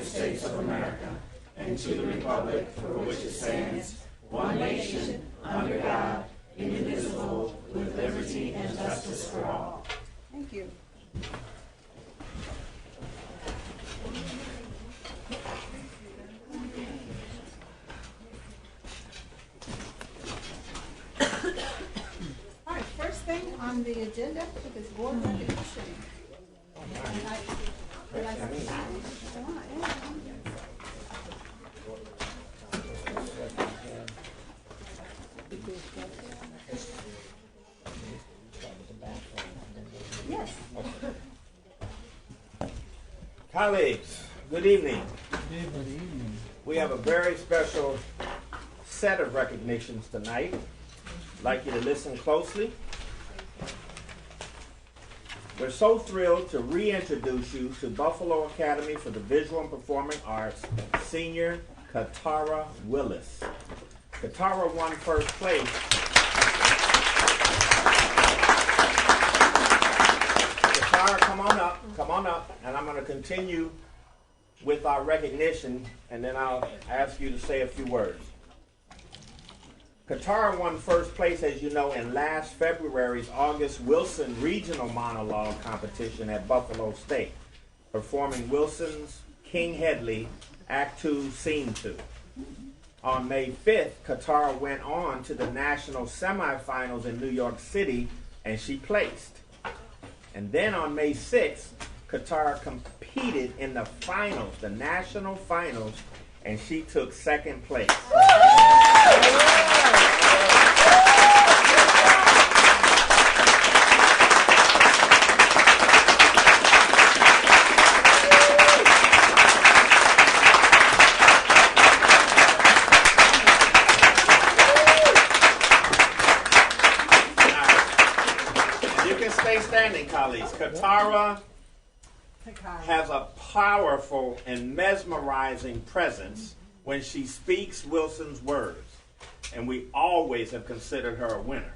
States of America and to the republic for which it stands, one nation, under God, indivisible, with liberty and justice for all. Thank you. All right, first thing on the agenda is board recognition. Yes. Colleagues, good evening. Good evening. We have a very special set of recognitions tonight. I'd like you to listen closely. We're so thrilled to reintroduce you to Buffalo Academy for the Visual and Performing Arts senior Katara Willis. Katara won first place. Katara, come on up, and I'm going to continue with our recognition, and then I'll ask you to say a few words. Katara won first place, as you know, in last February's August Wilson Regional Monologue Competition at Buffalo State, performing Wilson's King Hedley, Act 2, Scene 2. On May 5th, Katara went on to the national semifinals in New York City, and she placed. And then on May 6th, Katara competed in the finals, the national finals, and she took second place. You can stay standing, colleagues. Katara has a powerful and mesmerizing presence when she speaks Wilson's words, and we always have considered her a winner.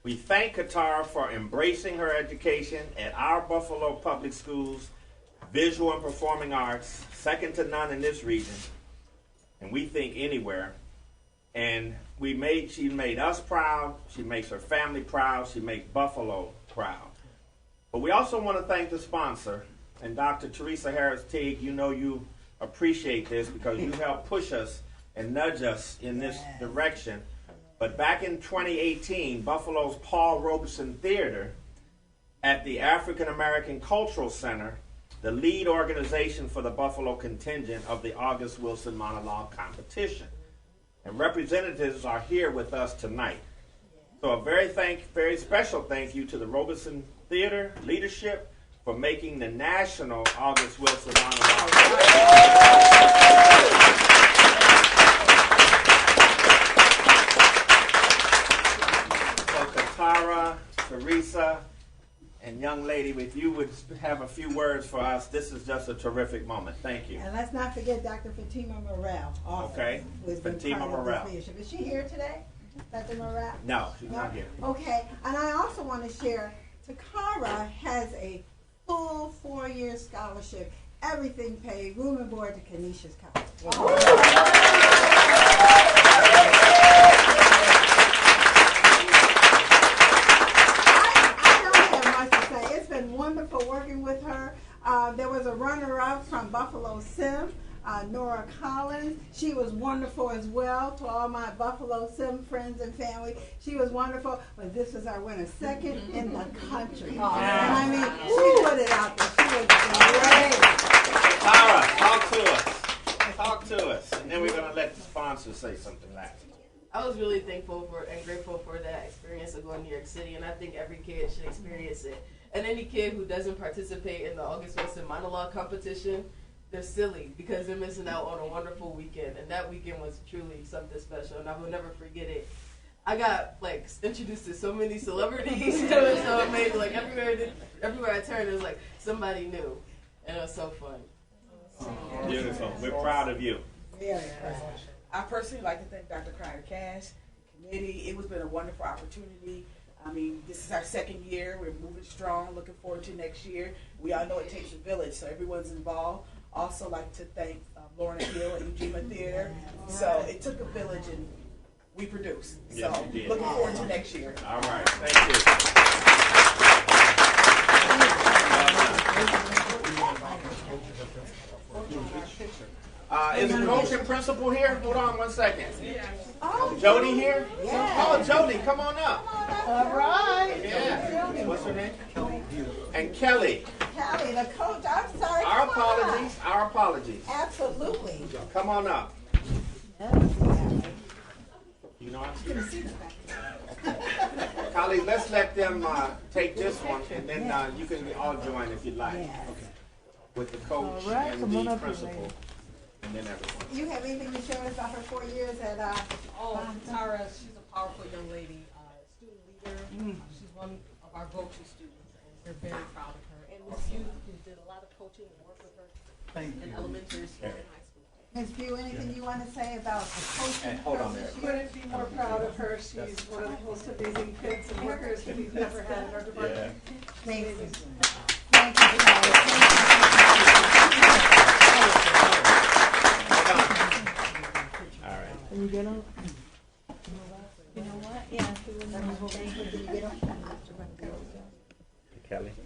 We thank Katara for embracing her education at our Buffalo Public Schools visual and performing arts, second to none in this region, and we think anywhere. And she made us proud, she makes her family proud, she makes Buffalo proud. But we also want to thank the sponsor, and Dr. Teresa Harris Teague, you know you appreciate this because you helped push us and nudge us in this direction. But back in 2018, Buffalo's Paul Robeson Theater at the African American Cultural Center, the lead organization for the Buffalo contingent of the August Wilson Monologue Competition. And representatives are here with us tonight. So a very special thank you to the Robeson Theater leadership for making the national August Wilson Monologue. So Katara, Teresa, and young lady, if you would have a few words for us, this is just a terrific moment. Thank you. And let's not forget Dr. Fatima Morrell. Also, Okay, Fatima Morrell. Is she here today, Dr. Morrell? No, she's not here. Okay, and I also want to share, Takara has a full 4-year scholarship, everything paid, room and board to Canisius College. I don't have much to say. It's been wonderful working with her. There was a runner-up from Buffalo Sim, Nora Collins. She was wonderful as well. To all my Buffalo Sim friends and family, she was wonderful. But this was our winner, second in the country. And I mean, she put it out there. She was great. Tara, talk to us. Talk to us. And then we're going to let the sponsor say something last. I was really thankful for and grateful for that experience of going to New York City, and I think every kid should experience it. And any kid who doesn't participate in the August Wilson Monologue Competition, they're silly because they're missing out on a wonderful weekend. And that weekend was truly something special, and I will never forget it. I got introduced to so many celebrities. It was so amazing. Like everywhere I turned, it was like somebody new, and it was so fun. Beautiful. We're proud of you. Very proud. I personally like to thank Dr. Cryer Cash, committee. It has been a wonderful opportunity. I mean, this is our second year. We're moving strong, looking forward to next year. We all know it takes a village, so everyone's involved. Also like to thank Lorna Hill and Ujima Theater. So it took a village and we produced. Yes, So you did. looking forward to next year. All right, thank you. Is the coach and principal here? Hold on one second. Jody here? Oh, Jody, come on up. All right. Yeah. What's her name? And Kelly. Kelly, the coach, I'm sorry. Our come on up. apologies. Our apologies. Absolutely. Come on up. You know what? Colleagues, let's let them take this one, and then you can all join if you'd like. With the coach and the principal, and then everyone. You have anything to share about her 4 years at Tara, she's a powerful young lady, student leader. She's one of our go-to students, and we're very proud of her. And Miss Hughes, who did a lot of coaching and work with her in elementary school and high school. Ms. View, anything you want to say about the coaching? Hold on there. Couldn't be more proud of her. She's one of the most amazing kids and workers that we've ever had in our department. Thank you. Thank you, Kelly. All right. Can you get on? You know what? Yeah. Kelly. The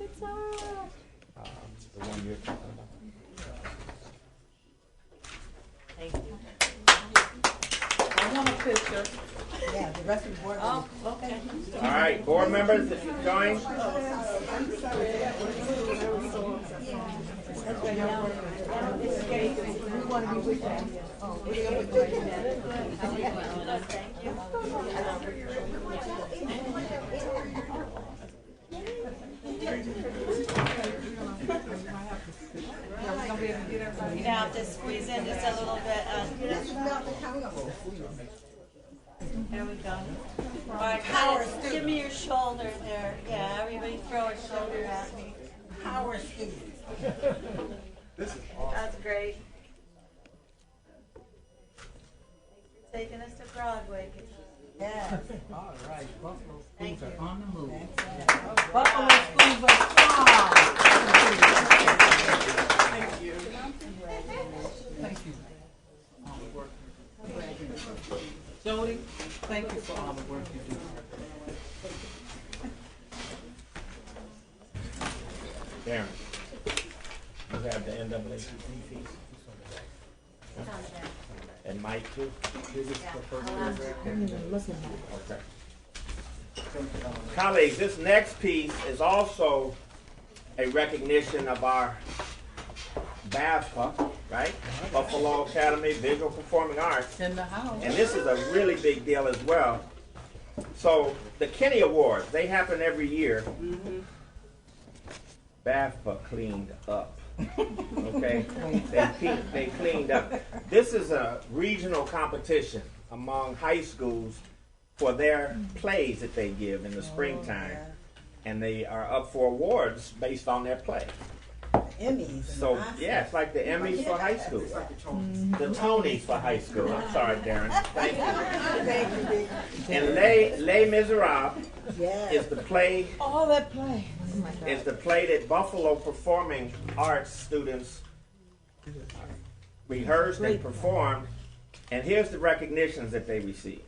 one you're talking about. Thank you. I want a picture. Yeah, the rest of the board. Oh, okay. All right, board members, if you join. We want to be with you. You have to squeeze in just a little bit. There we go. All right, give me your shoulder there. Yeah, everybody throw a shoulder at me. Power students. That's great. Taking us to Broadway. Yes. All right, Buffalo Thank schools you. are on the move. Buffalo schools are strong. Thank you. Thank you. All the work. Jody, thank you for all the work you do. Darren, you have the NAACP fees? And Mike too? Okay. Colleagues, this next piece is also a recognition of our BAFPA, right? Buffalo Academy Visual Performing Arts. In the house. And this is a really big deal as well. So the Kenny Awards, they happen every year. BAFPA cleaned up. Okay? They cleaned up. This is a regional competition among high schools for their plays that they give in the springtime. And they are up for awards based on their play. Emmys. So, yeah, it's like the Emmys for high school. The Tonys for high school. I'm sorry, Darren. Thank you. And Les Miserables is the play. All that play. Is the play that Buffalo Performing Arts students rehearsed and performed. And here's the recognitions that they received.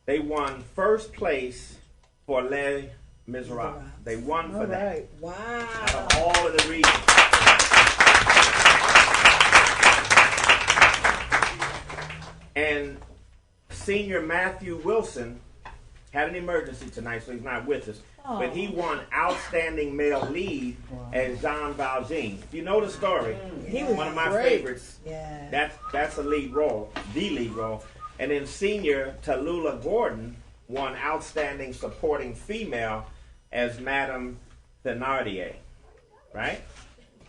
They won first place for Les Miserables. They won for that. Wow. Out of all of the regions. And senior Matthew Wilson had an emergency tonight, so he's not with us. But he won Outstanding Male Lead as Jean Valjean. If you know the story, one of my favorites. Yeah. That's a lead role, the lead role. And then senior Tallulah Gordon won Outstanding Supporting Female as Madame Thénardier, right?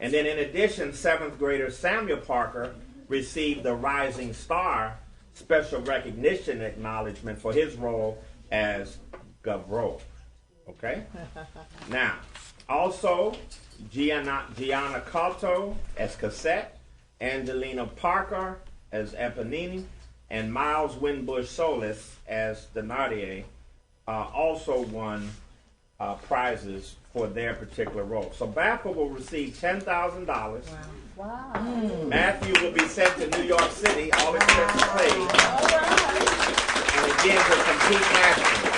And then in addition, 7th grader Samuel Parker received the Rising Star Special Recognition Acknowledgement for his role as Gavro. Okay? Now, also, Gianna Cotto as Cassette, Angelina Parker as Eponine, and Miles Winbush Solis as Thénardier also won prizes for their particular role. So BAFTA will receive $10,000. Wow. Matthew will be sent to New York City, all expenses paid, and again to compete nationally.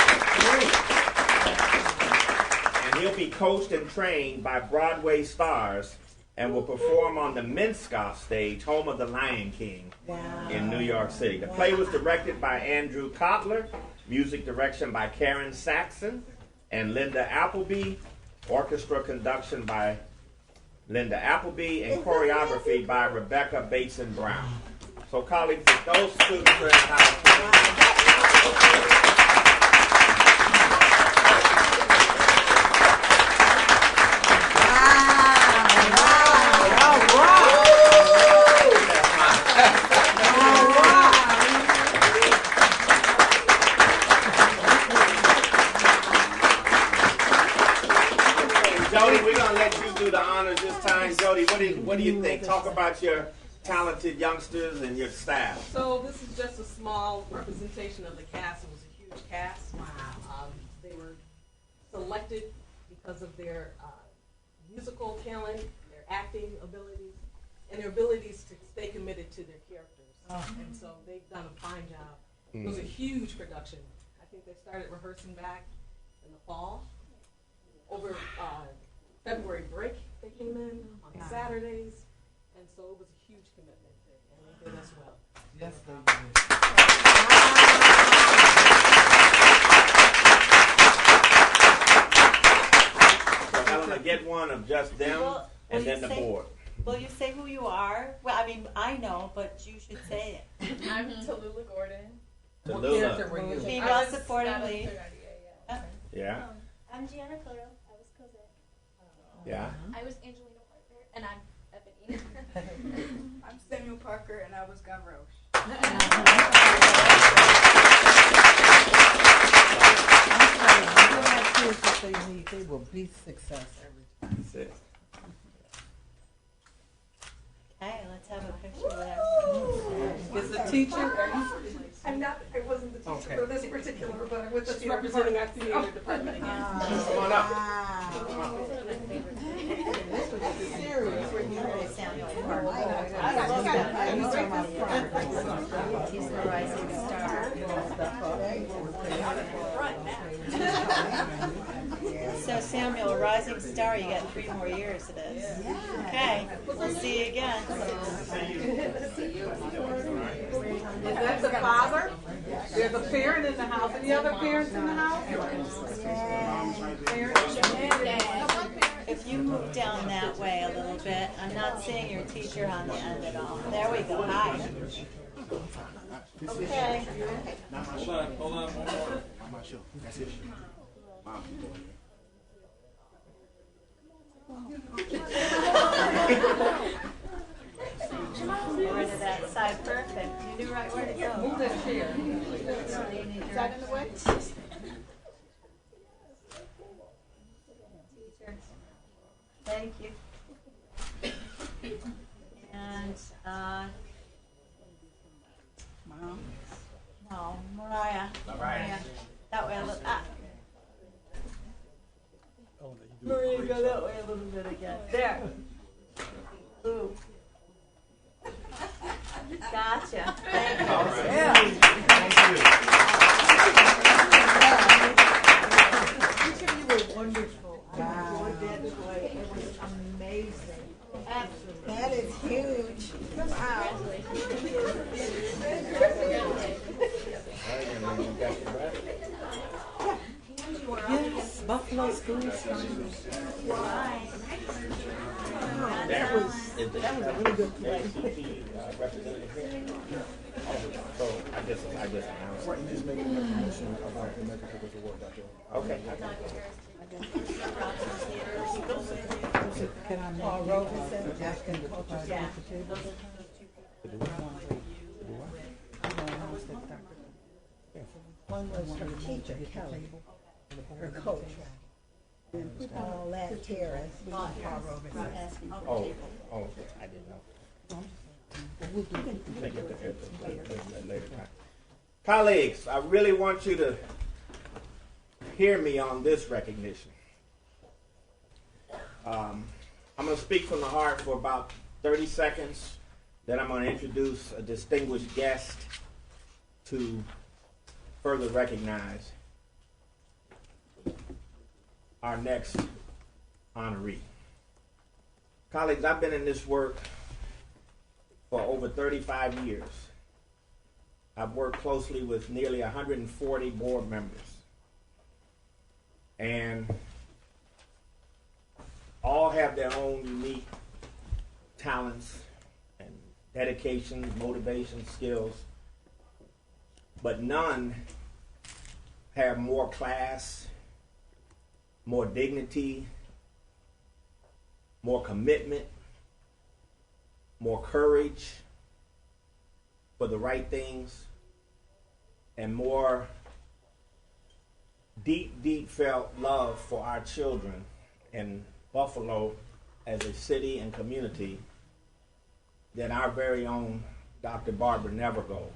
And he'll be coached and trained by Broadway stars and will perform on the Minskoff stage, home of the Lion King, in New York City. The play was directed by Andrew Kotler, music direction by Karen Saxon and Linda Appleby, orchestra conduction by Linda Appleby, and choreography by Rebecca Bateson Brown. So colleagues, if those students are in the house, Jody, we're going to let you do the honors this time. Jody, what do you think? Talk about your talented youngsters and your staff. So this is just a small representation of the cast. It was a huge cast. Wow. They were selected because of their musical talent, their acting abilities, and their abilities to stay committed to their characters. And so they've done a fine job. It was a huge production. I think they started rehearsing back in the fall. Over February break, they came in on Saturdays, and so it was a huge commitment, and they did as well. Yes, they did. So Helena, get one of just them and then the board. Will you say who you are? Well, I mean, I know, but you should say it. I'm Tallulah Gordon. What character Tallulah. were you? Female supporting lead. Yeah. I'm Gianna Cotto. I was Cosette. Yeah. I was Angelina Parker, and I'm Ebony. I'm Samuel Parker, and I was Gavroche. You have kids that they need, they will be success every time. That's it. Okay, let's have a picture with her. Is the teacher? I'm not, I wasn't the teacher Okay. for this particular, but I'm with the Just theater representing our department. theater department again. Come on up. Samuel Parker. I love that. He's the rising star. So Samuel, a rising star, you got 3 more years of this. Okay, we'll see you again. Is that the father? There's a parent in the house. Any other parents in the house? If you move down that way a little bit, I'm not seeing your teacher on the end at all. There we go. Hi. Okay. Hold on, one more. I'm not sure. That's it. Over to that side. Perfect. You knew right where to go. Move that chair. Is that in the way? Thank you. And, no, Mariah. Mariah. That way a little, Maria, go that way a little bit again. There. Ooh. Gotcha. Thank you. Each of you were wonderful. I enjoyed that play. It was amazing. Absolutely. That is huge. Wow. Yes, Buffalo School Singers. That was a really good play. Representative here. So I just announced. Right, you just make a recognition about the American People's Award, Dr. Okay. Can I make asking the prize Yeah. at the table? One was her teacher, Kelly, her coach. And all that here is Oh, I didn't know. Later time. Colleagues, I really want you to hear me on this recognition. I'm going to speak from the heart for about 30 seconds. Then I'm going to introduce a distinguished guest to further recognize our next honoree. Colleagues, I've been in this work for over 35 years. I've worked closely with nearly 140 board members. And all have their own unique talents and dedication, motivation, skills. But none have more class, more dignity, more commitment, more courage for the right things, and more deep felt love for our children in Buffalo as a city and community than our very own Dr. Barbara Nevergold.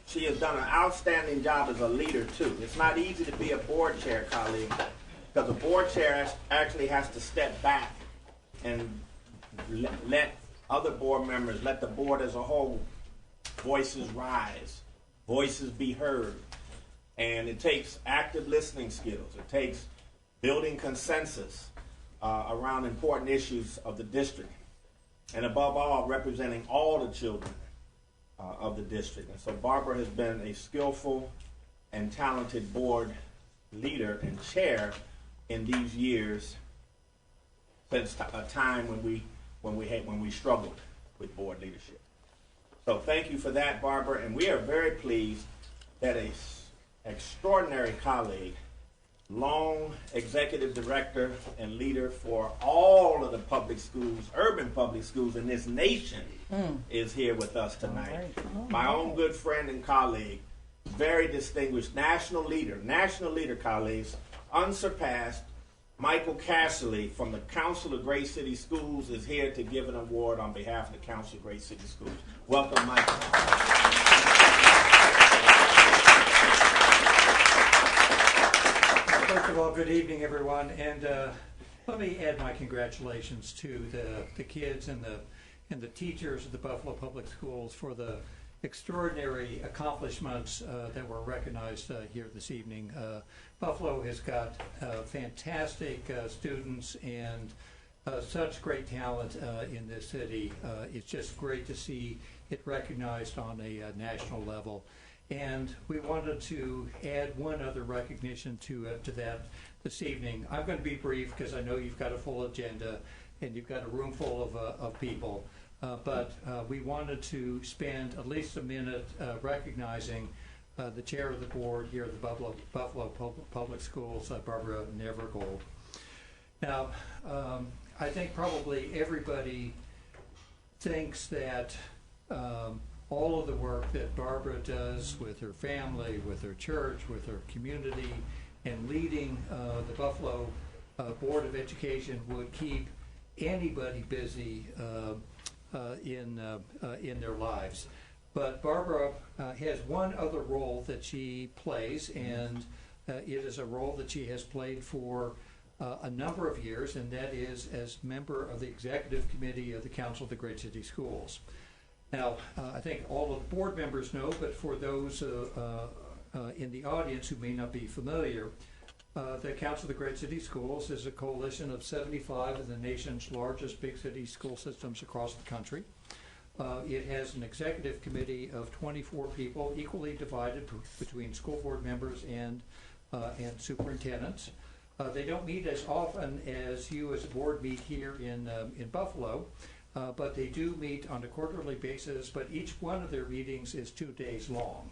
She has done an outstanding job as a leader, too. It's not easy to be a board chair, colleague, because a board chair actually has to step back and let other board members, let the board as a whole, voices rise, voices be heard. And it takes active listening skills. It takes building consensus around important issues of the district. And above all, representing all the children of the district. And so Barbara has been a skillful and talented board leader and chair in these years since a time when we struggled with board leadership. So thank you for that, Barbara, and we are very pleased that an extraordinary colleague, long executive director and leader for all of the public schools, urban public schools in this nation, is here with us tonight. My own good friend and colleague, very distinguished national leader, colleagues, unsurpassed, Michael Casserly from the Council of Great City Schools is here to give an award on behalf of the Council of Great City Schools. Welcome, Michael. First of all, good evening, everyone, and let me add my congratulations to the kids and the teachers of the Buffalo Public Schools for the extraordinary accomplishments that were recognized here this evening. Buffalo has got fantastic students and such great talent in this city. It's just great to see it recognized on a national level. And we wanted to add one other recognition to that this evening. I'm going to be brief because I know you've got a full agenda and you've got a room full of people. But we wanted to spend at least a minute recognizing the chair of the board here at the Buffalo Public Schools, Barbara Nevergold. Now, I think probably everybody thinks that all of the work that Barbara does with her family, with her church, with her community, and leading the Buffalo Board of Education would keep anybody busy in their lives. But Barbara has one other role that she plays, and it is a role that she has played for a number of years, and that is as member of the Executive Committee of the Council of the Great City Schools. Now, I think all of the board members know, but for those in the audience who may not be familiar, the Council of the Great City Schools is a coalition of 75 of the nation's largest big city school systems across the country. It has an executive committee of 24 people, equally divided between school board members and superintendents. They don't meet as often as you as a board meet here in Buffalo, but they do meet on a quarterly basis, but each one of their meetings is 2 days long.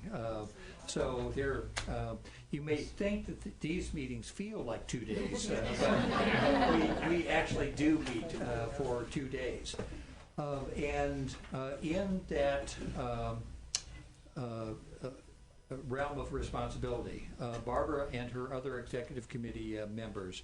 So you may think that these meetings feel like 2 days, but we actually do meet for 2 days. And in that realm of responsibility. Barbara and her other executive committee members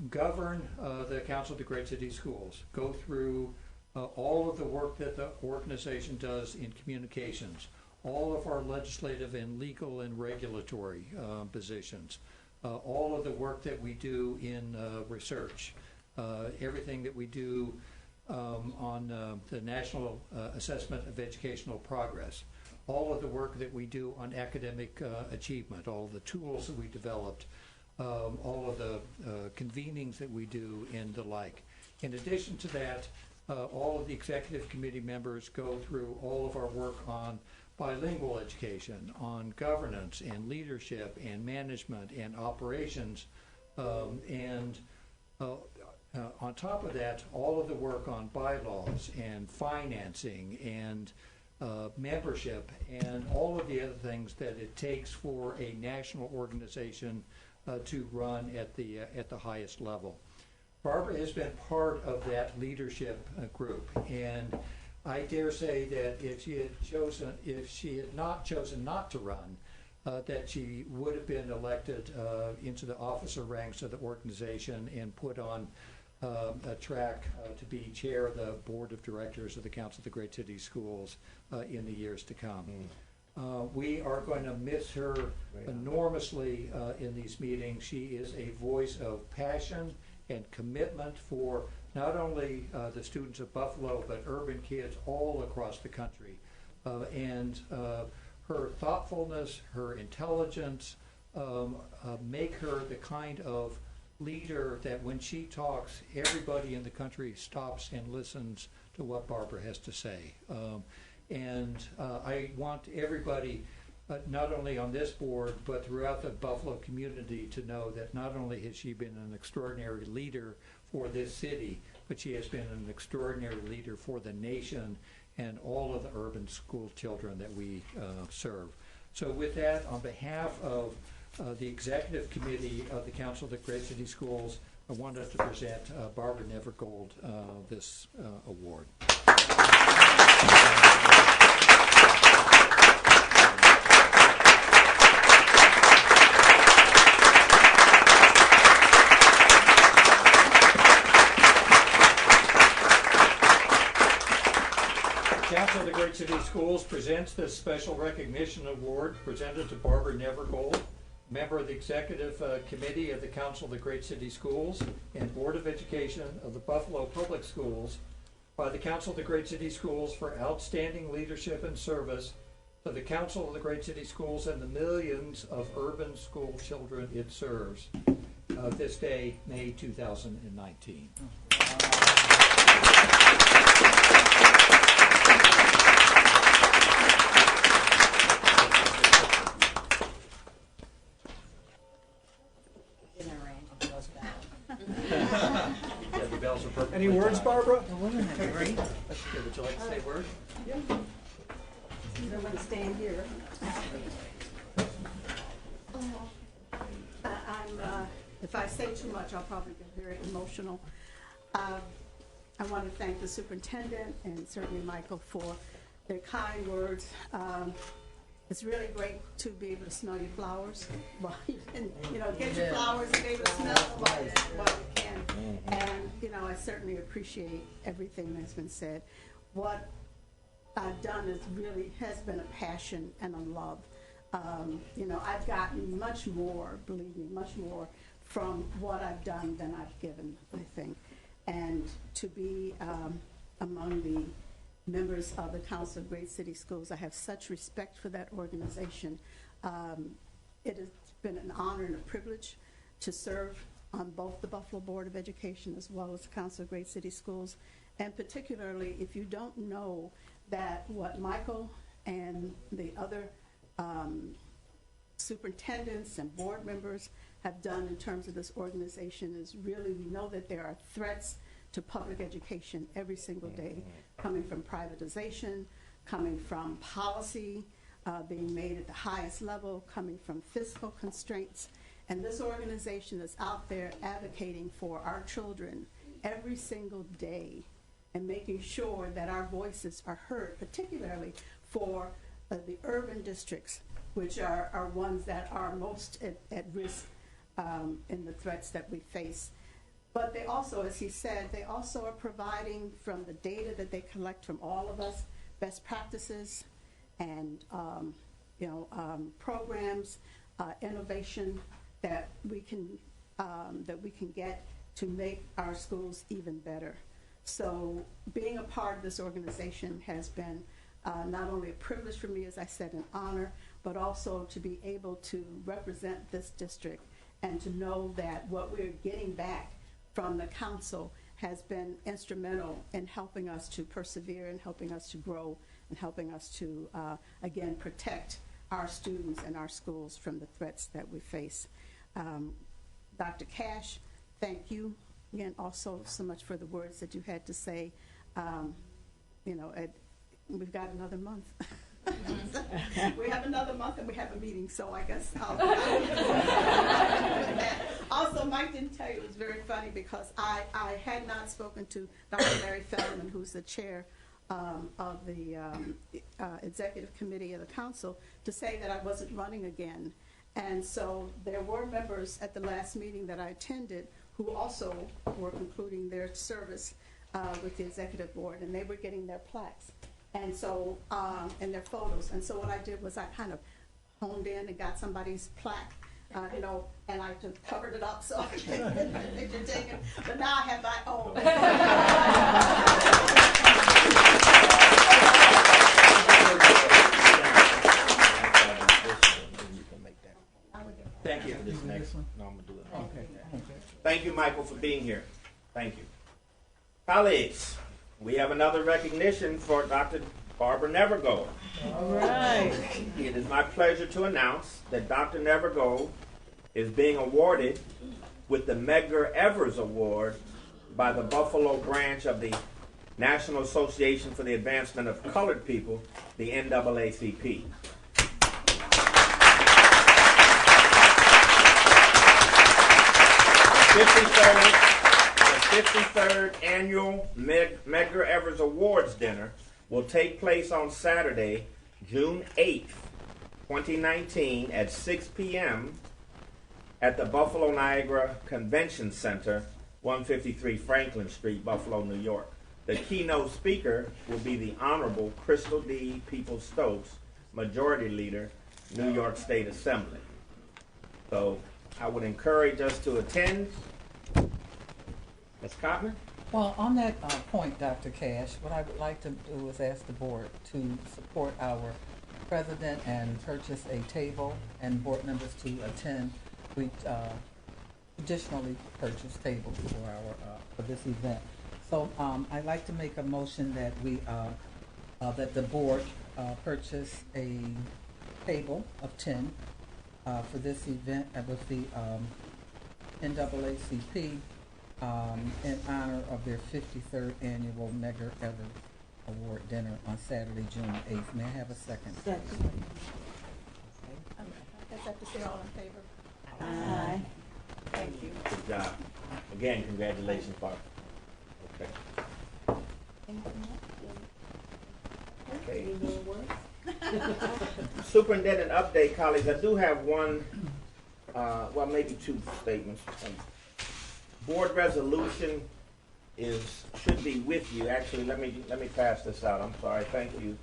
govern the Council of the Great City Schools, go through all of the work that the organization does in communications, all of our legislative and legal and regulatory positions, all of the work that we do in research, everything that we do on the National Assessment of Educational Progress, all of the work that we do on academic achievement, all of the tools that we developed, all of the convenings that we do, and the like. In addition to that, all of the executive committee members go through all of our work on bilingual education, on governance and leadership and management and operations, and on top of that, all of the work on bylaws and financing and membership and all of the other things that it takes for a national organization to run at the highest level. Barbara has been part of that leadership group, and I dare say that if she had not chosen not to run, that she would have been elected into the officer ranks of the organization and put on a track to be chair of the board of directors of the Council of the Great City Schools in the years to come. We are going to miss her enormously in these meetings. She is a voice of passion and commitment for not only the students of Buffalo, but urban kids all across the country. And her thoughtfulness, her intelligence make her the kind of leader that when she talks, everybody in the country stops and listens to what Barbara has to say. I want everybody, not only on this board, but throughout the Buffalo community, to know that not only has she been an extraordinary leader for this city, but she has been an extraordinary leader for the nation and all of the urban school children that we serve. So with that, on behalf of the Executive Committee of the Council of the Great City Schools, I wanted to present Barbara Nevergold this award. Council of the Great City Schools presents this special recognition award presented to Barbara Nevergold, member of the Executive Committee of the Council of the Great City Schools and Board of Education of the Buffalo Public Schools, by the Council of the Great City Schools for outstanding leadership and service to the Council of the Great City Schools and the millions of urban school children it serves. This day, May 2019. Any words, Barbara? Wasn't that great? Would you like to say a word? Yeah. I'm going to stand here. If I say too much, I'll probably get very emotional. I want to thank the superintendent and certainly Michael for their kind words. It's really great to be able to smell your flowers. Well, you can, get your flowers and be able to smell them while you can. And, I certainly appreciate everything that's been said. What I've done has been a passion and a love. I've gotten much more, believe me, much more from what I've done than I've given, I think. And to be among the members of the Council of Great City Schools, I have such respect for that organization. It has been an honor and a privilege to serve on both the Buffalo Board of Education as well as the Council of Great City Schools. And particularly, if you don't know that what Michael and the other superintendents and board members have done in terms of this organization is really, we know that there are threats to public education every single day, coming from privatization, coming from policy being made at the highest level, coming from fiscal constraints. And this organization is out there advocating for our children every single day and making sure that our voices are heard, particularly for the urban districts, which are ones that are most at risk in the threats that we face. But they also, as he said, they also are providing from the data that they collect from all of us, best practices and programs, innovation that we can get to make our schools even better. So being a part of this organization has been not only a privilege for me, as I said, an honor, but also to be able to represent this district and to know that what we're getting back from the council has been instrumental in helping us to persevere and helping us to grow and helping us to, again, protect our students and our schools from the threats that we face. Dr. Cash, thank you again also so much for the words that you had to say. We've got another month. We have another month and we have a meeting, so I guess I'll Also, Mike didn't tell you, it was very funny because I had not spoken to Dr. Larry Feldman, who's the chair of the executive committee of the council, to say that I wasn't running again. And so there were members at the last meeting that I attended who also were concluding their service with the executive board, and they were getting their plaques. And so, and their photos. And so what I did was I kind of honed in and got somebody's plaque, and I just covered it up so I could get my picture taken. But now I have my own. Thank you. This next one. No, I'm gonna do it. Okay. Thank you, Michael, for being here. Thank you. Colleagues, we have another recognition for Dr. Barbara Nevergold. All right. It is my pleasure to announce that Dr. Nevergold is being awarded with the Medgar Evers Award by the Buffalo branch of the National Association for the Advancement of Colored People, the NAACP. The 53rd annual Medgar Evers Awards dinner will take place on Saturday, June 8th, 2019 at 6 p.m. at the Buffalo Niagara Convention Center, 153 Franklin Street, Buffalo, New York. The keynote speaker will be the Honorable Crystal D. Peoples-Stokes, Majority Leader, New York State Assembly. So I would encourage us to attend. Ms. Cotman? Well, on that point, Dr. Cash, what I would like to do is ask the board to support our president and purchase a table, and board members to attend. We traditionally purchase tables for this event. So I'd like to make a motion that we that the board purchase a table of 10 for this event with the NAACP in honor of their 53rd annual Medgar Evers Award dinner on Saturday, June 8th. May I have a second? Second. I guess I have to say all in favor. Aye. Thank you. Good job. Again, congratulations, Barbara. Okay. Superintendent update, colleagues. I do have one, well, maybe two statements. Board resolution should be with you. Actually, let me pass this out. I'm sorry. Thank you,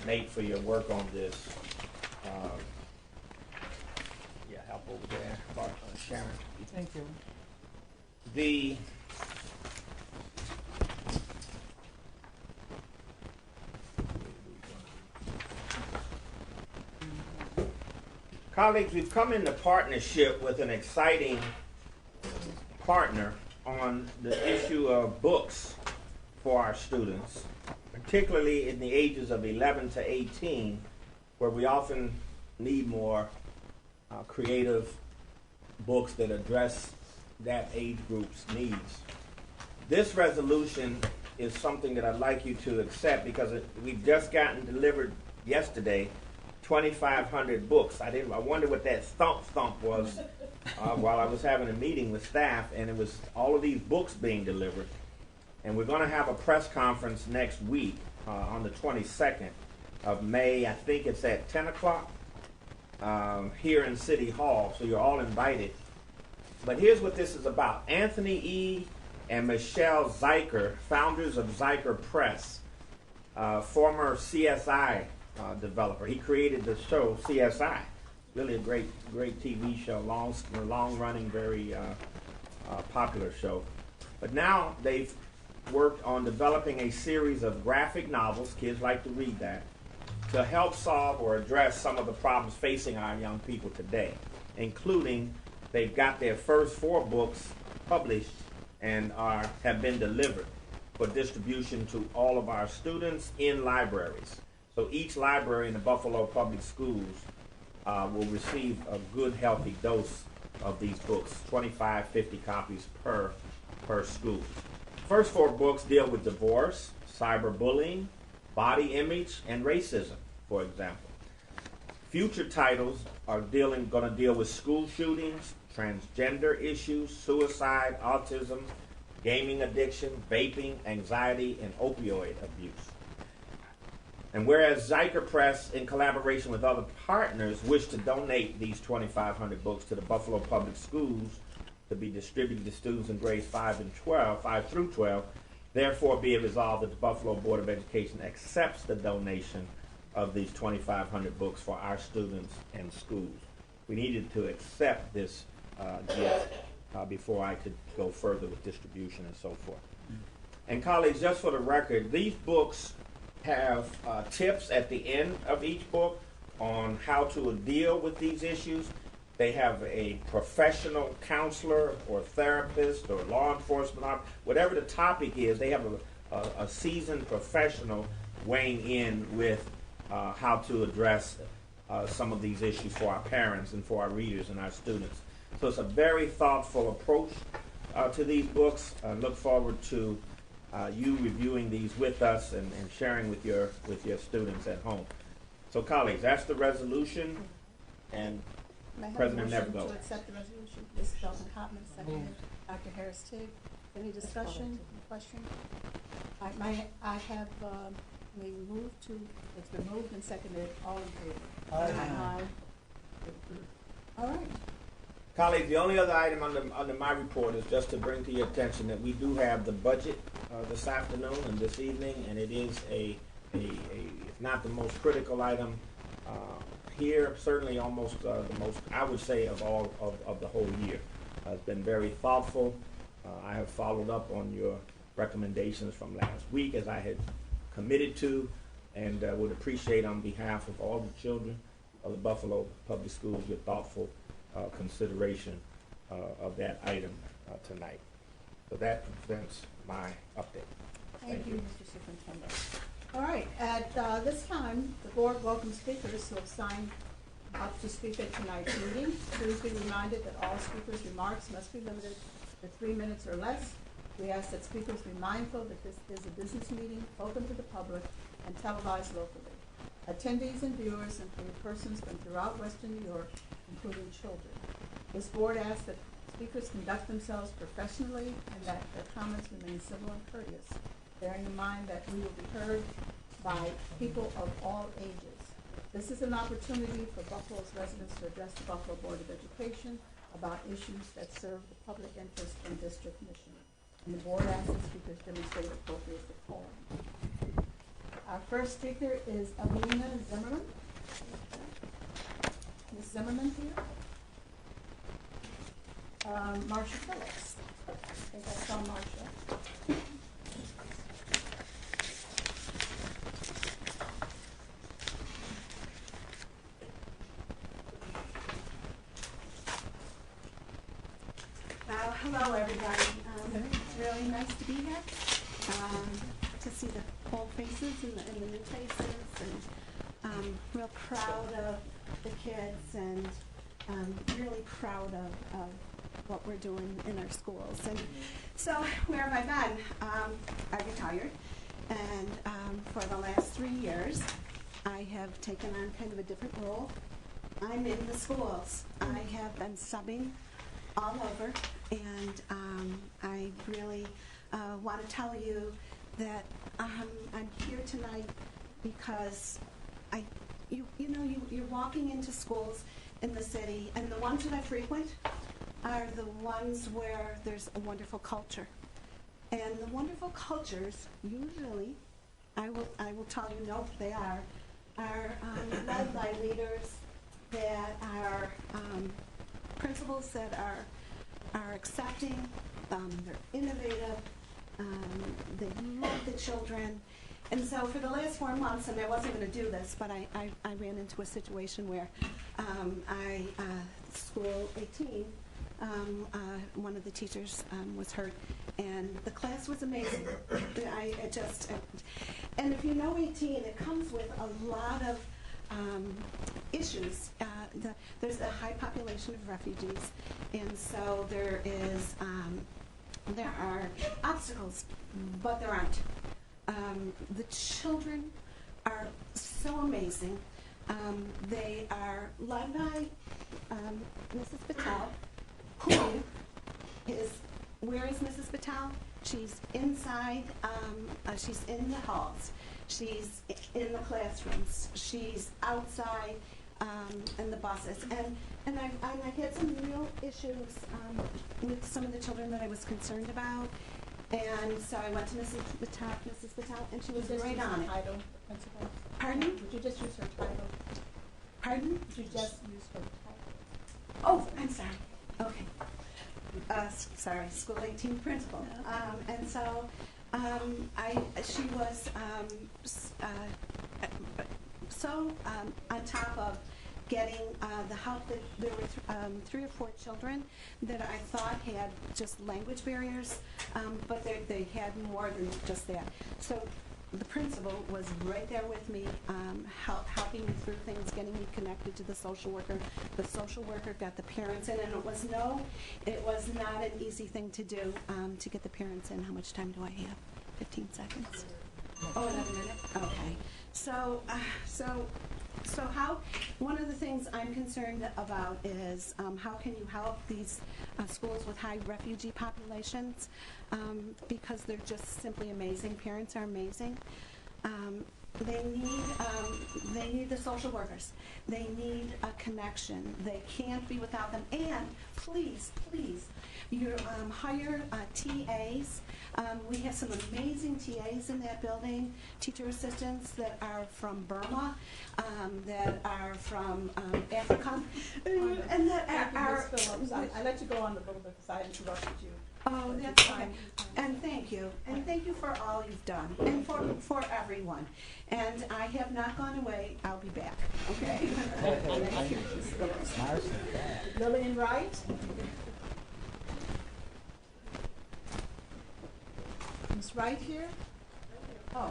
Nate, for your work on this. Yeah, help over there, Sharon. Thank you. The colleagues, we've come into partnership with an exciting partner on the issue of books for our students, particularly in the ages of 11 to 18, where we often need more creative books that address that age group's needs. This resolution is something that I'd like you to accept because we've just gotten delivered yesterday 2,500 books. I wonder what that thump was while I was having a meeting with staff, and it was all of these books being delivered. And we're going to have a press conference next week on the 22nd of May. I think it's at 10 o'clock here in City Hall, so you're all invited. But here's what this is about. Anthony E. and Michelle Zeiker, founders of Zeiker Press, former CSI developer. He created the show CSI. Really a great TV show, long-running, very popular show. But now they've worked on developing a series of graphic novels, kids like to read that, to help solve or address some of the problems facing our young people today, including they've got their first 4 books published and have been delivered for distribution to all of our students in libraries. So each library in the Buffalo Public Schools will receive a good, healthy dose of these books, 25, 50 copies per school. First 4 books deal with divorce, cyberbullying, body image, and racism, for example. Future titles are going to deal with school shootings, transgender issues, suicide, autism, gaming addiction, vaping, anxiety, and opioid abuse. And whereas Zeiker Press, in collaboration with other partners, wish to donate these 2,500 books to the Buffalo Public Schools to be distributed to students in grades 5 through 12, therefore be it resolved that the Buffalo Board of Education accepts the donation of these 2,500 books for our students and schools. We needed to accept this gift before I could go further with distribution and so forth. And colleagues, just for the record, these books have tips at the end of each book on how to deal with these issues. They have a professional counselor or therapist or law enforcement officer, whatever the topic is, they have a seasoned professional weighing in with how to address some of these issues for our parents and for our readers and our students. So it's a very thoughtful approach to these books. I look forward to you reviewing these with us and sharing with your students at home. So colleagues, that's the resolution, and President Nevergo. To accept the resolution. Ms. Dalton Cotman, seconded. Dr. Harris Tig. Any discussion, question? I have, we moved to, it's been moved and seconded. All in favor? Aye. All right. Colleagues, the only other item under my report is just to bring to your attention that we do have the budget this afternoon and this evening, and it is if not the most critical item here, certainly almost the most, I would say, of all of the whole year. It's been very thoughtful. I have followed up on your recommendations from last week, as I had committed to, and would appreciate on behalf of all the children of the Buffalo Public Schools your thoughtful consideration of that item tonight. So that presents my update. Thank you, Mr. Superintendent. All right, at this time, the board welcomes speakers who have signed up to speak at tonight's meeting. Please be reminded that all speakers' remarks must be limited to 3 minutes or less. We ask that speakers be mindful that this is a business meeting open to the public and televised locally. Attendees and viewers include persons from throughout Western New York, including children. This board asks that speakers conduct themselves professionally and that their comments remain civil and courteous, bearing in mind that we will be heard by people of all ages. This is an opportunity for Buffalo's residents to address the Buffalo Board of Education about issues that serve the public interest and district mission. And the board asks that speakers demonstrate appropriate decorum. Our first speaker is Alina Zimmerman. Ms. Zimmerman here. Marsha Phillips. I think I saw Marsha. Hello, everybody. It's really nice to be here, to see the old faces and the new faces, and real proud of the kids, and really proud of what we're doing in our schools. And so, where have I been? I retired, and for the last 3 years, I have taken on kind of a different role. I'm in the schools. I have been subbing all over, and I really want to tell you that I'm here tonight because you're walking into schools in the city, and the ones that I frequent are the ones where there's a wonderful culture. And the wonderful cultures usually, I will tell you, no, they are led by leaders that are principals that are accepting, they're innovative, they love the children. And so for the last 4 months, and I wasn't going to do this, but I ran into a situation where school 18, one of the teachers was hurt, and the class was amazing. And if you know 18, it comes with a lot of issues. There's a high population of refugees, and so there are obstacles, but there aren't. The children are so amazing. They are led by Mrs. Patel, who is, where is Mrs. Patel? She's inside, she's in the halls, she's in the classrooms, she's outside in the buses. And I had some real issues with some of the children that I was concerned about. And so I went to Mrs. Patel, and she was right on it. Title, principal. Pardon? Would you just use her title? Pardon? Would you just use her title? Oh, I'm sorry. Okay. Sorry, school 18 principal. And so she was so on top of getting the help. That there were 3 or 4 children that I thought had just language barriers, but they had more than just that. So the principal was right there with me, helping me through things, getting me connected to the social worker. The social worker got the parents in, and it was not an easy thing to do, to get the parents in. How much time do I have? 15 seconds? Oh, another minute? Okay. So how, one of the things I'm concerned about is how can you help these schools with high refugee populations, because they're just simply amazing. Parents are amazing. They need the social workers. They need a connection. They can't be without them. And please, you hire TAs. We have some amazing TAs in that building, teacher assistants that are from Burma, that are from Africa, and that are. I let you go on a little bit because I interrupted you. Oh, that's fine. And thank you. And thank you for all you've done, and for everyone. And I have not gone away. I'll be back. Okay? Lillian Wright. Ms. Wright here? Oh.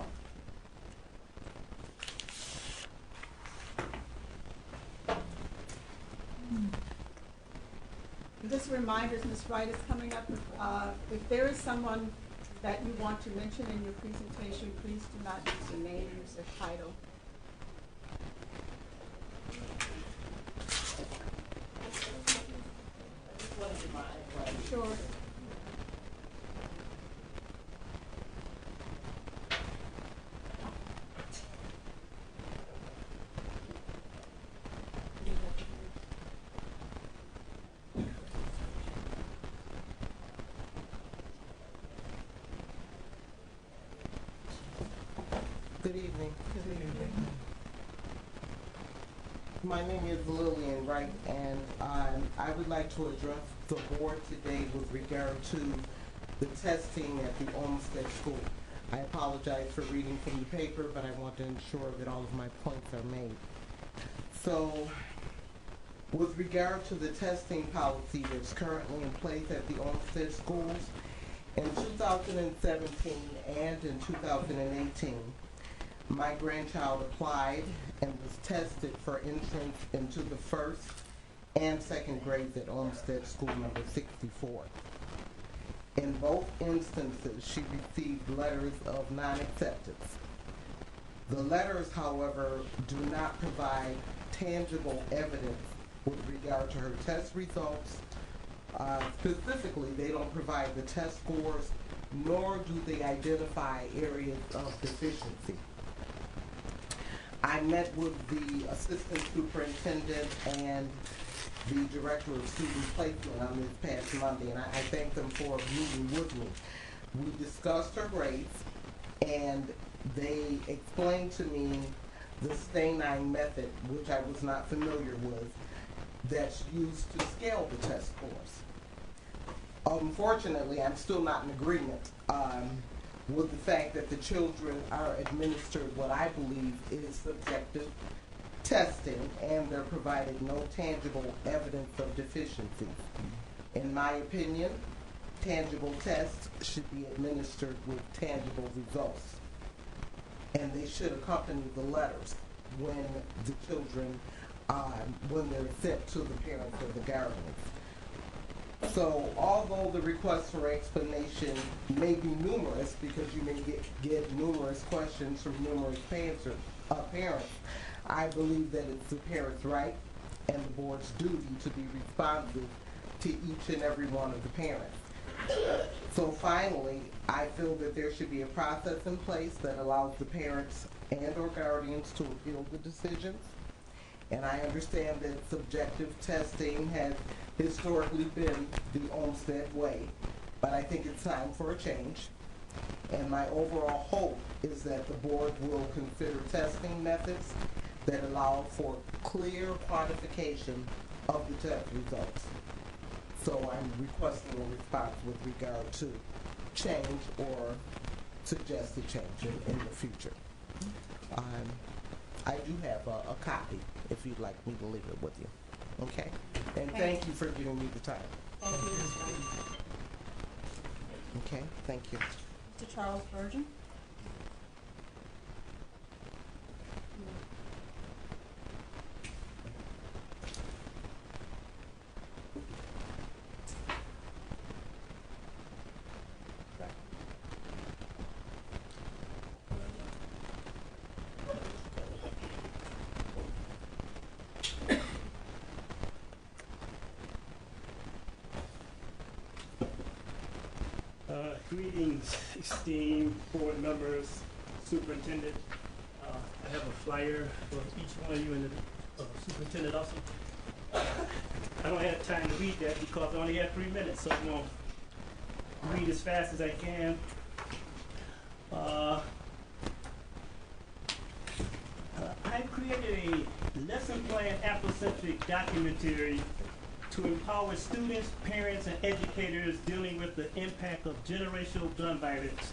Just a reminder, Ms. Wright is coming up. If there is someone that you want to mention in your presentation, please do not use their name, use their title. Sure. Good evening. Good evening. My name is Lillian Wright, and I would like to address the board today with regard to the testing at the Olmsted School. I apologize for reading from the paper, but I want to ensure that all of my points are made. So, with regard to the testing policy that's currently in place at the Olmsted schools, in 2017 and in 2018, my grandchild applied and was tested for entrance into the 1st and 2nd grades at Olmsted School number 64. In both instances, she received letters of non-acceptance. The letters, however, do not provide tangible evidence with regard to her test results. Specifically, they don't provide the test scores, nor do they identify areas of deficiency. I met with the assistant superintendent and the director of student placement on this past Monday, and I thank them for meeting with me. We discussed her grades, and they explained to me the Steinheim method, which I was not familiar with, that's used to scale the test scores. Unfortunately, I'm still not in agreement with the fact that the children are administered what I believe is subjective testing, and they're provided no tangible evidence of deficiency. In my opinion, tangible tests should be administered with tangible results, and they should accompany the letters when the children, when they're sent to the parents or the guardians. So although the requests for explanation may be numerous, because you may get numerous questions from numerous parents, I believe that it's the parents' right and the board's duty to be responsive to each and every one of the parents. So finally, I feel that there should be a process in place that allows the parents and or guardians to appeal the decisions. And I understand that subjective testing has historically been the Olmsted way, but I think it's time for a change. And my overall hope is that the board will consider testing methods that allow for clear quantification of the test results. So I'm requesting a response with regard to change or suggested change in the future. I do have a copy if you'd like me to leave it with you. Okay? And thank you for giving me the time. Thank you, Ms. Wright. Okay, thank you. Mr. Charles Burgeon. Greetings, esteemed board members, superintendent. I have a flyer for each one of you and the superintendent also. I don't have time to read that because I only have 3 minutes, so I'm going to read as fast as I can. I created a lesson plan Afrocentric documentary to empower students, parents, and educators dealing with the impact of generational gun violence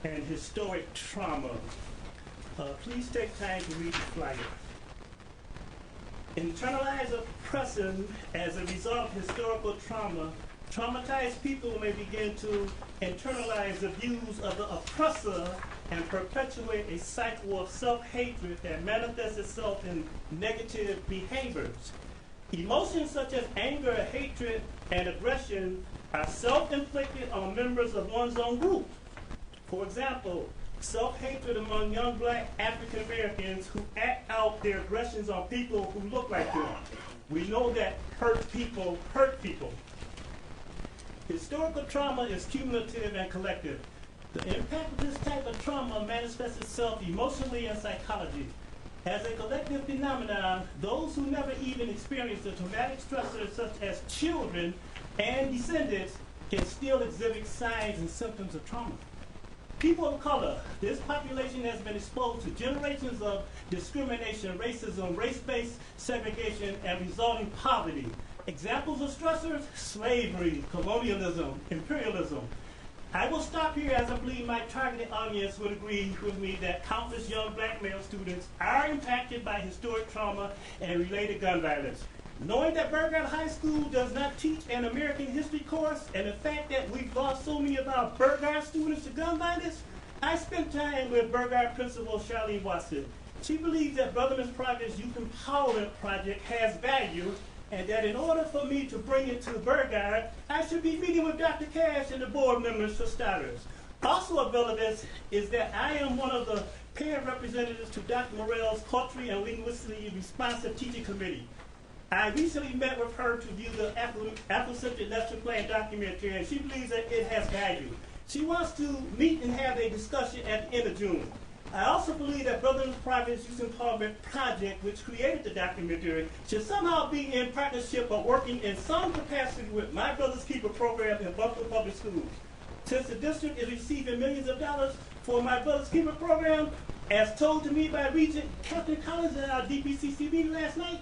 and historic trauma. Please take time to read the flyer. Internalized oppression as a result of historical trauma, traumatized people may begin to internalize the views of the oppressor and perpetuate a cycle of self-hatred that manifests itself in negative behaviors. Emotions such as anger, hatred, and aggression are self-inflicted on members of one's own group. For example, self-hatred among young black African Americans who act out their aggressions on people who look like them. We know that hurt people hurt people. Historical trauma is cumulative and collective. The impact of this type of trauma manifests itself emotionally and psychology. As a collective phenomenon, those who never even experienced a traumatic stressor such as children and descendants can still exhibit signs and symptoms of trauma. People of color, this population has been exposed to generations of discrimination, racism, race-based segregation, and resulting poverty. Examples of stressors: slavery, colonialism, imperialism. I will stop here as I believe my targeted audience would agree with me that countless young black male students are impacted by historic trauma and related gun violence. Knowing that Burgard High School does not teach an American history course, and the fact that we've lost so many of our Burgard students to gun violence, I spent time with Burgard principal Charlene Watson. She believes that Brotherman's Project's Youth Empowerment Project has value, and that in order for me to bring it to Burgard, I should be meeting with Dr. Cash and the board members for starters. Also of relevance is that I am one of the parent representatives to Dr. Morell's Culturally and Linguistically Responsive Teaching Committee. I recently met with her to view the Afrocentric lesson plan documentary, and she believes that it has value. She wants to meet and have a discussion at the end of June. I also believe that Brothers in Providence Youth Empowerment Project, which created the documentary, should somehow be in partnership or working in some capacity with My Brother's Keeper program in Buffalo Public Schools. Since the district is receiving millions of dollars for My Brother's Keeper program, as told to me by Regent Captain Collins at our DPCC meeting last night,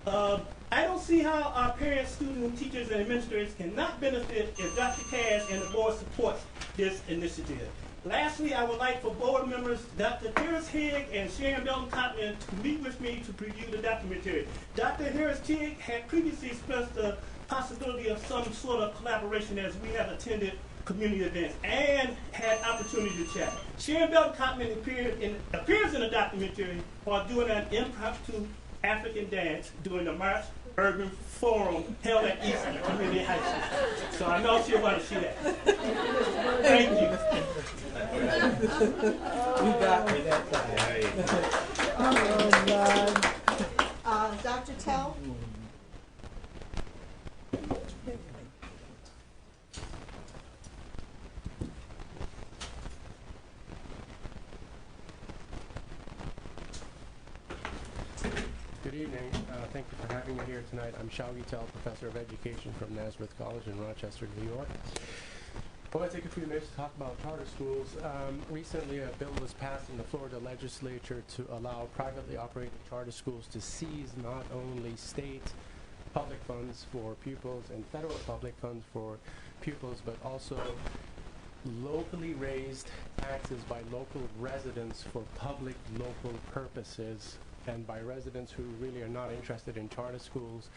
I don't see how our parents, students, teachers, and administrators cannot benefit if Dr. Cash and the board supports this initiative. Lastly, I would like for board members Dr. Harris Higg and Sharon Belton Cotman to meet with me to preview the documentary. Dr. Harris Higg had previously expressed the possibility of some sort of collaboration as we have attended community events and had opportunity to chat. Sharon Belton Cotman appears in the documentary while doing an impromptu African dance during the March Urban Forum held at East Community High School. So I know she'll want to see that. Thank you. You got me that time. Oh, God. Dr. Tell? Good evening. Thank you for having me here tonight. I'm Shaugi Tell, Professor of Education from Nazareth College in Rochester, New York. I want to take a few minutes to talk about charter schools. Recently, a bill was passed in the Florida legislature to allow privately operated charter schools to seize not only state public funds for pupils and federal public funds for pupils, but also locally raised taxes by local residents for public local purposes, and by residents who really are not interested in charter schools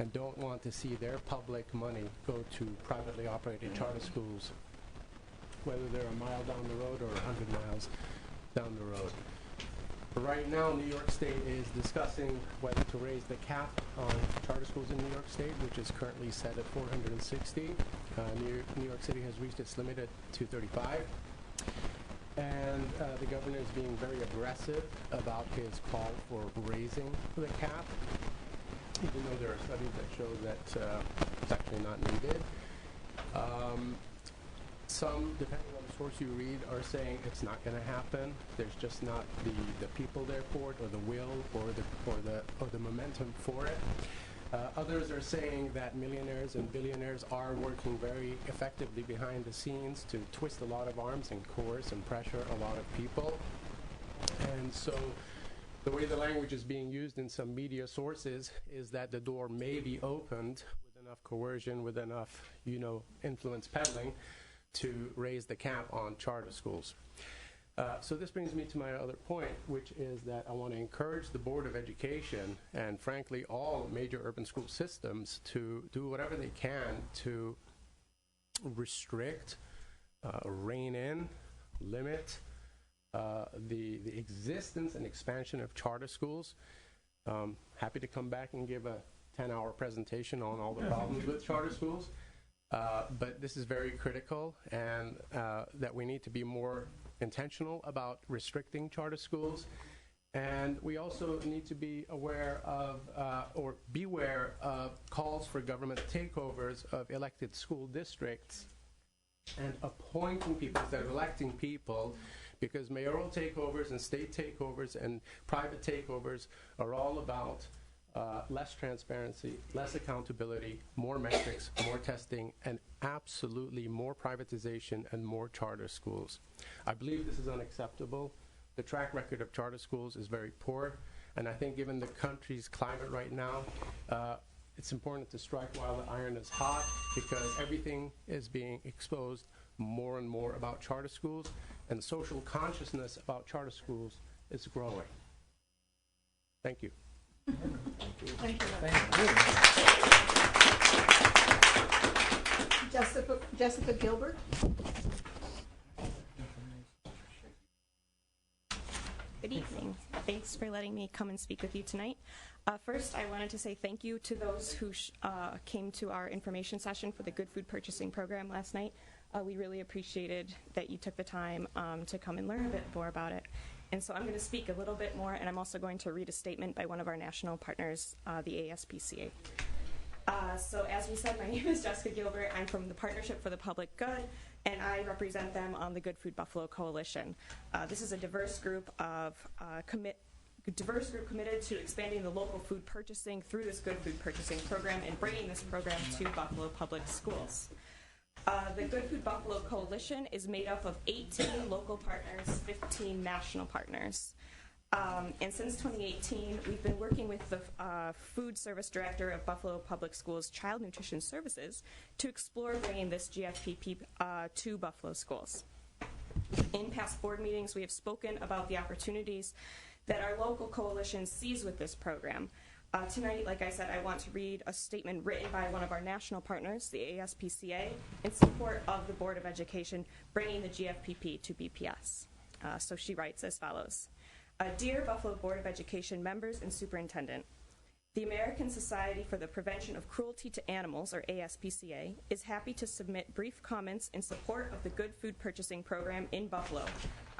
and don't want to see their public money go to privately operated charter schools, whether they're a mile down the road or 100 miles down the road. Right now, New York State is discussing whether to raise the cap on charter schools in New York State, which is currently set at 460. New York City has reached its limit at 235. And the governor is being very aggressive about his call for raising the cap, even though there are studies that show that it's actually not needed. Some, depending on the source you read, are saying it's not going to happen. There's just not the people there for it, or the will, or the momentum for it. Others are saying that millionaires and billionaires are working very effectively behind the scenes to twist a lot of arms and coerce and pressure a lot of people. And so the way the language is being used in some media sources is that the door may be opened with enough coercion, with enough, influence peddling to raise the cap on charter schools. So this brings me to my other point, which is that I want to encourage the Board of Education and, frankly, all major urban school systems to do whatever they can to restrict, rein in, limit the existence and expansion of charter schools. Happy to come back and give a 10-hour presentation on all the problems with charter schools. But this is very critical, and that we need to be more intentional about restricting charter schools. And we also need to be aware of, or beware of calls for government takeovers of elected school districts and appointing people instead of electing people, because mayoral takeovers and state takeovers and private takeovers are all about less transparency, less accountability, more metrics, more testing, and absolutely more privatization and more charter schools. I believe this is unacceptable. The track record of charter schools is very poor, and I think given the country's climate right now, it's important to strike while the iron is hot, because everything is being exposed more and more about charter schools, and the social consciousness about charter schools is growing. Thank you. Thank you. Jessica Gilbert. Good evening. Thanks for letting me come and speak with you tonight. First, I wanted to say thank you to those who came to our information session for the Good Food Purchasing Program last night. We really appreciated that you took the time to come and learn a bit more about it. And so I'm going to speak a little bit more, and I'm also going to read a statement by one of our national partners, the ASPCA. So as we said, my name is Jessica Gilbert. I'm from the Partnership for the Public Good, and I represent them on the Good Food Buffalo Coalition. This is a diverse group committed to expanding the local food purchasing through this Good Food Purchasing program and bringing this program to Buffalo Public Schools. The Good Food Buffalo Coalition is made up of 18 local partners, 15 national partners. And since 2018, we've been working with the Food Service Director of Buffalo Public Schools Child Nutrition Services to explore bringing this GFPP to Buffalo schools. In past board meetings, we have spoken about the opportunities that our local coalition sees with this program. Tonight, like I said, I want to read a statement written by one of our national partners, the ASPCA, in support of the Board of Education bringing the GFPP to BPS. So she writes as follows. Dear Buffalo Board of Education members and superintendent, the American Society for the Prevention of Cruelty to Animals, or ASPCA, is happy to submit brief comments in support of the Good Food Purchasing Program in Buffalo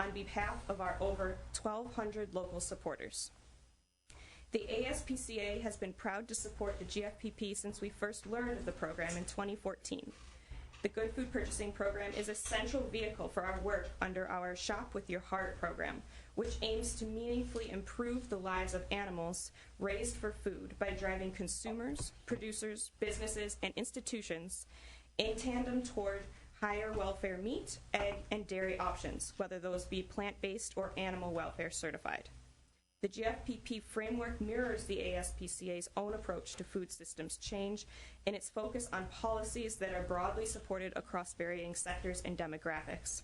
on behalf of our over 1,200 local supporters. The ASPCA has been proud to support the GFPP since we first learned of the program in 2014. The Good Food Purchasing Program is a central vehicle for our work under our Shop with Your Heart program, which aims to meaningfully improve the lives of animals raised for food by driving consumers, producers, businesses, and institutions in tandem toward higher welfare meat, egg, and dairy options, whether those be plant-based or animal welfare certified. The GFPP framework mirrors the ASPCA's own approach to food systems change in its focus on policies that are broadly supported across varying sectors and demographics.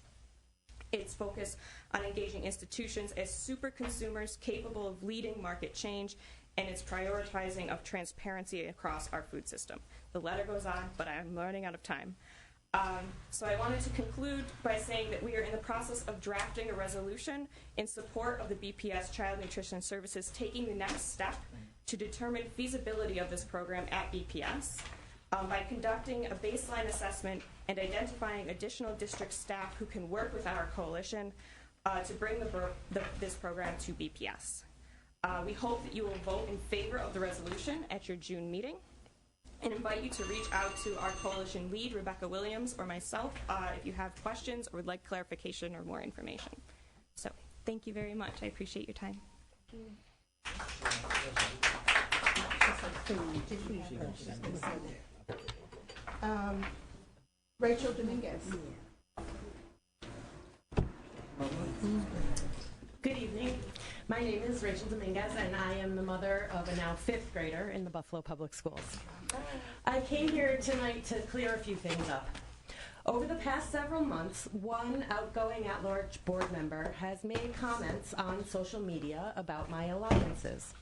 Its focus on engaging institutions as super consumers capable of leading market change, and its prioritizing of transparency across our food system. The letter goes on, but I'm running out of time. So I wanted to conclude by saying that we are in the process of drafting a resolution in support of the BPS Child Nutrition Services taking the next step to determine feasibility of this program at BPS by conducting a baseline assessment and identifying additional district staff who can work with our coalition to bring this program to BPS. We hope that you will vote in favor of the resolution at your June meeting, and invite you to reach out to our coalition lead, Rebecca Williams, or myself if you have questions or would like clarification or more information. So thank you very much. I appreciate your time. Rachel Dominguez. Good evening. My name is Rachel Dominguez, and I am the mother of a now 5th grader in the Buffalo Public Schools. I came here tonight to clear a few things up. Over the past several months, one outgoing at-large board member has made comments on social media about my alliances.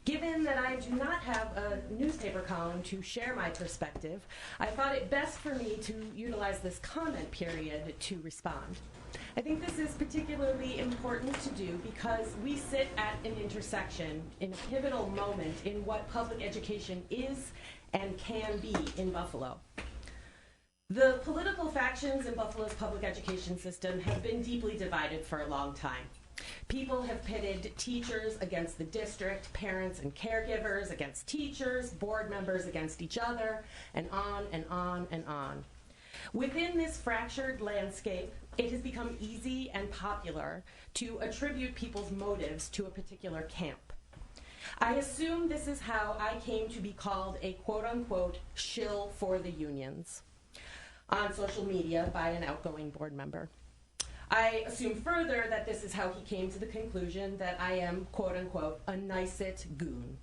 Given that I do not have a newspaper column to share my perspective, I thought it best for me to utilize this comment period to respond. I think this is particularly important to do because we sit at an intersection in a pivotal moment in what public education is and can be in Buffalo. The political factions in Buffalo's public education system have been deeply divided for a long time. People have pitted teachers against the district, parents and caregivers against teachers, board members against each other, and on and on and on. Within this fractured landscape, it has become easy and popular to attribute people's motives to a particular camp. I assume this is how I came to be called a quote-unquote shill for the unions on social media by an outgoing board member. I assume further that this is how he came to the conclusion that I am quote-unquote a nice-it goon.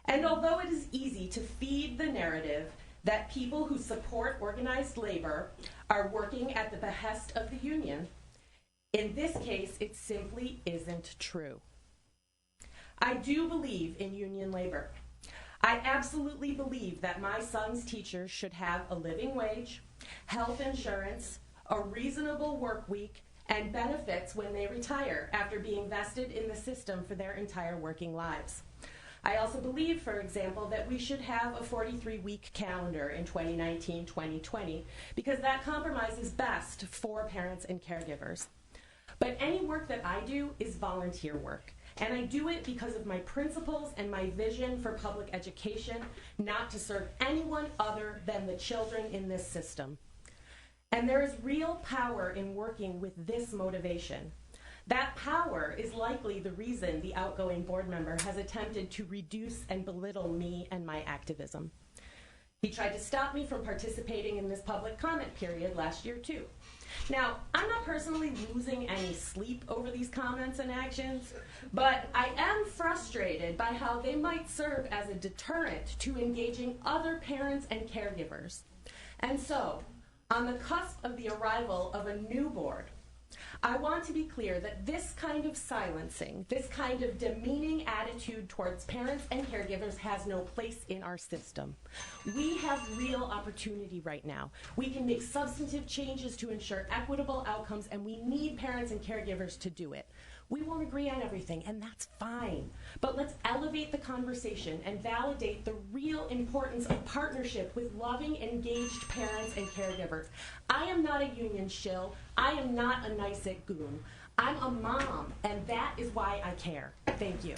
And although it is easy to feed the narrative that people who support organized labor are working at the behest of the union, in this case, it simply isn't true. I do believe in union labor. I absolutely believe that my son's teachers should have a living wage, health insurance, a reasonable work week, and benefits when they retire after being vested in the system for their entire working lives. I also believe, for example, that we should have a 43-week calendar in 2019-2020 because that compromises best for parents and caregivers. But any work that I do is volunteer work. And I do it because of my principles and my vision for public education, not to serve anyone other than the children in this system. And there is real power in working with this motivation. That power is likely the reason the outgoing board member has attempted to reduce and belittle me and my activism. He tried to stop me from participating in this public comment period last year too. Now, I'm not personally losing any sleep over these comments and actions, but I am frustrated by how they might serve as a deterrent to engaging other parents and caregivers. And so, on the cusp of the arrival of a new board, I want to be clear that this kind of silencing, this kind of demeaning attitude towards parents and caregivers has no place in our system. We have real opportunity right now. We can make substantive changes to ensure equitable outcomes, and we need parents and caregivers to do it. We won't agree on everything, and that's fine. But let's elevate the conversation and validate the real importance of partnership with loving, engaged parents and caregivers. I am not a union shill. I am not a nice-it goon. I'm a mom, and that is why I care. Thank you.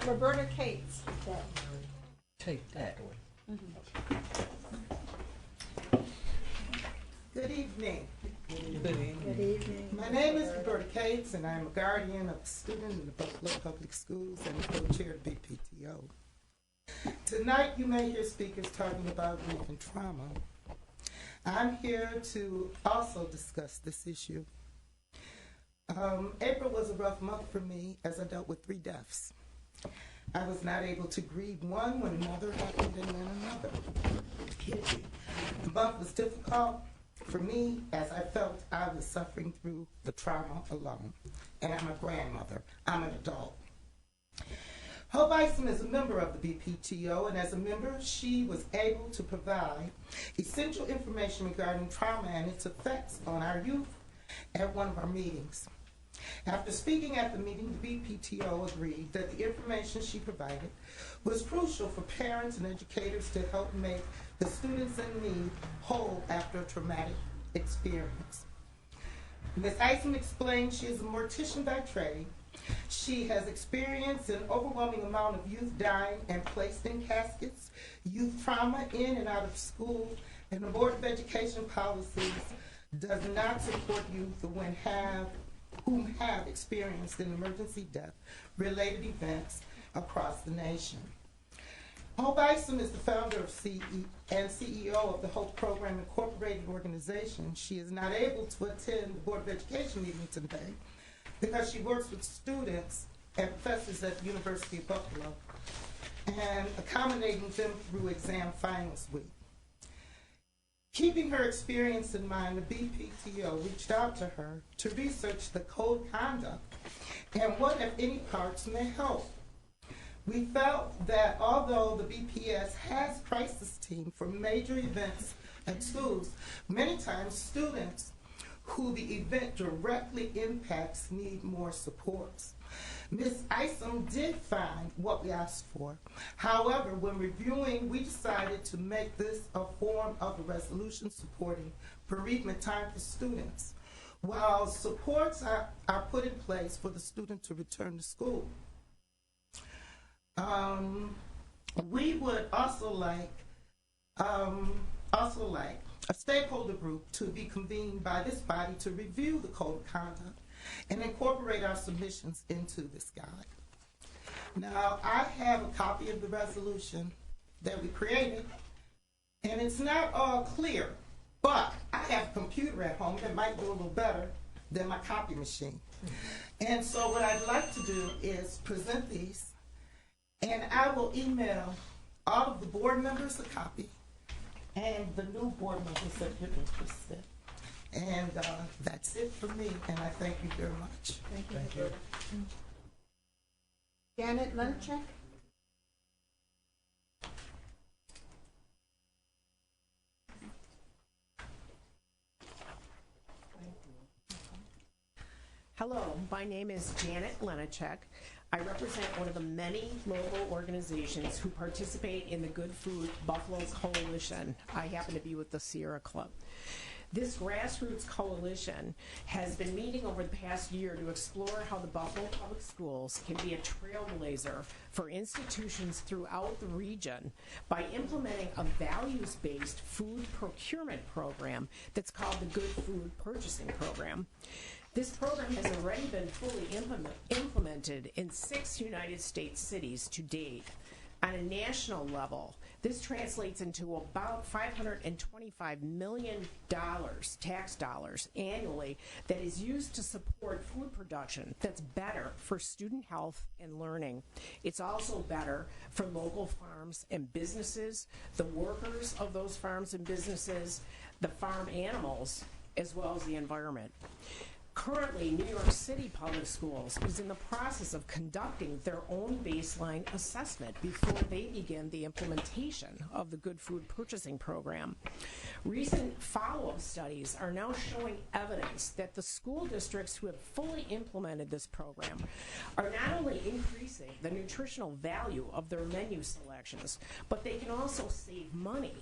Roberta Cates. Take that. Good evening. Good evening. Good evening. My name is Roberta Cates, and I'm a guardian of a student in the Buffalo Public Schools and co-chair of BPTO. Tonight, you may hear speakers talking about grief and trauma. I'm here to also discuss this issue. April was a rough month for me as I dealt with 3 deaths. I was not able to grieve one when another happened and then another. The month was difficult for me as I felt I was suffering through the trauma alone. And I'm a grandmother. I'm an adult. Hope Isom is a member of the BPTO, and as a member, she was able to provide essential information regarding trauma and its effects on our youth at one of our meetings. After speaking at the meeting, the BPTO agreed that the information she provided was crucial for parents and educators to help make the students in need whole after a traumatic experience. Ms. Isom explained she is a mortician by trade. She has experienced an overwhelming amount of youth dying and placed in caskets, youth trauma in and out of school, and the Board of Education policies does not support youth who have experienced an emergency death-related events across the nation. Hope Isom is the founder of and CEO of the Hope Program Incorporated organization. She is not able to attend the Board of Education meeting today because she works with students and professors at the University of Buffalo and accommodating them through exam finals week. Keeping her experience in mind, the BPTO reached out to her to research the code of conduct and what, if any, parts may help. We felt that although the BPS has a crisis team for major events at schools, many times students who the event directly impacts need more supports. Ms. Isom did find what we asked for. However, when reviewing, we decided to make this a form of a resolution supporting bereavement time for students, while supports are put in place for the student to return to school. We would also like a stakeholder group to be convened by this body to review the code of conduct and incorporate our submissions into this guide. Now, I have a copy of the resolution that we created, and it's not all clear, but I have a computer at home that might do a little better than my copy machine. And so what I'd like to do is present these, and I will email all of the board members a copy and the new board members if you're interested. And that's it for me, and I thank you very much. Thank you. Janet Lunchak. Hello, my name is Janet Lenachek. I represent one of the many local organizations who participate in the Good Food Buffalo Coalition. I happen to be with the Sierra Club. This grassroots coalition has been meeting over the past year to explore how the Buffalo Public Schools can be a trailblazer for institutions throughout the region by implementing a values-based food procurement program that's called the Good Food Purchasing Program. This program has already been fully implemented in 6 United States cities to date. On a national level, this translates into about $525 million tax dollars annually that is used to support food production that's better for student health and learning. It's also better for local farms and businesses, the workers of those farms and businesses, the farm animals, as well as the environment. Currently, New York City Public Schools is in the process of conducting their own baseline assessment before they begin the implementation of the Good Food Purchasing Program. Recent follow-up studies are now showing evidence that the school districts who have fully implemented this program are not only increasing the nutritional value of their menu selections, but they can also save money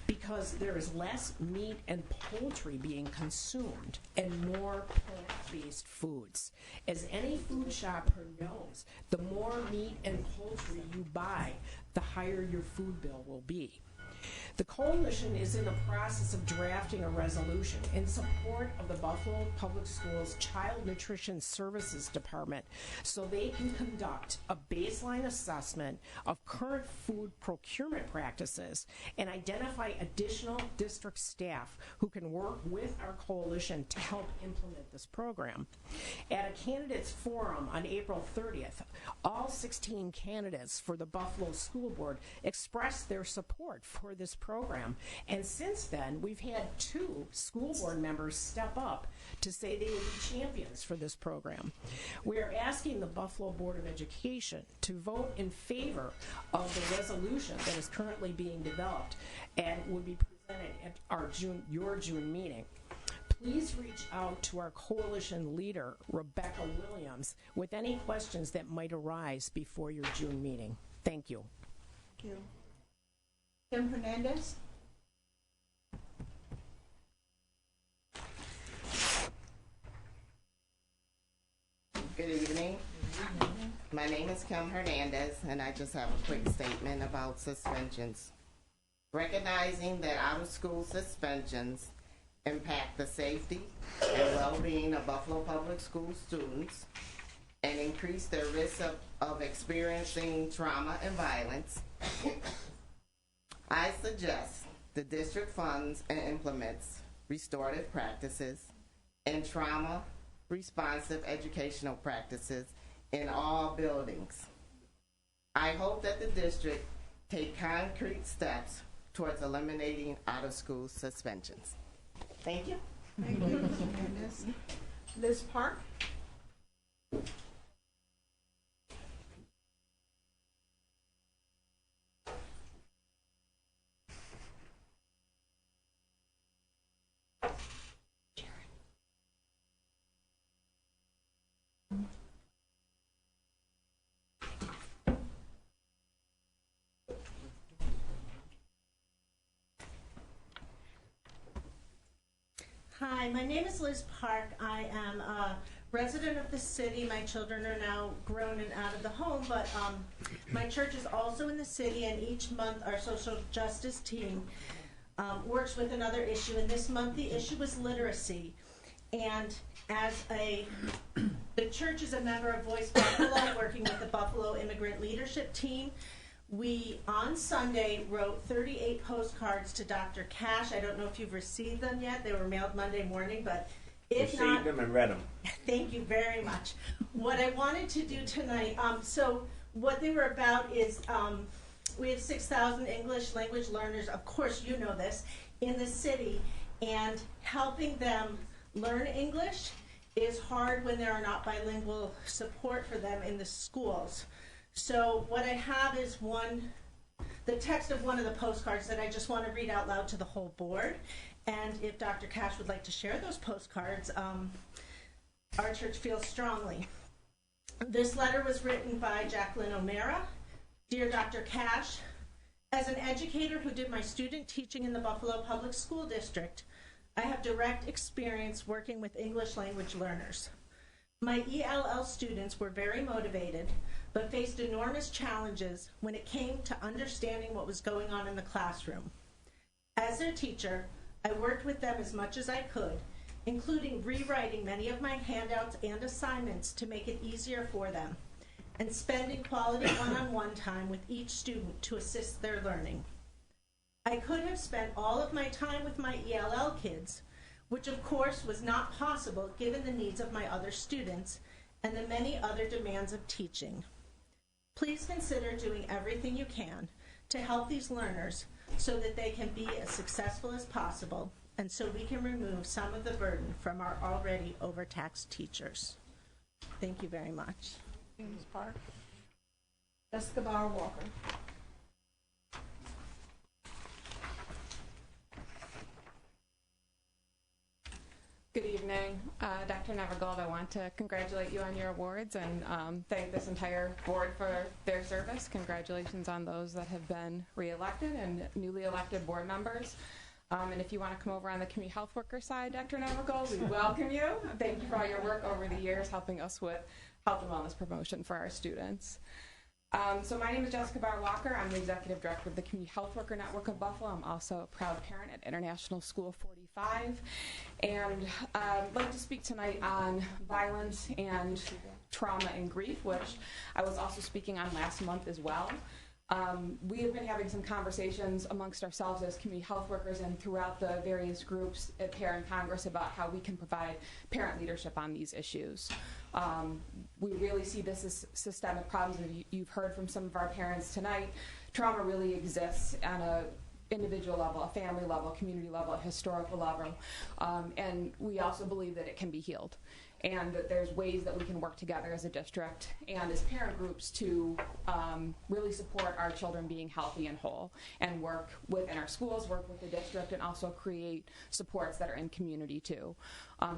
because there is less meat and poultry being consumed and more plant-based foods. As any food shopper knows, the more meat and poultry you buy, the higher your food bill will be. The coalition is in the process of drafting a resolution in support of the Buffalo Public Schools Child Nutrition Services Department so they can conduct a baseline assessment of current food procurement practices and identify additional district staff who can work with our coalition to help implement this program. At a candidates forum on April 30th, all 16 candidates for the Buffalo School Board expressed their support for this program. And since then, we've had 2 school board members step up to say they will be champions for this program. We are asking the Buffalo Board of Education to vote in favor of the resolution that is currently being developed and will be presented at our your June meeting. Please reach out to our coalition leader, Rebecca Williams, with any questions that might arise before your June meeting. Thank you. Thank you. Kim Hernandez. Good evening. My name is Kim Hernandez, and I just have a quick statement about suspensions. Recognizing that out-of-school suspensions impact the safety and well-being of Buffalo Public School students and increase their risk of experiencing trauma and violence, I suggest the district funds and implements restorative practices and trauma-responsive educational practices in all buildings. I hope that the district take concrete steps towards eliminating out-of-school suspensions. Thank you. Thank you, Ms. Hernandez. Liz Park. Hi, my name is Liz Park. I am a resident of the city. My children are now grown and out of the home, but my church is also in the city, and each month our social justice team works with another issue. And this month the issue was literacy. And as the church is a member of Voice Buffalo, working with the Buffalo Immigrant Leadership Team, we, on Sunday, wrote 38 postcards to Dr. Cash. I don't know if you've received them yet. They were mailed Monday morning, but if not... Received them and read them. Thank you very much. What I wanted to do tonight, so what they were about is we have 6,000 English language learners, of course you know this, in the city, and helping them learn English is hard when there are not bilingual support for them in the schools. So what I have is the text of one of the postcards that I just want to read out loud to the whole board. And if Dr. Cash would like to share those postcards, our church feels strongly. This letter was written by Jacqueline O'Mara. Dear Dr. Cash, as an educator who did my student teaching in the Buffalo Public School District, I have direct experience working with English language learners. My ELL students were very motivated, but faced enormous challenges when it came to understanding what was going on in the classroom. As their teacher, I worked with them as much as I could, including rewriting many of my handouts and assignments to make it easier for them, and spending quality one-on-one time with each student to assist their learning. I could have spent all of my time with my ELL kids, which of course was not possible given the needs of my other students and the many other demands of teaching. Please consider doing everything you can to help these learners so that they can be as successful as possible and so we can remove some of the burden from our already overtaxed teachers. Thank you very much. Ms. Park. Jessica Bauer Walker. Good evening, Dr. Nevergold. I want to congratulate you on your awards and thank this entire board for their service. Congratulations on those that have been reelected and newly elected board members. And if you want to come over on the community health worker side, Dr. Nevergold, we welcome you. Thank you for all your work over the years helping us with health and wellness promotion for our students. So my name is Jessica Bauer Walker. I'm the Executive Director of the Community Health Worker Network of Buffalo. I'm also a proud parent at International School 45. And I'd like to speak tonight on violence and trauma and grief, which I was also speaking on last month as well. We have been having some conversations amongst ourselves as community health workers and throughout the various groups at Parent Congress about how we can provide parent leadership on these issues. We really see this as systemic problems. You've heard from some of our parents tonight. Trauma really exists on a individual level, a family level, community level, a historical level. And we also believe that it can be healed and that there's ways that we can work together as a district and as parent groups to really support our children being healthy and whole and work within our schools, work with the district, and also create supports that are in community too.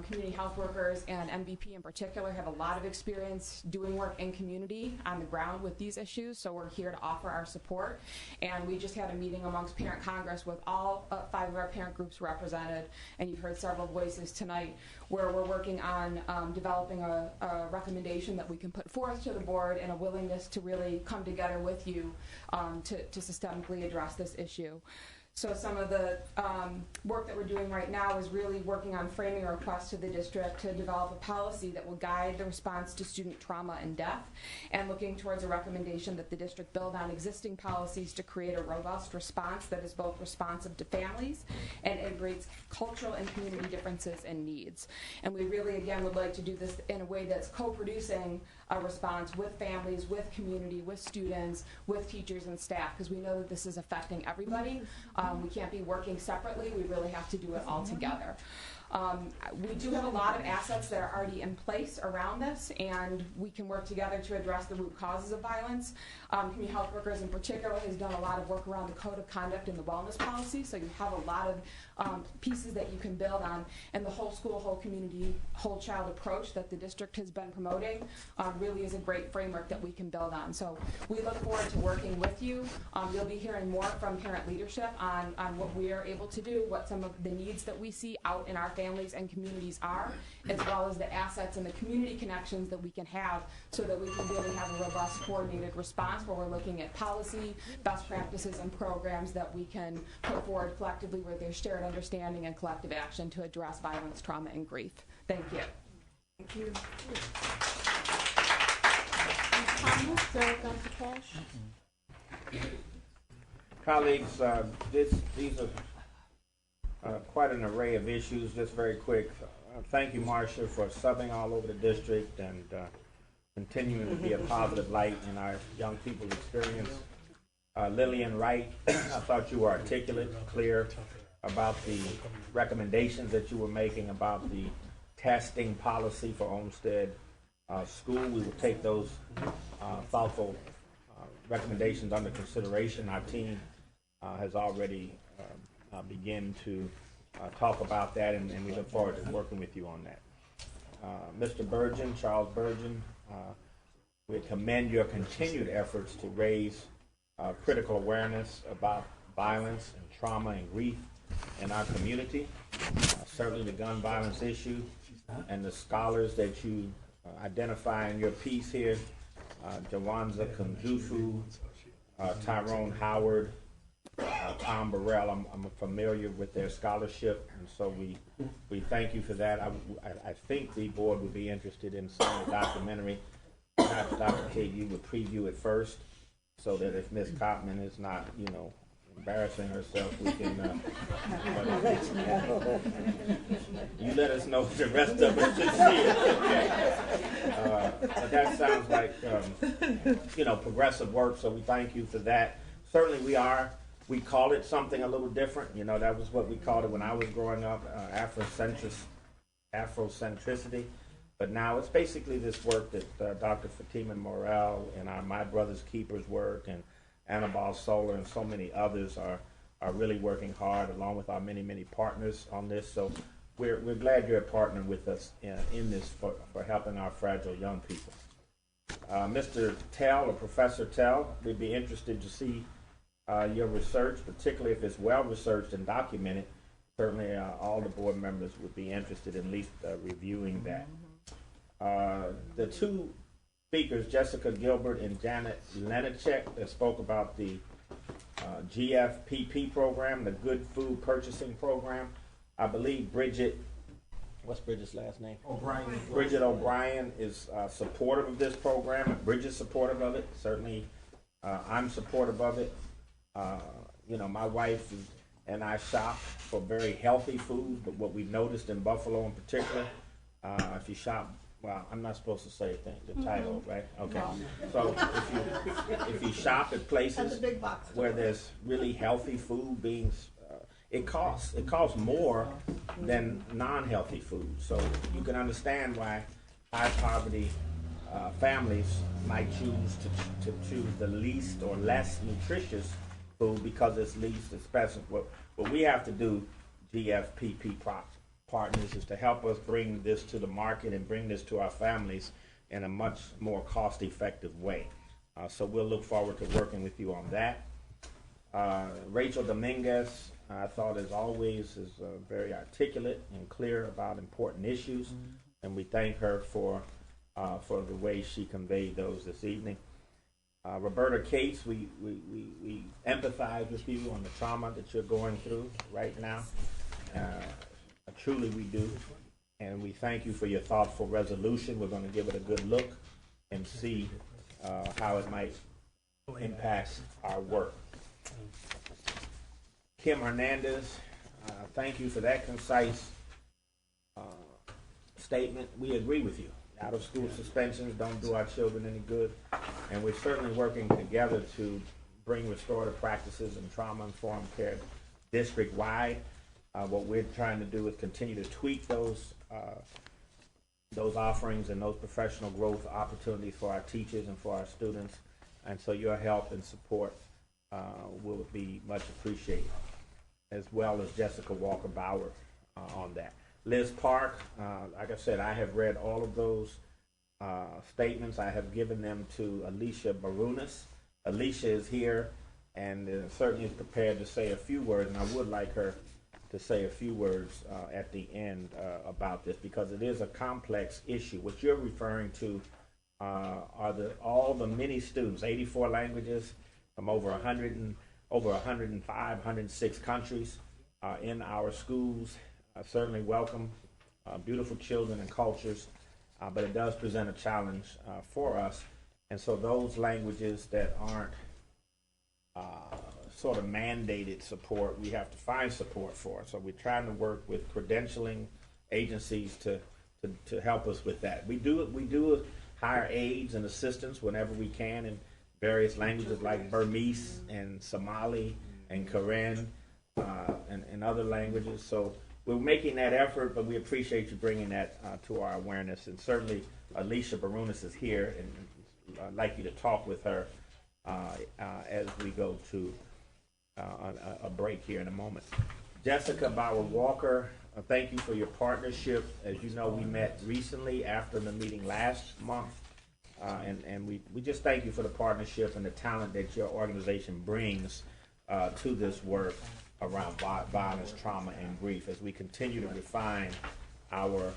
Community health workers and MVP in particular have a lot of experience doing work in community on the ground with these issues, so we're here to offer our support. And we just had a meeting amongst Parent Congress with all 5 of our parent groups represented, and you've heard several voices tonight where we're working on developing a recommendation that we can put forth to the board and a willingness to really come together with you to systemically address this issue. So some of the work that we're doing right now is really working on framing a request to the district to develop a policy that will guide the response to student trauma and death, and looking towards a recommendation that the district build on existing policies to create a robust response that is both responsive to families and integrates cultural and community differences and needs. And we really, again, would like to do this in a way that's co-producing a response with families, with community, with students, with teachers and staff, because we know that this is affecting everybody. We can't be working separately. We really have to do it all together. We do have a lot of assets that are already in place around this, and we can work together to address the root causes of violence. Community health workers in particular has done a lot of work around the code of conduct and the wellness policy, so you have a lot of pieces that you can build on, and the whole school, whole community, whole child approach that the district has been promoting really is a great framework that we can build on. So we look forward to working with you. You'll be hearing more from parent leadership on what we are able to do, what some of the needs that we see out in our families and communities are, as well as the assets and the community connections that we can have so that we can really have a robust coordinated response where we're looking at policy, best practices, and programs that we can put forward collectively where there's shared understanding and collective action to address violence, trauma, and grief. Thank you. Thank you. Dr. Cash? Colleagues, these are quite an array of issues. Just very quick, thank you, Marcia, for subbing all over the district and continuing to be a positive light in our young people's experience. Lillian Wright, I thought you were articulate, clear about the recommendations that you were making about the testing policy for Olmsted School. We will take those thoughtful recommendations under consideration. Our team has already begun to talk about that, and we look forward to working with you on that. Mr. Burgeon, Charles Burgeon, We commend your continued efforts to raise critical awareness about violence and trauma and grief in our community. Certainly the gun violence issue and the scholars that you identify in your piece here, Jawanza Kunzufu, Tyrone Howard, Tom Burrell. I'm familiar with their scholarship, and so we thank you for that. I think the board would be interested in seeing the documentary. Perhaps Dr. King, you would preview it first, so that if Ms. Copman is not, embarrassing herself, we can. You let us know if the rest of us should see it. But that sounds like progressive work. So we thank you for that. Certainly, we call it something a little different. That was what we called it when I was growing up, Afrocentricity. But now it's basically this work that Dr. Fatima Morel and our My Brother's Keepers work, and Annabelle Solar and so many others are really working hard, along with our many, many partners on this. So we're glad you're partnering with us in this for helping our fragile young people. Mr. Tell, or Professor Tell, we'd be interested to see your research, particularly if it's well researched and documented. Certainly all the board members would be interested in at least reviewing that. The two speakers, Jessica Gilbert and Janet Lenacek, that spoke about the GFPP program, the Good Food Purchasing Program. I believe Bridget, what's Bridget's last name? O'Brien. Bridget O'Brien is supportive of this program. Bridget's supportive of it. Certainly, I'm supportive of it. My wife and I shop for very healthy food, but what we've noticed in Buffalo in particular, if you shop, well, I'm not supposed to say the title, right? Okay. So if you shop at places where there's really healthy food being, it costs more than non-healthy food. So you can understand why high poverty families might choose to choose the least or less nutritious food because it's least expensive. What we have to do, GFPP partners, is to help us bring this to the market and bring this to our families in a much more cost-effective way. So we'll look forward to working with you on that. Rachel Dominguez, I thought, as always, is very articulate and clear about important issues, and we thank her for the way she conveyed those this evening. Roberta Cates, we empathize with you on the trauma that you're going through right now. Truly we do. And we thank you for your thoughtful resolution. We're going to give it a good look and see how it might impact our work. Kim Hernandez, thank you for that concise statement. We agree with you. Out-of-school suspensions don't do our children any good, and we're certainly working together to bring restorative practices and trauma-informed care district-wide. What we're trying to do is continue to tweak those offerings and those professional growth opportunities for our teachers and for our students, and so your help and support will be much appreciated, as well as Jessica Walker-Bauer on that. Liz Park, like I said, I have read all of those statements. I have given them to Alicia Barunas. Alicia is here and certainly is prepared to say a few words, and I would like her to say a few words at the end about this, because it is a complex issue. What you're referring to are all the many students, 84 languages from over 105, 106 countries in our schools. Certainly welcome beautiful children and cultures, but it does present a challenge for us. And so those languages that aren't sort of mandated support, we have to find support for. So we're trying to work with credentialing agencies to help us with that. We do hire aides and assistants whenever we can in various languages like Burmese and Somali and Karen and other languages. So we're making that effort, but we appreciate you bringing that to our awareness. And certainly Alicia Barunas is here, and I'd like you to talk with her as we go to a break here in a moment. Jessica Bauer-Walker, thank you for your partnership. As you know, we met recently after the meeting last month, And we just thank you for the partnership and the talent that your organization brings to this work around violence, trauma, and grief as we continue to refine our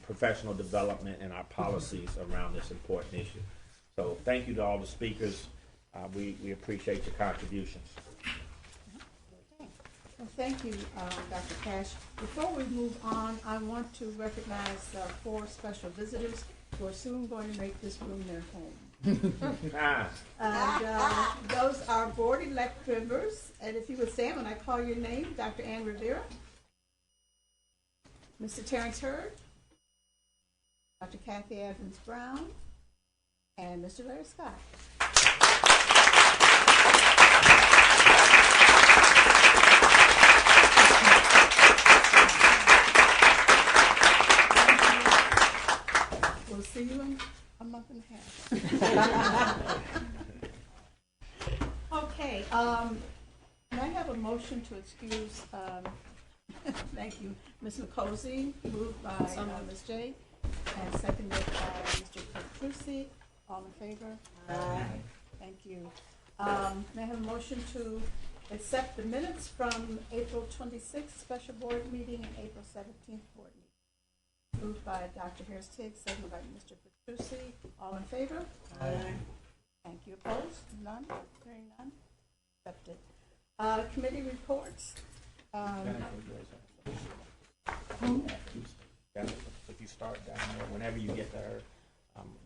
professional development and our policies around this important issue. So thank you to all the speakers. We appreciate your contributions. Well, thank you, Dr. Cash. Before we move on, I want to recognize 4 special visitors who are soon going to make this room their home. And those are board-elect members. And if you would stand when I call your name, Dr. Ann Rivera, Mr. Terrence Hurd, Dr. Kathy Evans Brown, and Mr. Larry Scott. We'll see you in a month and a half. Okay, can I have a motion to excuse, thank you, Ms. McCosey, moved by Ms. J, and seconded by Mr. Petrucci. All in favor? Aye. Thank you. May I have a motion to accept the minutes from April 26th special board meeting and April 17th board meeting? Moved by Dr. Harris-Tiggs, seconded by Mr. Petrucci. All in favor? Aye. Thank you. Opposed? None? Hearing none? Accepted. Committee reports. If you start down there, whenever you get there,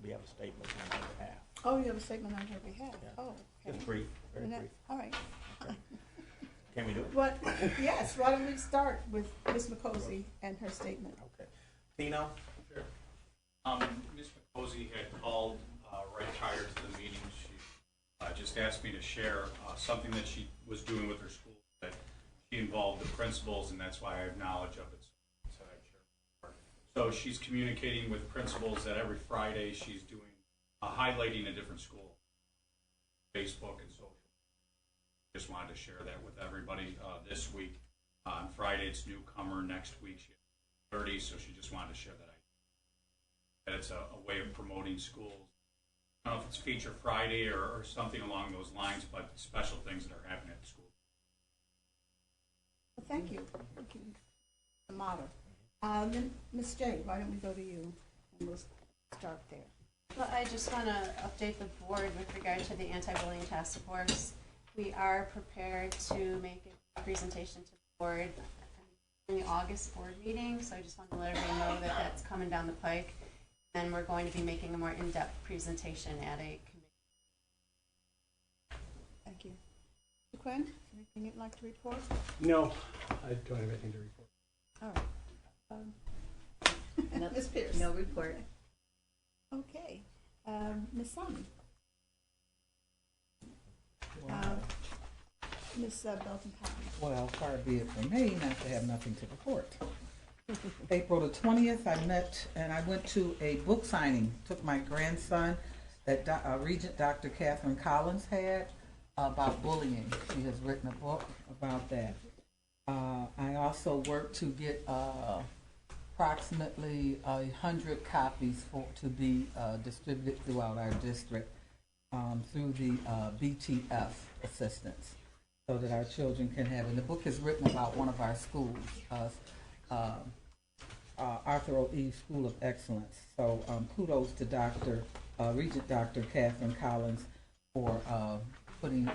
we have a statement on her behalf. Oh, you have a statement on her behalf? Yeah. Oh, okay. Just brief, very brief. All right. Okay. Can we do it? What? Yes, why don't we start with Ms. McCosey and her statement? Okay. Tino? Sure. Ms. McCosey had called right prior to the meeting. She just asked me to share something that she was doing with her school that she involved the principals, and that's why I have knowledge of it. So she's communicating with principals that every Friday she's doing highlighting a different school, Facebook and social. Just wanted to share that with everybody this week. On Friday it's newcomer, next week she has 30, so she just wanted to share that idea. That it's a way of promoting schools. I don't know if it's Feature Friday or something along those lines, but special things that are happening at the school. Well, thank you. Thank you, the model. Ms. J, why don't we go to you, and we'll start there. Well, I just want to update the board with regard to the anti-bullying task force. We are prepared to make a presentation to the board in the August board meeting, so I just want to let everybody know that that's coming down the pike. Then we're going to be making a more in-depth presentation at a committee. Thank you. Mr. Quinn, anything you'd like to report? No, I don't have anything to report. All right. Ms. Pierce? No report. Okay. Ms. Simon? Ms. Belton Collins? Well, far be it from me not to have nothing to report. April the 20th, I met and I went to a book signing. Took my grandson that Regent Dr. Catherine Collins had about bullying. She has written a book about that. I also worked to get approximately 100 copies to be distributed throughout our district through the BTF assistance, so that our children can have. And the book is written about one of our schools, Arthur O. Eve School of Excellence. So kudos to Regent Dr. Catherine Collins for putting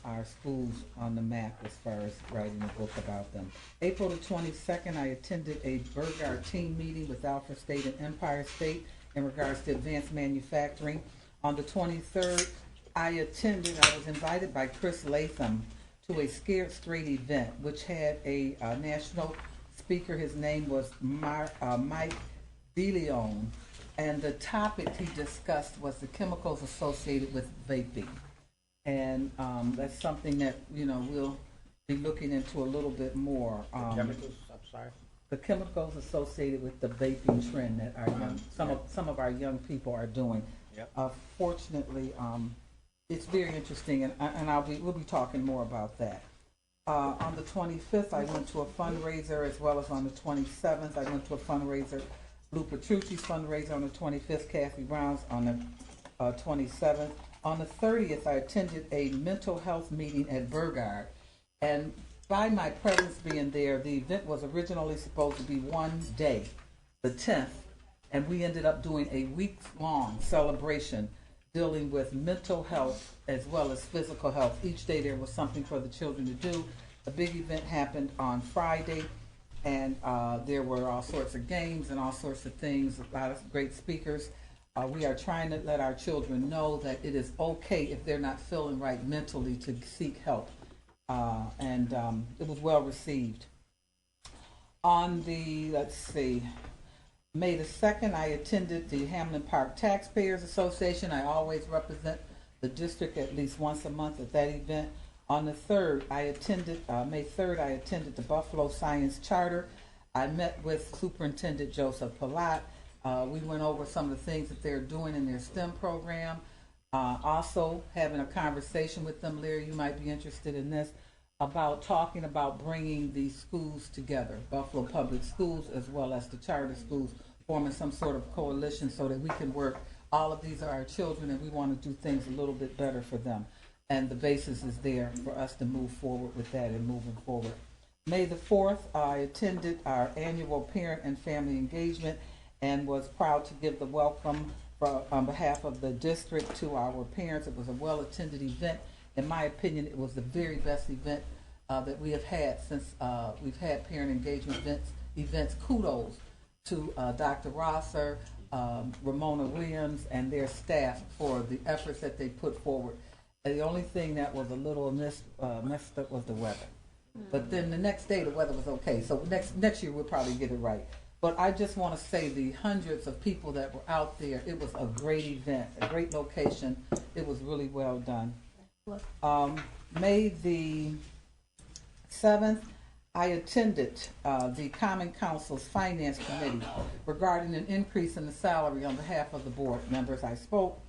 our schools on the map as far as writing a book about them. April the 22nd, I attended a Burgard team meeting with Alfred State and Empire State in regards to advanced manufacturing. On the 23rd, I was invited by Chris Latham to a Scared Straight event, which had a national speaker. His name was Mike DeLeon, and the topic he discussed was the chemicals associated with vaping. And that's something that, we'll be looking into a little bit more. Chemicals, I'm sorry? The chemicals associated with the vaping trend that our some of our young people are doing. Yep. Fortunately, it's very interesting, and we'll be talking more about that. On the 25th, I went to a fundraiser, as well as on the 27th, I went to a fundraiser Lou Petrucci's fundraiser on the 25th, Kathy Brown's on the 27th. On the 30th, I attended a mental health meeting at Burgard, and by my presence being there, the event was originally supposed to be one day, the 10th, and we ended up doing a week-long celebration dealing with mental health as well as physical health. Each day there was something for the children to do. A big event happened on Friday, and there were all sorts of games and all sorts of things, a lot of great speakers. We are trying to let our children know that it is okay if they're not feeling right mentally to seek help. And it was well received. On the, May the 2nd, I attended the Hamlin Park Taxpayers Association. I always represent the district at least once a month at that event. On the 3rd, May 3rd, I attended the Buffalo Science Charter. I met with Superintendent Joseph Palat. We went over some of the things that they're doing in their STEM program. Also having a conversation with them, Larry, you might be interested in this, about talking about bringing the schools together, Buffalo Public Schools as well as the charter schools, forming some sort of coalition so that we can work. All of these are our children, and we want to do things a little bit better for them. And the basis is there for us to move forward with that and moving forward. May the 4th, I attended our annual parent and family engagement and was proud to give the welcome on behalf of the district to our parents. It was a well-attended event. In my opinion, it was the very best event that we have had since we've had parent engagement events. Kudos to Dr. Rosser, Ramona Williams, and their staff for the efforts that they put forward. And the only thing that was a little messed up was the weather. But then the next day, the weather was okay. So next year, we'll probably get it right. But I just want to say the hundreds of people that were out there, it was a great event, a great location. It was really well done. May the 7th, I attended the Common Council's Finance Committee regarding an increase in the salary on behalf of the board members. I spoke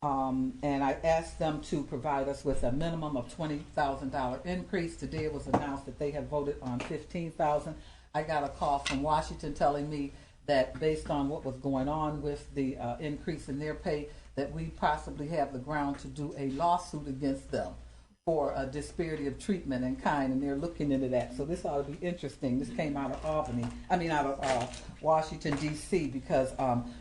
and I asked them to provide us with a minimum of $20,000 increase. Today it was announced that they have voted on $15,000. I got a call from Washington telling me that based on what was going on with the increase in their pay, that we possibly have the ground to do a lawsuit against them for a disparity of treatment in kind, and they're looking into that. So this ought to be interesting. This came out of Washington, D.C., because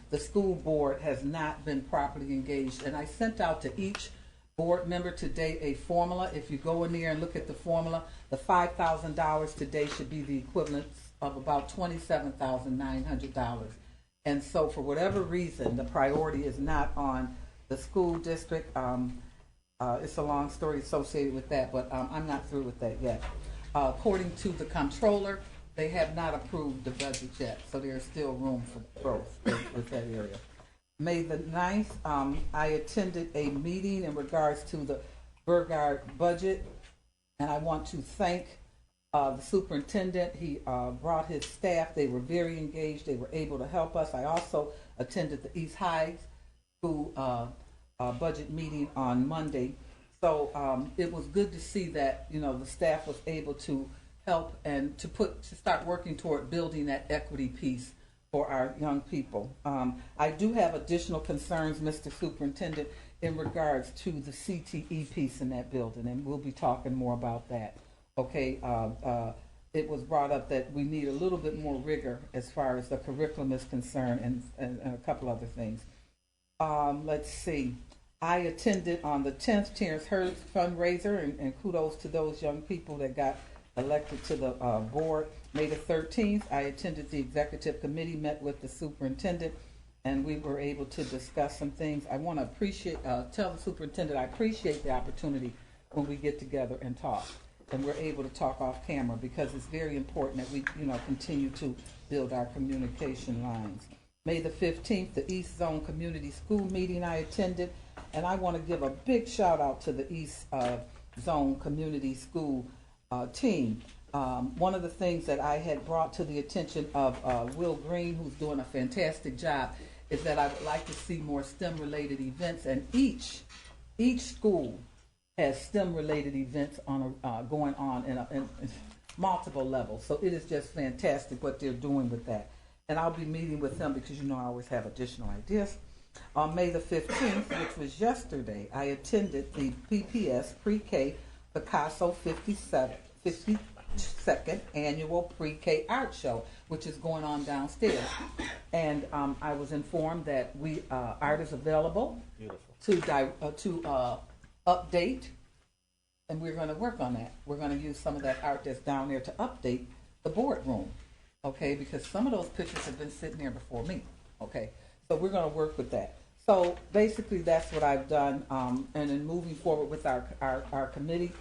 the school board has not been properly engaged. And I sent out to each board member today a formula. If you go in there and look at the formula, the $5,000 today should be the equivalent of about $27,900. And so for whatever reason, the priority is not on the school district. It's a long story associated with that, but I'm not through with that yet. According to the comptroller, they have not approved the budget yet, so there's still room for growth with that area. May the 9th, I attended a meeting in regards to the Burgard budget, and I want to thank the superintendent. He brought his staff. They were very engaged. They were able to help us. I also attended the East High School budget meeting on Monday. So it was good to see that, the staff was able to help and to start working toward building that equity piece for our young people. I do have additional concerns, Mr. Superintendent, in regards to the CTE piece in that building, and we'll be talking more about that. Okay, it was brought up that we need a little bit more rigor as far as the curriculum is concerned, and a couple other things. Let's see. I attended on the 10th Terrence Hurst fundraiser, and kudos to those young people that got elected to the board. May the 13th, I attended the executive committee, met with the superintendent, and we were able to discuss some things. I want to tell the superintendent I appreciate the opportunity when we get together and talk, and we're able to talk off camera, because it's very important that we, continue to build our communication lines. May the 15th, the East Zone Community School meeting I attended, and I want to give a big shout out to the East Zone Community School team. One of the things that I had brought to the attention of Will Green, who's doing a fantastic job, is that I would like to see more STEM-related events, and each school has STEM-related events going on in multiple levels. So it is just fantastic what they're doing with that. and I'll be meeting with him because I always have additional ideas. On May the 15th, which was yesterday, I attended the PPS Pre-K Picasso 52nd Annual Pre-K Art Show, which is going on downstairs. And I was informed that art is available to update, and we're going to work on that. We're going to use some of that art that's down there to update the boardroom, okay, because some of those pictures have been sitting there before me, okay. So we're going to work with that. So basically that's what I've done, and in moving forward with our committee,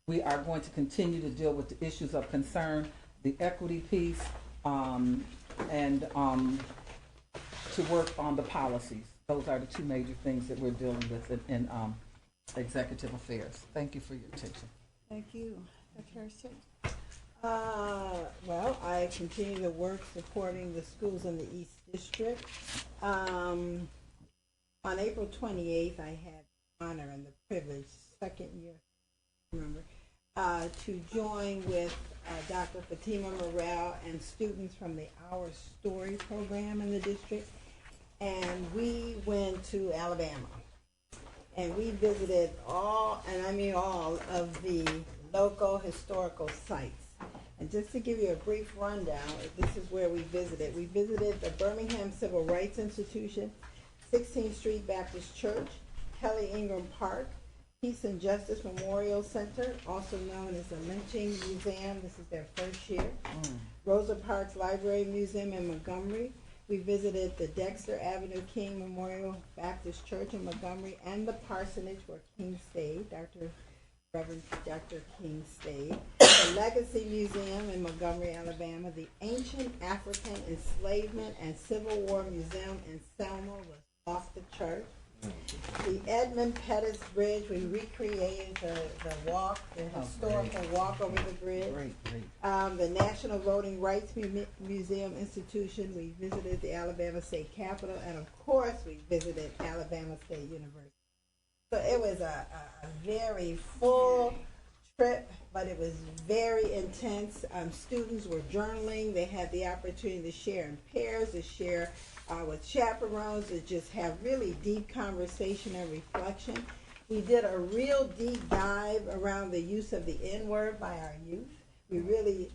we are going to continue to deal with the issues of concern, the equity piece, and to work on the policies. Those are the two major things that we're dealing with in executive affairs. Thank you for your attention. Thank you. Dr. Harrison. Well, I continue to work supporting the schools in the East District. On April 28th, I had the honor and the privilege, second year, to join with Dr. Fatima Morrell and students from the Our Story program in the district. And we went to Alabama. And we visited all of the local historical sites. And just to give you a brief rundown, this is where we visited. We visited the Birmingham Civil Rights Institution, 16th Street Baptist Church, Kelly Ingram Park, Peace and Justice Memorial Center, also known as the Lynching Museum. This is their first year. Rosa Parks Library Museum in Montgomery. We visited the Dexter Avenue King Memorial Baptist Church in Montgomery and the parsonage where King stayed, Reverend Dr. King stayed. The Legacy Museum in Montgomery, Alabama. The Ancient African Enslavement and Civil War Museum in Selma was off the chart. The Edmund Pettus Bridge, we recreated the walk, the historical walk over the bridge. The National Voting Rights Museum Institution, we visited the Alabama State Capitol, and of course we visited Alabama State University. So it was a very full trip, but it was very intense. Students were journaling. They had the opportunity to share in pairs, to share with chaperones, to just have really deep conversation and reflection. We did a real deep dive around the use of the N-word by our youth. We really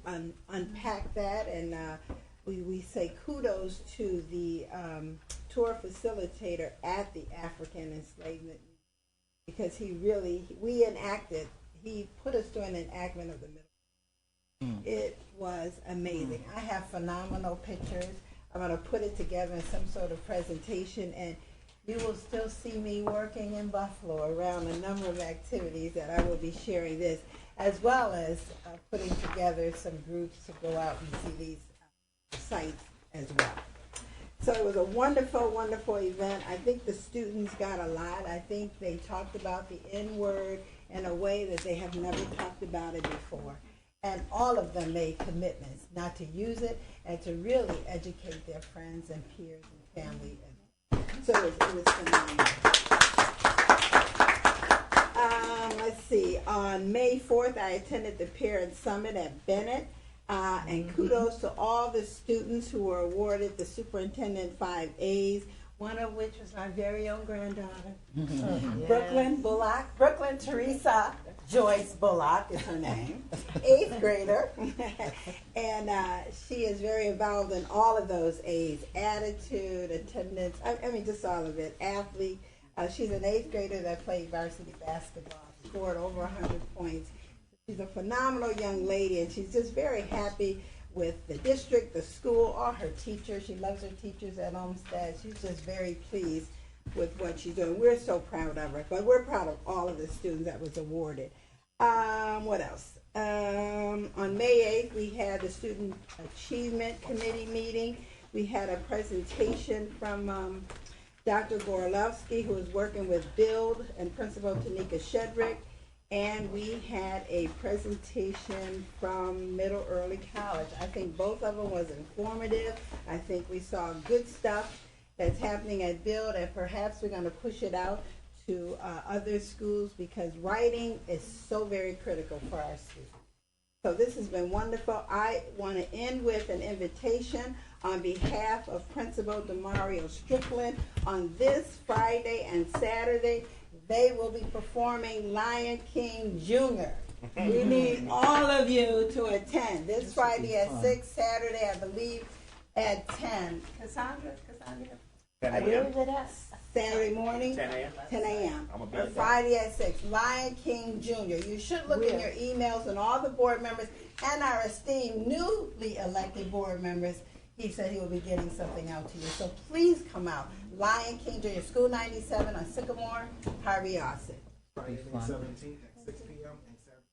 unpacked that, and we say kudos to the tour facilitator at the African Enslavement, because he put us through an enactment of the middle. It was amazing. I have phenomenal pictures. I'm going to put it together in some sort of presentation, and you will still see me working in Buffalo around a number of activities that I will be sharing this, as well as putting together some groups to go out and see these sites as well. So it was a wonderful, wonderful event. I think the students got a lot. I think they talked about the N-word in a way that they have never talked about it before. And all of them made commitments not to use it and to really educate their friends and peers and family. So it was phenomenal. Let's see. On May 4th, I attended the Parent Summit at Bennett. And kudos to all the students who were awarded the Superintendent 5 A's, one of which was my very own granddaughter, Brooklyn Teresa Joyce Bullock is her name, 8th grader. And she is very involved in all of those A's, attitude, attendance, just all of it, athlete. She's an 8th grader that played varsity basketball, scored over 100 points. She's a phenomenal young lady, and she's just very happy with the district, the school, all her teachers. She loves her teachers at Olmsted. She's just very pleased with what she's doing. We're so proud of her, but we're proud of all of the students that was awarded. What else? On May 8th, we had the Student Achievement Committee meeting. We had a presentation from Dr. Gorlowski, who is working with BUILD, and Principal Tanika Shedrick. And we had a presentation from Middle Early College. I think both of them was informative. I think we saw good stuff that's happening at BUILD, and perhaps we're going to push it out to other schools, because writing is so very critical for our students. So this has been wonderful. I want to end with an invitation on behalf of Principal Demario Strickland. On this Friday and Saturday, they will be performing Lion King Jr. We need all of you to attend. This Friday at 6, Saturday, I believe, at 10. Cassandra? I believe it is. Saturday morning? 10 a.m.? 10 a.m. I'm gonna be at Friday at 6. Lion King Jr. You should look in your emails, and all the board members and our esteemed newly elected board members, he said he will be getting something out to you. So please come out. Lion King Jr. School 97 on Sycamore, Harvey Austin. Friday, May 17th at 6 p.m. and Saturday.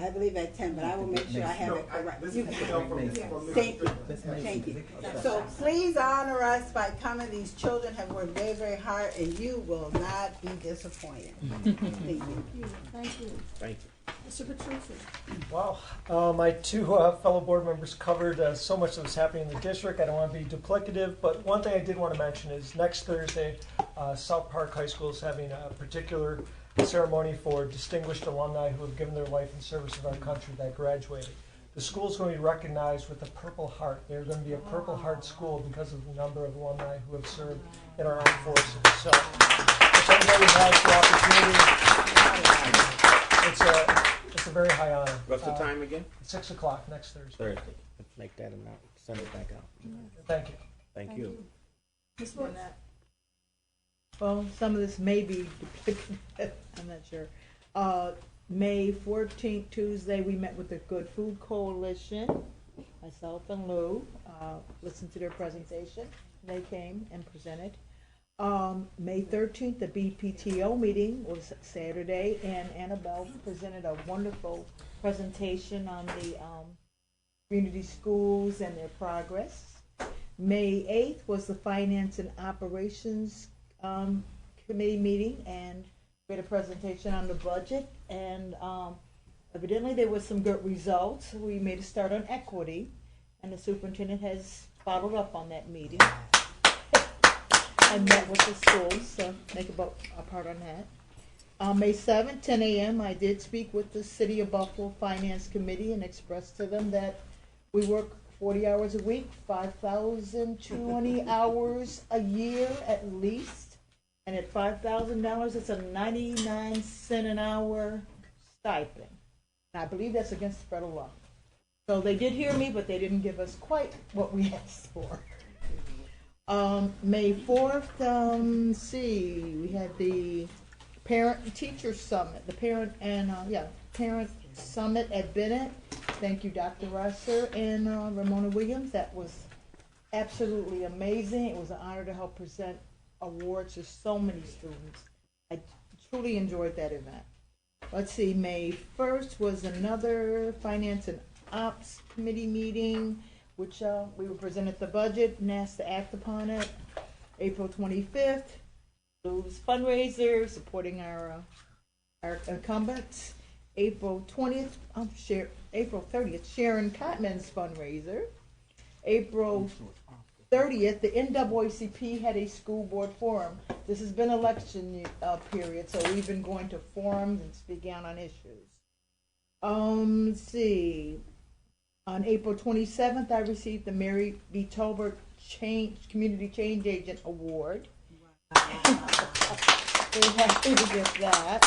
I believe at 10, but I will make sure I have it correct. Thank you. Thank you. So please honor us by coming. These children have worked very, very hard, and you will not be disappointed. Thank you. Thank you. Thank you. Mr. Petrucci. Wow. My two fellow board members covered so much that was happening in the district. I don't want to be duplicative, but one thing I did want to mention is next Thursday, South Park High School is having a particular ceremony for distinguished alumni who have given their life in service of our country that graduated. The school is going to be recognized with a Purple Heart. They're going to be a Purple Heart school because of the number of alumni who have served in our armed forces. So if anybody has the opportunity, it's a very high honor. What's the time again? 6 o'clock next Thursday. Thursday. Let's make that amount. Send it back out. Thank you. Thank you. Ms. Woods. Well, some of this may be duplicative, I'm not sure. May 14th, Tuesday, we met with the Good Food Coalition, myself and Lou, listened to their presentation. They came and presented. May 13th, the BPTO meeting was Saturday, and Annabelle presented a wonderful presentation on the community schools and their progress. May 8th was the Finance and Operations Committee meeting, and we had a presentation on the budget, and evidently there was some good results. We made a start on equity, and the superintendent has followed up on that meeting. I met with the schools, so make a part on that. May 7th, 10 a.m., I did speak with the City of Buffalo Finance Committee and expressed to them that we work 40 hours a week, 5,020 hours a year at least. And at $5,000, it's a 99 cent an hour stipend. And I believe that's against federal law. So they did hear me, but they didn't give us quite what we asked for. May 4th, we had the Parent-Teacher Summit, the Parent Summit at Bennett. Thank you, Dr. Russer and Ramona Williams. That was absolutely amazing. It was an honor to help present awards to so many students. I truly enjoyed that event. Let's see, May 1st was another Finance and Ops Committee meeting, which we were presented the budget and asked to act upon it. April 25th, Blues fundraiser supporting our incumbents. April 30th, Sharon Cotman's fundraiser. April 30th, the NAACP had a school board forum. This has been election period, so we've been going to forums and speaking out on issues. Let's see. On April 27th, I received the Mary B. Tolbert Community Change Agent Award. We're happy to get that.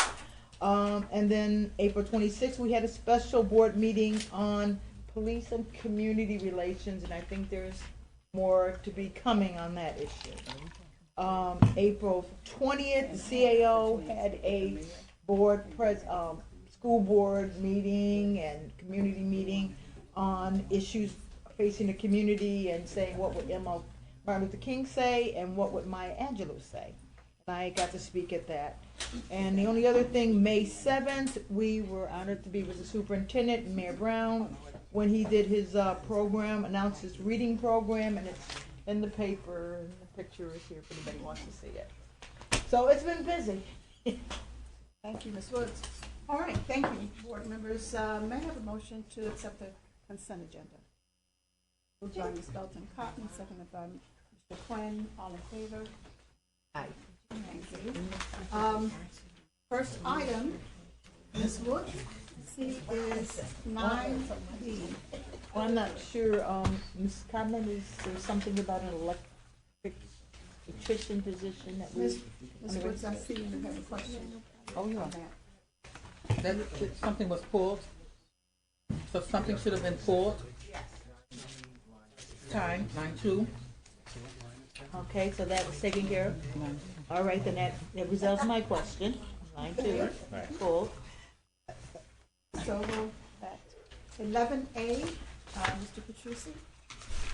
And then April 26th, we had a special board meeting on police and community relations, and I think there's more to be coming on that issue. April 20th, the CAO had a school board meeting and community meeting on issues facing the community and saying what would Martin Luther King say and what would Maya Angelou say. And I got to speak at that. And the only other thing, May 7th, we were honored to be with the superintendent and Mayor Brown when he did his program, announced his reading program, and it's in the paper, and the picture is here if anybody wants to see it. So it's been busy. Thank you, Ms. Woods. All right, thank you, board members. May I have a motion to accept the consent agenda? Moved by Ms. Belton Cotton, seconded by Mr. Quinn. All in favor? Aye. Thank you. First item, Ms. Woods. C is 9B. Well, I'm not sure, Ms. Codman, is there something about an electrician position that we? Ms. Woods, I see you have a question. Oh, yeah. on that. That, something was pulled? So something should have been pulled? Time, 9-2. Okay, so that was taken care of? All right, then that resolves my question. 9-2, full. So we'll back to 11A, Mr. Petrucci.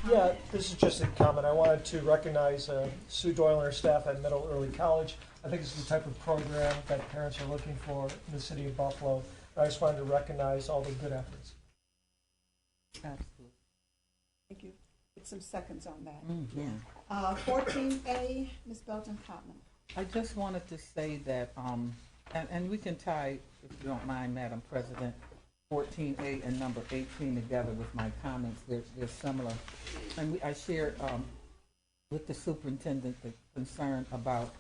Yeah, this is just a comment. I wanted to recognize Sue Doyle and her staff at Middle Early College. I think it's the type of program that parents are looking for in the city of Buffalo. I just wanted to recognize all the good efforts. Absolutely. Thank you. Get some seconds on that. 14A, Ms. Belton Cotman. I just wanted to say that, and we can tie, if you don't mind, Madam President, 14A and number 18 together with my comments. They're similar. And I shared with the superintendent the concern about,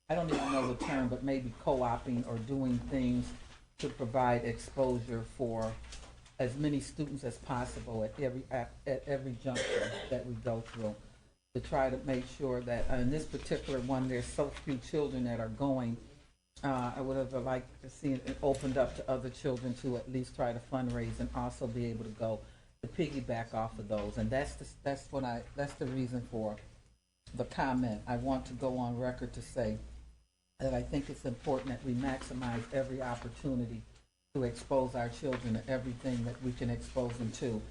I don't even know the term, but maybe co-oping or doing things to provide exposure for as many students as possible at every juncture that we go through, to try to make sure that in this particular one, there's so few children that are going. I would have liked to see it opened up to other children to at least try to fundraise and also be able to go to piggyback off of those. And that's the reason for the comment. I want to go on record to say that I think it's important that we maximize every opportunity to expose our children to everything that we can expose them to.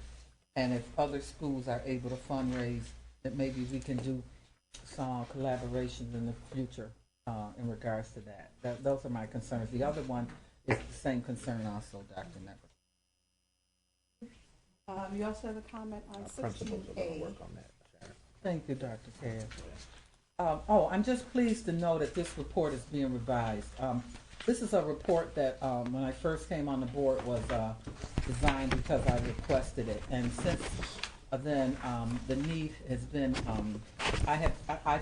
And if other schools are able to fundraise, that maybe we can do some collaborations in the future in regards to that. Those are my concerns. The other one is the same concern also, Dr. Never. You also have a comment on 16A. Thank you, Dr. Cass. I'm just pleased to know that this report is being revised. This is a report that when I first came on the board was designed because I requested it, and since then the need has been. I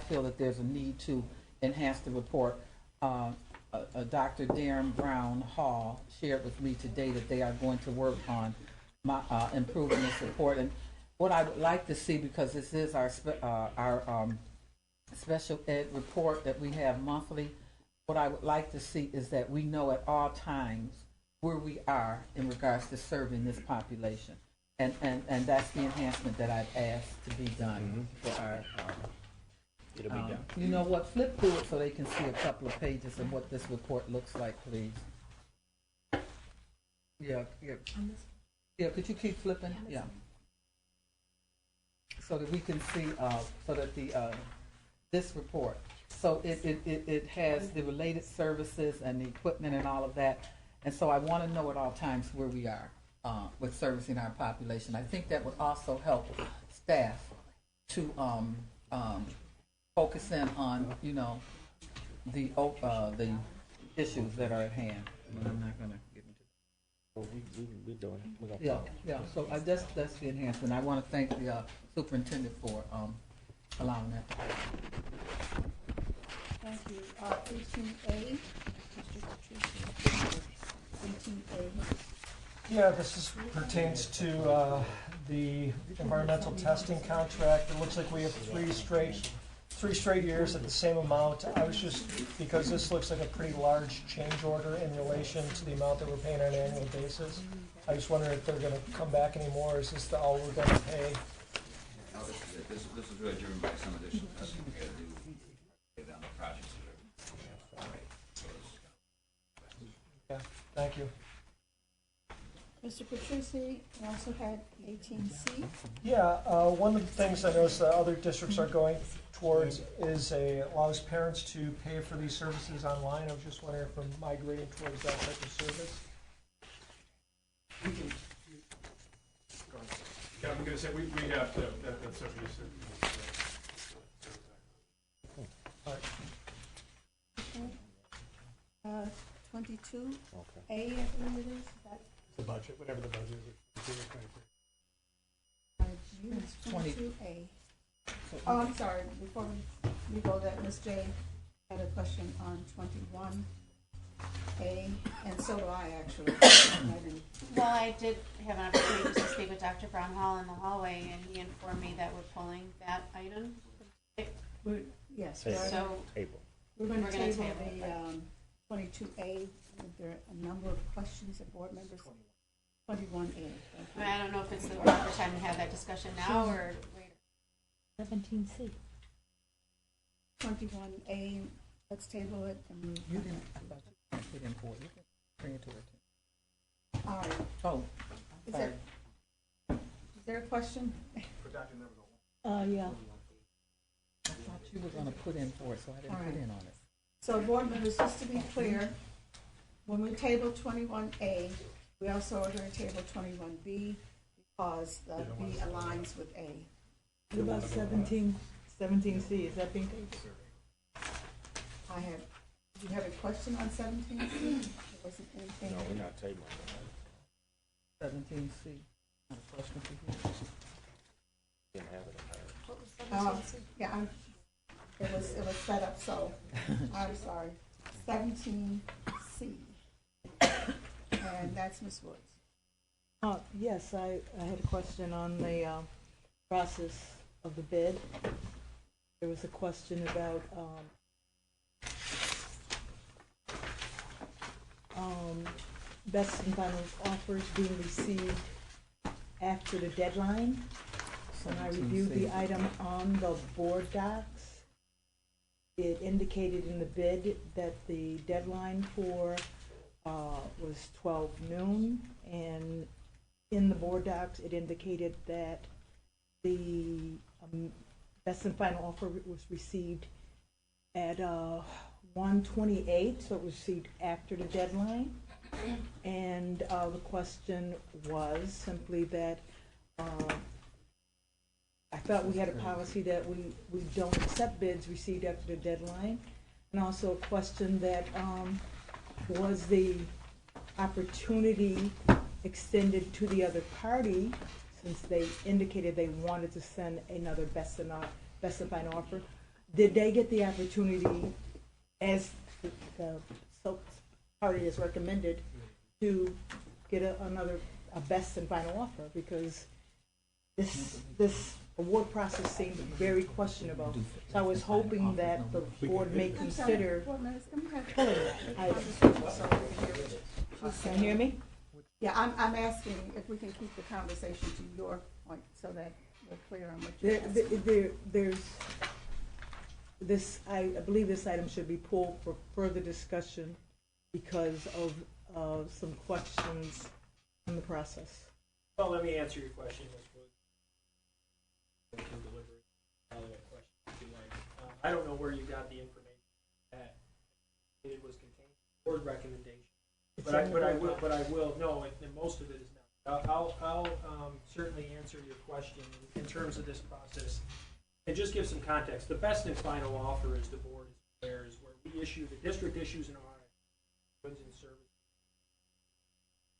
feel that there's a need to enhance the report. Dr. Darren Brown Hall shared with me today that they are going to work on improving this report, and what I would like to see, because this is our special ed report that we have monthly. What I would like to see is that we know at all times where we are in regards to serving this population. And that's the enhancement that I've asked to be done for our, It'll be done. You know what, flip through it so they can see a couple of pages of what this report looks like, please. Yeah, could you keep flipping? Yeah. So that we can see, so that this report, so it has the related services and the equipment and all of that. And so I want to know at all times where we are with servicing our population. I think that would also help staff to focus in on, the issues that are at hand. And I'm not going to get into it. Well, we're doing it. Yeah. So that's the enhancement. I want to thank the superintendent for allowing that. Thank you. 18A, Mr. Petrucci. 18A. Yeah, this pertains to the environmental testing contract. It looks like we have three straight years at the same amount. I was just, because this looks like a pretty large change order in relation to the amount that we're paying on an annual basis. I just wonder if they're going to come back anymore, or is this all we're going to pay? No, this is it. This is really driven by some additional testing we got to do on the projects that are. Yeah, thank you. Mr. Petrucci, you also had 18C. Yeah, one of the things I noticed that other districts are going towards is allows parents to pay for these services online. I was just wondering if we're migrating towards that type of service. Yeah, I'm going to say we have to, that's certainly All right. 22A, I believe it is. The budget, whatever the budget is. It's 22A. Oh, I'm sorry. Before we go there, Ms. J had a question on 21A and So do I, actually. I didn't. Well, I did have an opportunity to speak with Dr. Brownhall in the hallway, and he informed me that we're pulling that item. Yes, So we're going we're to gonna table table the 22A. There are a number of questions that board members. 21A. I don't know if it's the proper time to have that discussion now or later. 17C. 21A, let's table it. And You didn't, I thought you put in for it. You can bring it to her. All right. Oh, Is sorry. there a question? For Dr. Nevergo. Yeah. I thought you were gonna put in for it, so I didn't All put right. in on it. So board members, just to be clear, when we table 21A, we also are going to table 21B because the B aligns with A. What about 17C? Is that being taken? I have, do you have a question on 17C? There wasn't anything. No, we're not tabling 17C. Not a question for you. Didn't have it in there. What was 17C? Yeah, it was set up so. I'm sorry. 17C. And that's Ms. Woods. Yes, I had a question on the process of the bid. There was a question about best and final offers being received after the deadline. When I reviewed the item on the board docs, it indicated in the bid that the deadline for was 12 noon, and in the board docs, it indicated that the best and final offer was received at 1:28, so it was received after the deadline. And the question was simply that I thought we had a policy that we don't accept bids received after the deadline. And also a question that was the opportunity extended to the other party, since they indicated they wanted to send another best and final offer. Did they get the opportunity, as the party has recommended, to get a best and final offer? Because this award process seemed very questionable. So I was hoping that the board may consider pulling it. Can you hear me? Yeah, I'm asking if we can keep the conversation to your point so that we're clear on what you're asking. There's this, I believe this item should be pulled for further discussion because of some questions in the process. Well, let me answer your question, Ms. Woods. We can deliberate follow-up question if you like. I don't know where you got the information that it was contained in the board recommendation. But I will, no, and most of it is not. I'll certainly answer your question in terms of this process. And just give some context. The best and final offer, as the board is aware, is where we issue, the district issues an RFP, goods and services.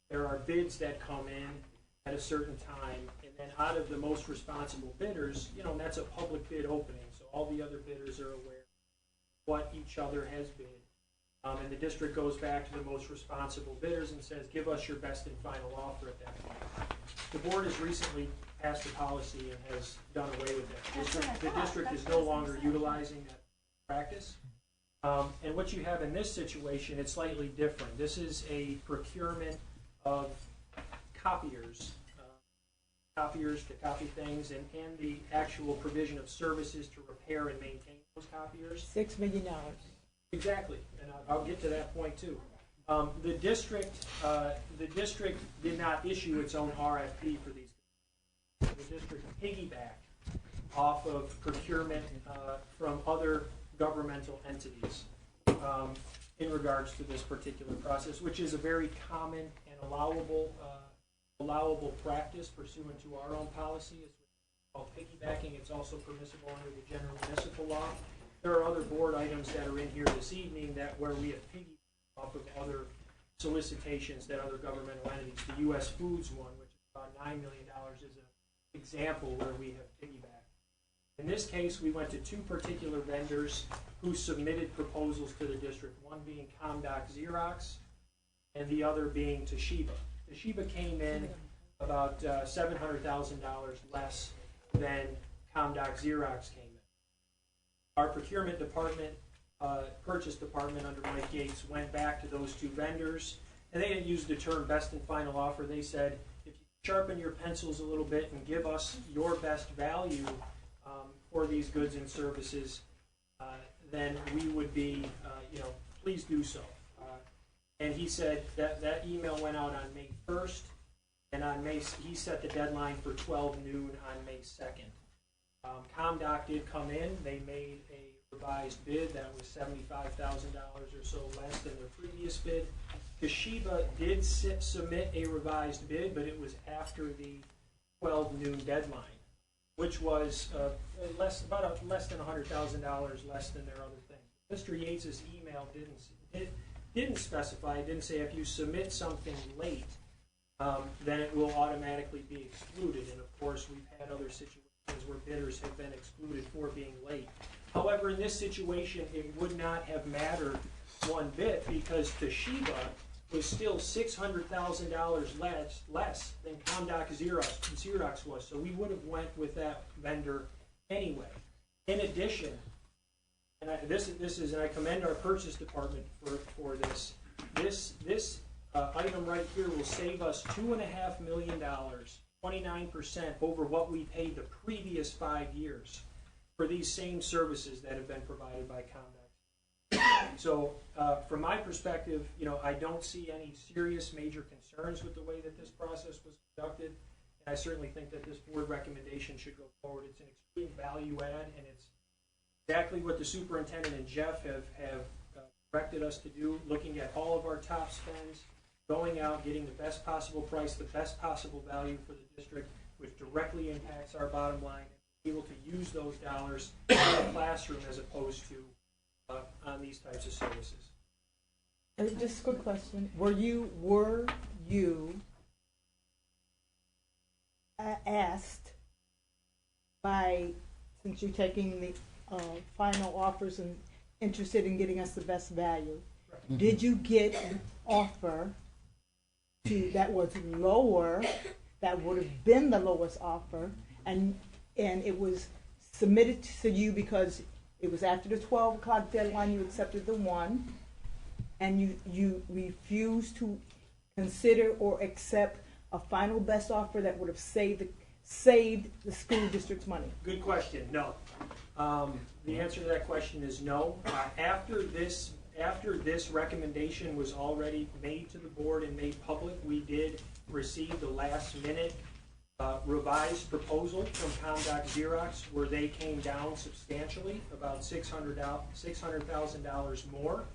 There are bids that come in at a certain time, and then out of the most responsible bidders, that's a public bid opening, so all the other bidders are aware of what each other has bid. And the district goes back to the most responsible bidders and says, give us your best and final offer at that point. The board has recently passed a policy and has done away with that. The district is no longer utilizing that practice. And what you have in this situation, it's slightly different. This is a procurement of copiers to copy things, and the actual provision of services to repair and maintain those copiers. $6 million. Exactly, and I'll get to that point too. The district did not issue its own RFP for these. The district piggybacked off of procurement from other governmental entities in regards to this particular process, which is a very common and allowable practice pursuant to our own policy. It's called piggybacking. It's also permissible under the general municipal law. There are other board items that are in here this evening where we have piggybacked off of other solicitations that other governmental entities. The U.S. Foods one, which is about $9 million, is an example where we have piggybacked. In this case, we went to two particular vendors who submitted proposals to the district, one being Comdoc Xerox and the other being Toshiba. Toshiba came in about $700,000 less than ComDoc Xerox came in. Our procurement department, purchase department under Mike Yates went back to those two vendors, and they didn't use the term best and final offer. They said, if you sharpen your pencils a little bit and give us your best value for these goods and services, then we would be, please do so. And he said that email went out on May 1st, and on he set the deadline for 12 noon on May 2nd. ComDoc did come in. They made a revised bid that was $75,000 or so less than their previous bid. Toshiba did submit a revised bid, but it was after the 12 noon deadline, which was less than $100,000 less than their other thing. Mr. Yates's email didn't specify. It didn't say if you submit something late, then it will automatically be excluded. And of course, we've had other situations where bidders have been excluded for being late. However, in this situation, it would not have mattered one bit because Toshiba was still $600,000 less than ComDoc Xerox was. So we would have went with that vendor anyway. In addition, and I commend our purchase department for this. This item right here will save us $2.5 million, 29% over what we paid the previous 5 years for these same services that have been provided by ComDoc. So from my perspective, I don't see any serious major concerns with the way that this process was conducted. And I certainly think that this board recommendation should go forward. It's an extreme value add, and it's exactly what the superintendent and Jeff have directed us to do, looking at all of our top spends, going out, getting the best possible price, the best possible value for the district, which directly impacts our bottom line, and be able to use those dollars in the classroom as opposed to on these types of services. Just a quick question. Were you asked by, since you're taking the final offers and interested in getting us the best value, did you get an offer that was lower, that would have been the lowest offer, and it was submitted to you because it was after the 12 o'clock deadline, you accepted the one, and you refused to consider or accept a final best offer that would have saved the school district's money? Good question. No. The answer to that question is no. After this recommendation was already made to the board and made public, we did receive the last minute revised proposal from ComDoc Xerox, where they came down substantially, about $600,000 more.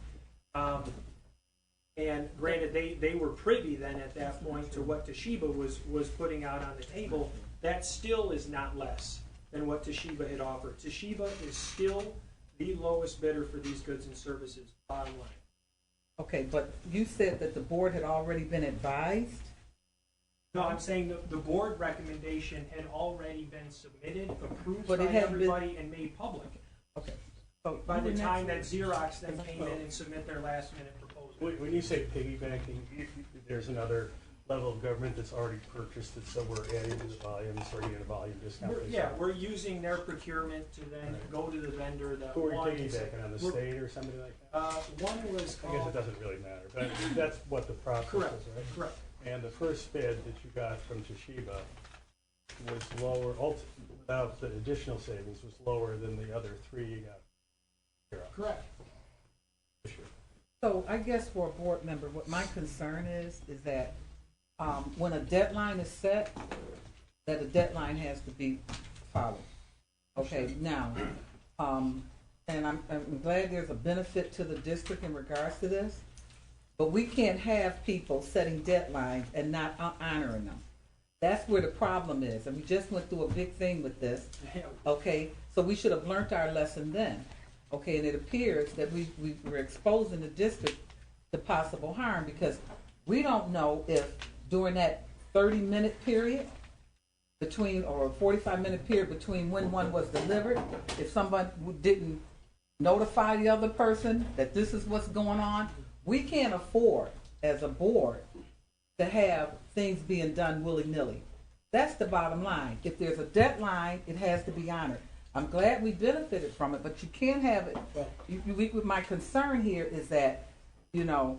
And granted, they were privy then at that point to what Toshiba was putting out on the table. That still is not less than what Toshiba had offered. Toshiba is still the lowest bidder for these goods and services, bottom line. Okay, but you said that the board had already been advised? No, I'm saying the board recommendation had already been submitted, approved But by it hadn't everybody, and made public. Okay. By the time that Xerox then came in and submit their last minute proposal. When you say piggybacking, there's another level of government that's already purchased it, so we're adding to the volume, so we're getting a volume discount. We're using their procurement to then go to the vendor. Who are you piggybacking on, the state or somebody like that? One was called... I guess it doesn't really matter, but that's what the process is, right? Correct. And the first bid that you got from Toshiba was lower, without the additional savings, was lower than the other three you got. Correct. So I guess for a board member, what my concern is that when a deadline is set, that a deadline has to be followed. Okay, now, and I'm glad there's a benefit to the district in regards to this, but we can't have people setting deadlines and not honoring them. That's where the problem is, and we just went through a big thing with this. Okay, so we should have learned our lesson then. Okay, and it appears that we were exposing the district to possible harm because we don't know if during that 30-minute period between, or a 45-minute period between when one was delivered, if somebody didn't notify the other person that this is what's going on, we can't afford as a board to have things being done willy-nilly. That's the bottom line. If there's a deadline, it has to be honored. I'm glad we benefited from it, but you can't have it. My concern here is that, you know,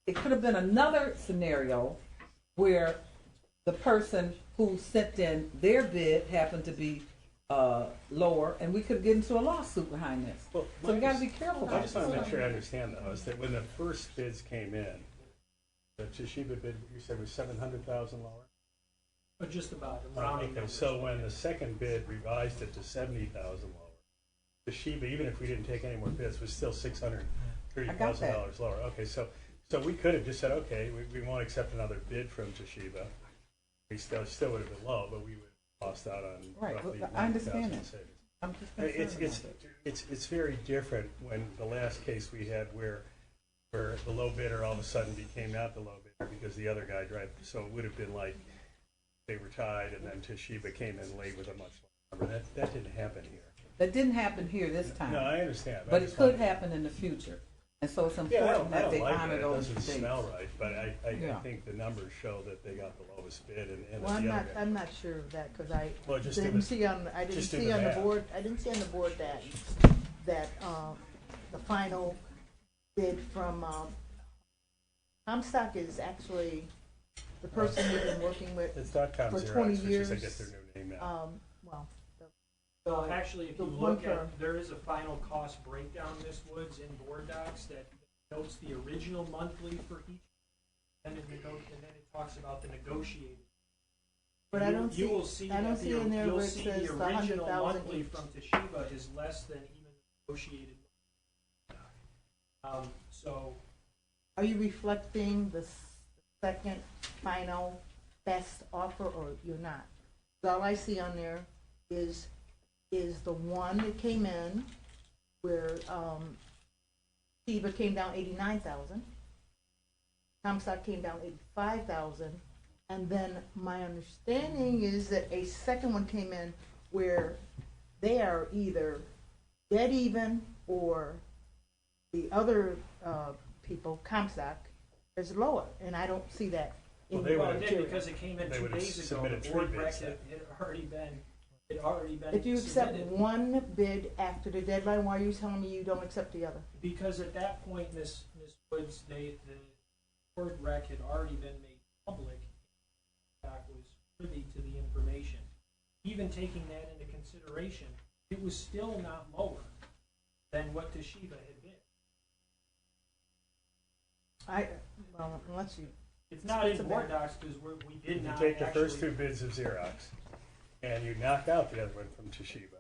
it could have been another scenario where the person who sent in their bid happened to be lower, and we could get into a lawsuit behind this. Well, so we got to be careful I about just want to make sure I understand though, is that when the first bids came in, the Toshiba bid, you said was 700,000 lower? But just about, Oh, rounding okay, numbers. so when the second bid revised it to 70,000 lower, Toshiba, even if we didn't take any more bids, was still $630,000 lower. Okay, so we could have just said, okay, we won't accept another bid from Toshiba. We still would have been low, but we would have lost out on roughly I understand 90,000 that. savings. I'm just concerned It's very different when the last case we had where the low bidder all of a sudden became not the low bidder because the other guy tried. So it would have been like they were tied, and then Toshiba came in late with a much lower number. That didn't happen here. That didn't happen here this time. No, I understand. But it could happen in the future. And so it's important that they honor it. those It doesn't dates. smell right, but I Yeah. think the numbers show that they got the lowest bid, and Well, the other guy. I'm not sure of that, because I Well, just do didn't the- see on, I didn't just do see the on the math. board, I didn't see on the board that the final bid from, Comstock is actually the person we've been working with It's not for Xerox, 20 which years. is, I guess, their new name now. Well, So actually, if the you one look at, firm. there is a final cost breakdown, Ms. Woods, in board docs that notes the original monthly for each, and then it talks about the negotiated. But I don't You see- will see I don't that see in there you'll where it see says the the original 100,000 monthly each. from Toshiba is less than even negotiated. So Are you reflecting the second final best offer, or you're not? 'Cause all I see on there is the one that came in where, Sheba came down 89,000. Comstock came down 85,000. And then my understanding is that a second one came in where they are either dead even, or the other, people, Comstock, is lower, and I don't see that in Well, the they Well, would've- it did, because it came in they 2 would've days ago, submitted the 3 board bids rec then. had already been If you accept submitted. one bid after the deadline, why are you telling me you don't accept the other? Because at that point, Ms. Woods, the board rec had already been made public. Doc was privy to the information. Even taking that into consideration, it was still not lower than what Toshiba had bid. Well, unless you. It's not in It's a board bad- docs because we did You not take the first actually. 2 bids of Xerox, and you knock out the other one from Toshiba,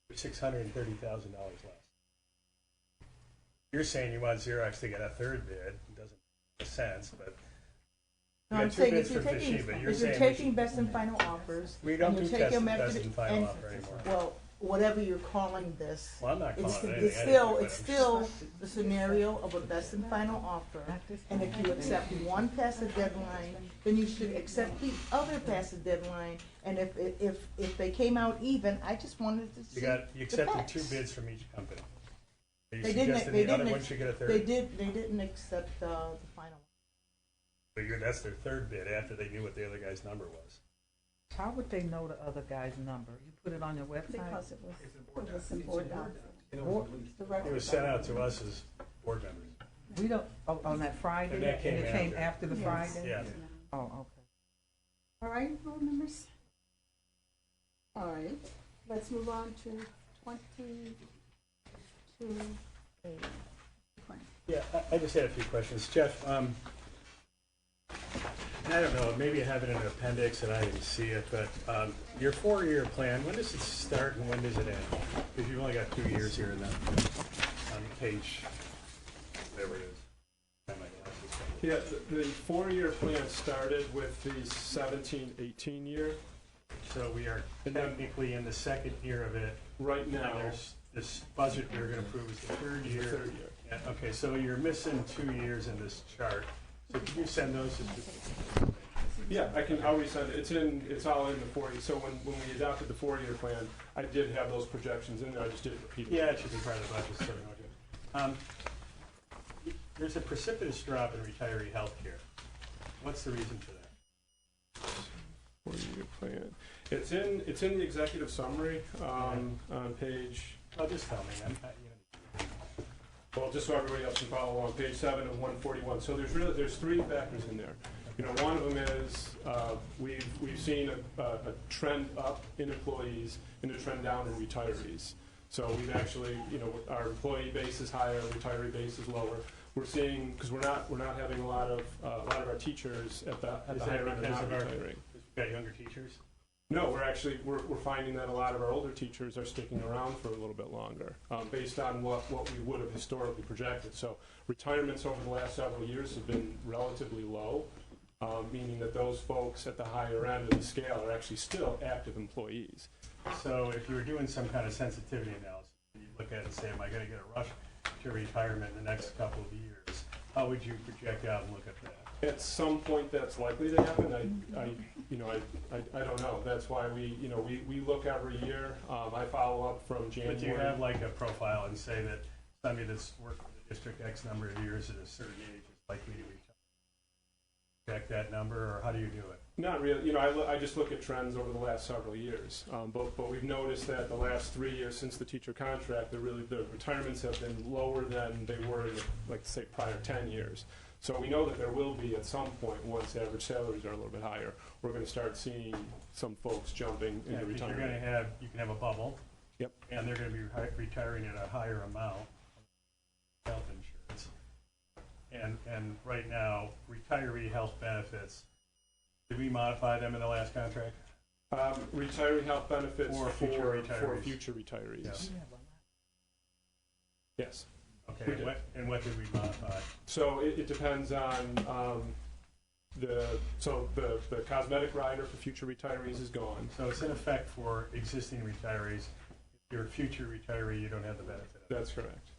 for $630,000 less. You're saying you want Xerox to get a third bid, it doesn't make sense, but No, you I'm got 2 saying bids if you're from taking, Toshiba, you're if you're saying taking best and final offers. we don't and do you take them best after and the- final and- offer anymore. Well, whatever you're calling this. Well, I'm not calling it's- it anything. It's I didn't still, do it, it's I'm still the scenario of a best and final offer. And if you accept one past the deadline, then you should accept the other past the deadline. And if they came out even, I just wanted to see You the accepted facts. 2 bids from each company. Are you They didn't, suggesting they the other didn't, one should get a third? they didn't accept, the final. But that's their 3rd bid after they knew what the other guy's number was. How would they know the other guy's number? You put it on your website? Because it was in It's board in docs. board It was sent out to us as board members. We don't, on that Friday, And that came it came after. after the Yes. Friday? Yeah. Oh, okay. All right, board members? All right, let's move on to 22A. Yeah, I just had a few questions. Jeff, I don't know, maybe I have it in an appendix and I didn't see it, but your 4-year plan, when does it start and when does it end? Because you've only got 2 years here in that, on page, whatever it is. Have my glasses. Yeah, the 4-year plan started with the 17-18 year. So we are technically in the 2nd year of it. Right now. And there's this budget we're gonna approve is the 3rd year. The 3rd year. Yeah, okay, so you're missing 2 years in this chart. So can you send those? Yeah, I'll resend it. It's all in the 40. So when we adopted the 4-year plan, I did have those projections in there. I just didn't repeat it. Yeah, it should be part of the budget, so we don't do it. There's a precipitous drop in retiree health care. What's the reason for that? Four-year plan. It's in the executive summary on page. Oh, just tell me. Well, just so everybody else can follow along, page 7 of 141. So there's three factors in there. One of them is we've seen a trend up in employees and a trend down in retirees. So we've actually, our employee base is higher, retiree base is lower. We're seeing, because we're not having a lot of our teachers at the higher end are not retiring. Got younger teachers? No, we're finding that a lot of our older teachers are sticking around for a little bit longer, based on what we would have historically projected. So retirements over the last several years have been relatively low, meaning that those folks at the higher end of the scale are actually still active employees. So if you were doing some kind of sensitivity analysis, and you look at it and say, am I going to get a rush to retirement in the next couple of years, how would you project out and look at that? At some point, that's likely to happen. I don't know. That's why we look every year. I follow up from January. But do you have like a profile and say that somebody that's worked for the district X number of years at a certain age is likely to retire? Check that number, or how do you do it? Not really. I just look at trends over the last several years. But we've noticed that the last 3 years since the teacher contract, the retirements have been lower than they were in say prior 10 years. So we know that there will be at some point, once average salaries are a little bit higher, we're going to start seeing some folks jumping into retirement. You can have a bubble. Yep. And they're going to be retiring at a higher amount of health insurance. And right now, retiree health benefits, did we modify them in the last contract? Retiree health benefits for future retirees. Yeah. Yes. Okay, and what did we modify? So it depends on the cosmetic rider for future retirees is gone. So it's in effect for existing retirees. If you're a future retiree, you don't have the benefit. That's correct.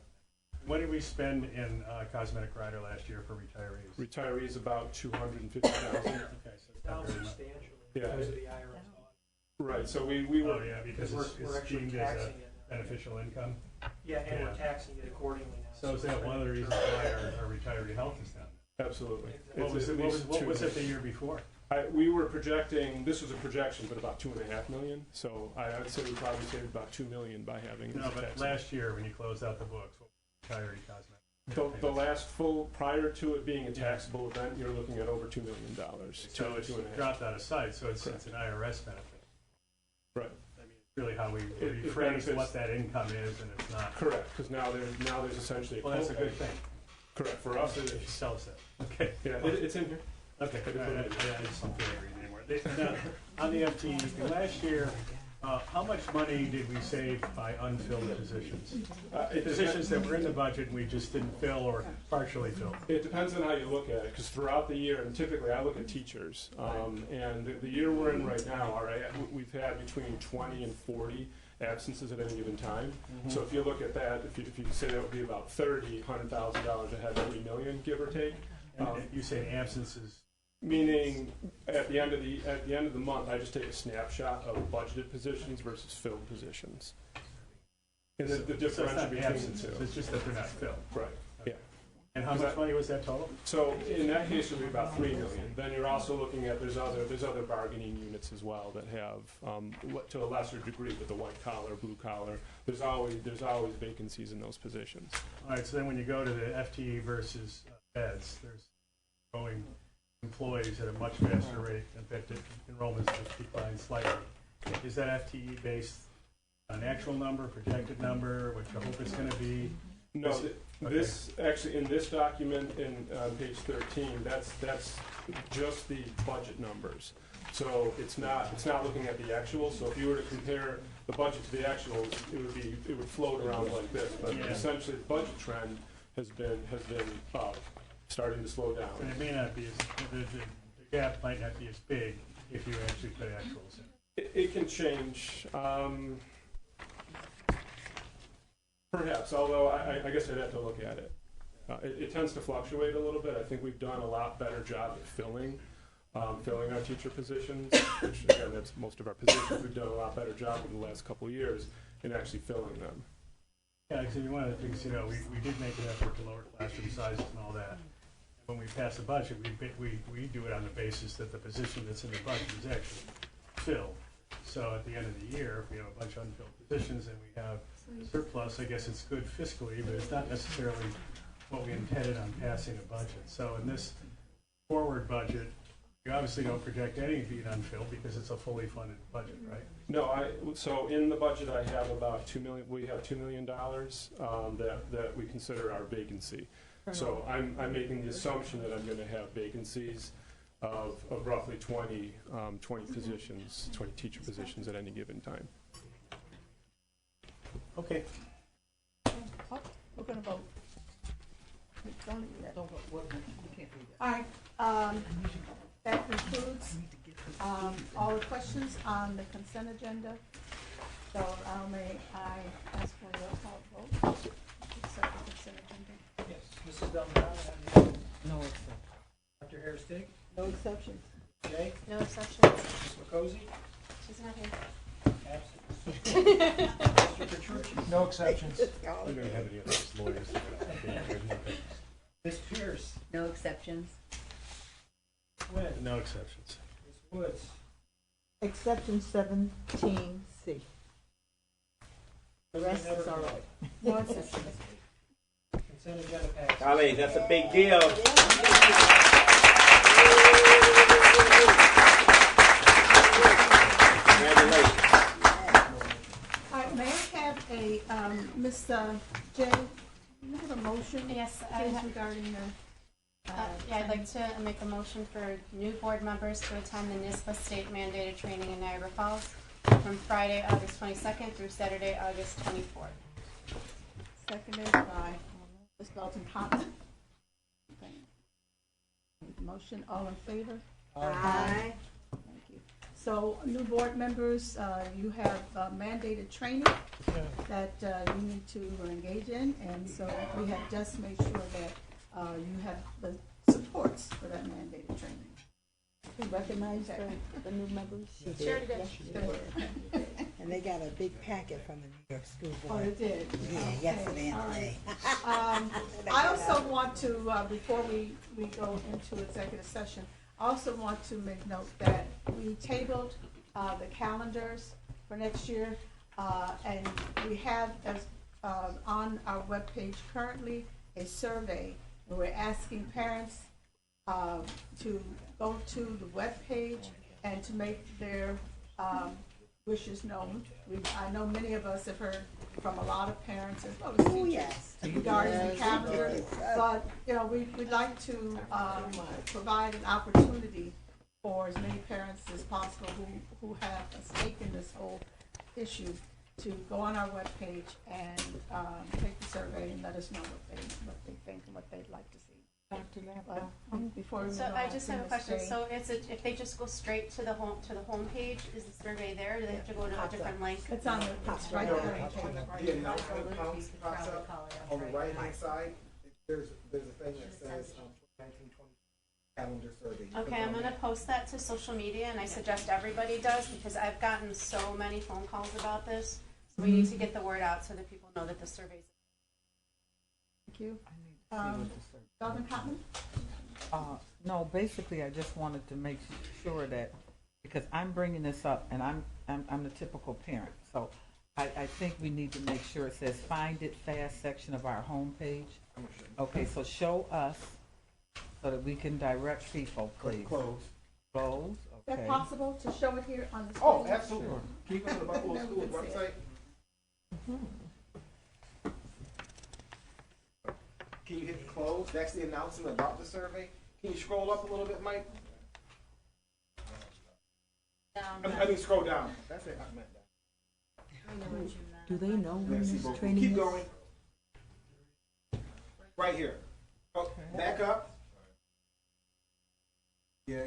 What did we spend in cosmetic rider last year for retirees? Retirees about $250,000. Okay, so down substantially because of the IRS audit. Right. So we were. Oh yeah, because we're actually deemed as taxing a it. beneficial income. Yeah, and we're taxing it accordingly now. So is that one of the reasons why our retiree health is down? Absolutely. What was it the year before? We were projecting. This was a projection, but about $2.5 million. So I would say we probably saved about $2 million by having. No, but last year when you closed out the books, what was retiree cosmetic? The last full, prior to it being a taxable event, you're looking at over $2 million. So it's dropped out of sight. So it's an IRS benefit. Right. I mean, it's really how we rephrase what that income is, and it's not. Correct, because now there's essentially. Well, that's a good thing. Correct for us. If you sell us that. Okay. Yeah, it's in here. Okay. I just don't feel like reading anymore. Now, on the FTE, last year, how much money did we save by unfilled positions? Positions that were in the budget and we just didn't fill or partially fill? It depends on how you look at it, because throughout the year, and typically I look at teachers, and the year we're in right now, we've had between 20 and 40 absences at any given time. Mm-hmm. So if you look at that, if you say that would be about $100,000 ahead every million, give or take. You say absences? Meaning, at the end of the month, I just take a snapshot of budgeted positions versus filled positions, and the differential between the two. It's just that they're not filled. Right. Yeah. And how much money was that total? So in that case, it would be about $3 million. Then you're also looking at there's other bargaining units as well that have to a lesser degree with the white collar, blue collar. There's always vacancies in those positions. All right. So then when you go to the FTE versus beds, there's growing employees at a much faster rate. In fact, enrollments have declined slightly. Is that FTE based on an actual number, projected number, which I hope it's going to be? No, this actually in this document in page 13, that's just the budget numbers. So it's not looking at the actuals. So if you were to compare the budget to the actuals, it would float around like this. But essentially, the budget trend has been starting to slow down. And it may not be the gap might not be as big if you actually put actuals in. It can change. Perhaps, although I guess I'd have to look at it. It tends to fluctuate a little bit. I think we've done a lot better job at filling our teacher positions, which again, that's most of our positions. We've done a lot better job in the last couple of years in actually filling them. Yeah, because one of the things, we did make an effort to lower classroom sizes and all that. When we pass the budget, we do it on the basis that the position that's in the budget is actually filled. So at the end of the year, if we have a bunch of unfilled positions and we have surplus, I guess it's good fiscally, but it's not necessarily what we intended on passing a budget. So in this forward budget, you obviously don't project any being unfilled because it's a fully funded budget, right? No, so in the budget, I have about $2 million, we have $2 million that we consider our vacancy. So I'm making the assumption that I'm gonna have vacancies of roughly 20 positions, 20 teacher positions at any given time. Okay. We're gonna vote. Don't do that. Don't vote. You can't do that. All right, that concludes, all the questions on the consent agenda. So, may I ask for your vote? Accept the consent agenda. Yes, Mrs. Delgado, No exception. Dr. Harris-Dick, No exceptions. Jay, No exceptions. Ms. McCosy, She's not here. absent. Mr. Petrucci, No exceptions. We don't have any of those lawyers. Ms. Pierce, No exceptions. Quinn, No exceptions. Ms. Woods, Exception 17C. The rest is all right. No exceptions. consent agenda passes. Golly, that's a big deal. Congratulations. All right, may I have a, Ms. J, you have a motion? Yes, Please, regarding the. yeah, I'd like to make a motion for new board members to attend the NISBA state mandated training in Niagara Falls from Friday, August 22nd through Saturday, August 24th. Seconded by Ms. Dalton Thompson. Okay. Motion, all in favor? Aye. Thank you. So, new board members, you have mandated training that you need to engage in, and so we have just made sure that you have the supports for that mandated training. We recognize the new members? She already did. Yes, she did. And they got a big packet from the New York School Oh, Board. they did? Yeah, Okay, yesterday and all today. right. I also want to, before we go into executive session, I also want to make note that we tabled the calendars for next year, and we have as on our webpage currently a survey where we're asking parents to go to the webpage and to make their wishes known. I know many of us have heard from a lot of parents as well as teachers yes. regarding the Yes, calendar, yes. but we'd like to provide an opportunity for as many parents as possible who have a stake in this whole issue to go on our webpage and take the survey and let us know what they think and what they'd like to see. Dr. Before we move So on, I just have a Ms. question. Jane. So if they just go straight to the home page, is the survey there? Or do they have to go to a different link? It's on the, it's right there. The announcement pops up on the right-hand side. There's a thing that says 1920 calendar survey. Okay, I'm gonna post that to social media, and I suggest everybody does, because I've gotten so many phone calls about this. So we need to get the word out so that people know that the survey's. Thank you. Calvin Cotton? No, basically, I just wanted to make sure that, because I'm bringing this up, and I'm the typical parent, so I think we need to make sure it says "Find It Fast" section of our homepage. Okay, so show us so that we can direct people, please. Close. Close. Is that Okay. possible to show it here on the screen? Oh, absolutely. Sure. Can you go to the Buffalo Schools website? Can you hit close? That's the announcement about the survey. Can you scroll up a little bit, Mike? I mean, scroll down. That's it. I meant that. Do they know when Let's see, this but training keep is? going. Right here. Oh, back up. Yeah.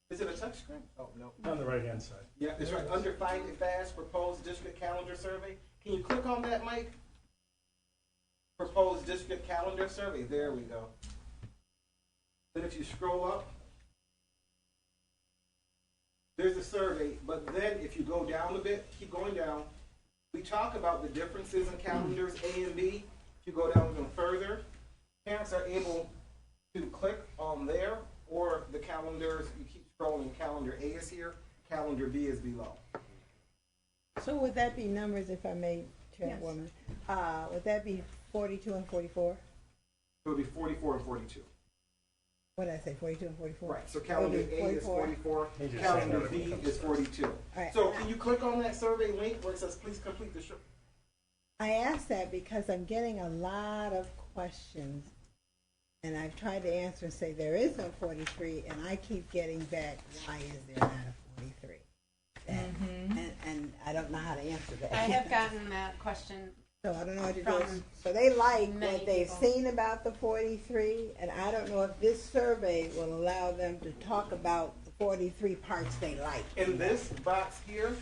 Is it a touch screen? Oh, no. On the right-hand side. Yeah, it's right under Find It Fast, proposed district calendar survey. Can you click on that, Mike? Proposed district calendar survey. There we go. Then if you scroll up, there's the survey, but then if you go down a bit, keep going down, we talk about the differences in calendars A and B. If you go down even further, parents are able to click on there, or the calendars, you keep scrolling, calendar A is here, calendar B is below. So would that be numbers, if I may, Chairwoman? Would that be 42 and 44? It would be 44 and 42. What did I say, 42 and 44? Right, so calendar A is 44, calendar B is 42. Right. So can you click on that survey link where it says, please complete the show? I asked that because I'm getting a lot of questions, and I've tried to answer and say there is no 43, and I keep getting back, why is there not a 43? And I don't know how to answer that. I have gotten that question. So I don't know what to do. From So they like many what they've people. seen about the 43, and I don't know if this survey will allow them to talk about the 43 parts they like. In this box here,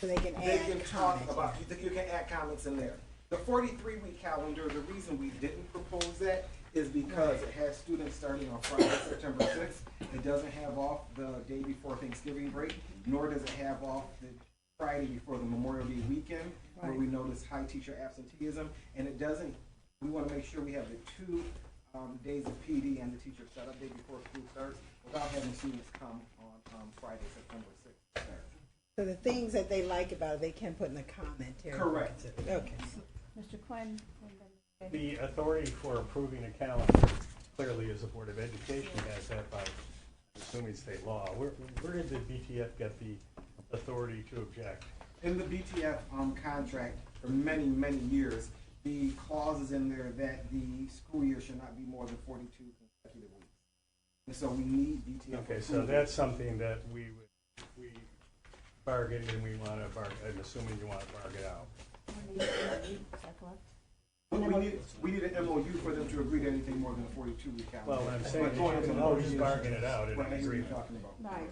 so they can they add can talk comments. about, you can add comments in there. The 43-week calendar, the reason we didn't propose that is because it has students starting on Friday, September 6th. It doesn't have off the day before Thanksgiving break, nor does it have off the Friday before the Memorial Day weekend, where we notice high teacher absenteeism. And it doesn't, we want to make sure we have the 2 days of PD and the teacher setup day before school starts without having students come on Friday, September 6th. So the things that they like about it, they can put in the commentary. Correct. Okay. Mr. Quinn? The authority for approving a calendar clearly is the Board of Education has that by assuming state law. Where did the BTF get the authority to object? In the BTF contract for many, many years, the clause is in there that the school year should not be more than 42 consecutive weeks. And so we need BTF. Okay, so that's something that we bargained and we want to bargain, I'm assuming you want to bargain out. We need an MOU for them to agree to anything more than a 42-week calendar. Well, what I'm saying is But going you into can the always negotiations- bargain it out in Right, an that's what we're agreement. talking about. Right.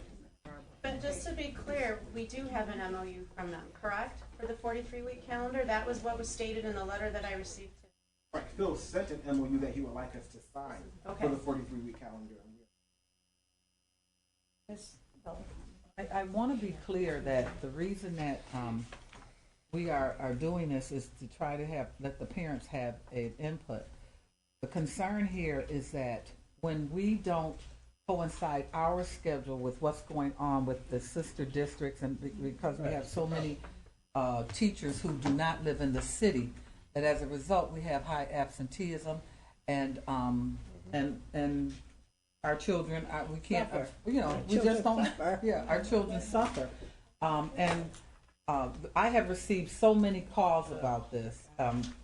But just to be clear, we do have an MOU from them, correct? For the 43-week calendar? That was what was stated in the letter that I received today. Right, Phil sent an MOU that he would like us to sign Okay. for the 43-week calendar. I want to be clear that the reason that we are doing this is to try to let the parents have an input. The concern here is that when we don't coincide our schedule with what's going on with the sister districts, and because we have so many teachers who do not live in the city, that as a result we have high absenteeism, and our children, we can't, Suffer. we Children just don't. suffer. Yeah, our children suffer, I have received so many calls about this,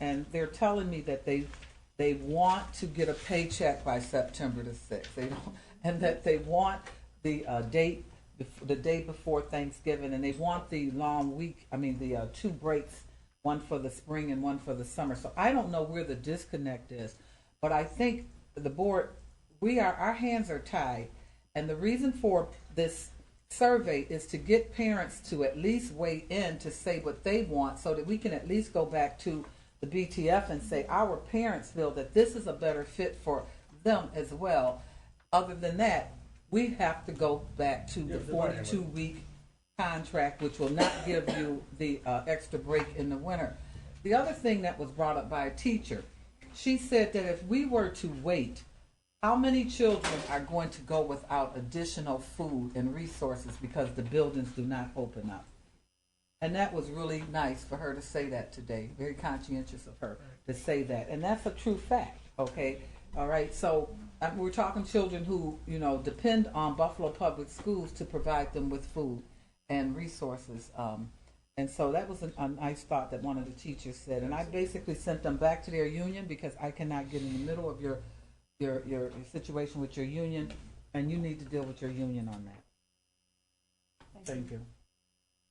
and they're telling me that they want to get a paycheck by September the 6th. They don't, and that they want the day before Thanksgiving, and they want the long week. I mean, the 2 breaks, one for the spring and one for the summer. So I don't know where the disconnect is, but I think the board, our hands are tied, and the reason for this survey is to get parents to at least weigh in to say what they want, so that we can at least go back to the BTF and say our parents feel that this is a better fit for them as well. Other than that, we have to go back to the 42-week contract, which will not give you the extra break in the winter. The other thing that was brought up by a teacher, she said that if we were to wait, how many children are going to go without additional food and resources because the buildings do not open up? And that was really nice for her to say that today. Very conscientious of her to say that. And that's a true fact, okay? All right, so we're talking children who, depend on Buffalo Public Schools to provide them with food and resources. And so that was a nice thought that one of the teachers said. And I basically sent them back to their union because I cannot get in the middle of your situation with your union, and you need to deal with your union on that. Thank you.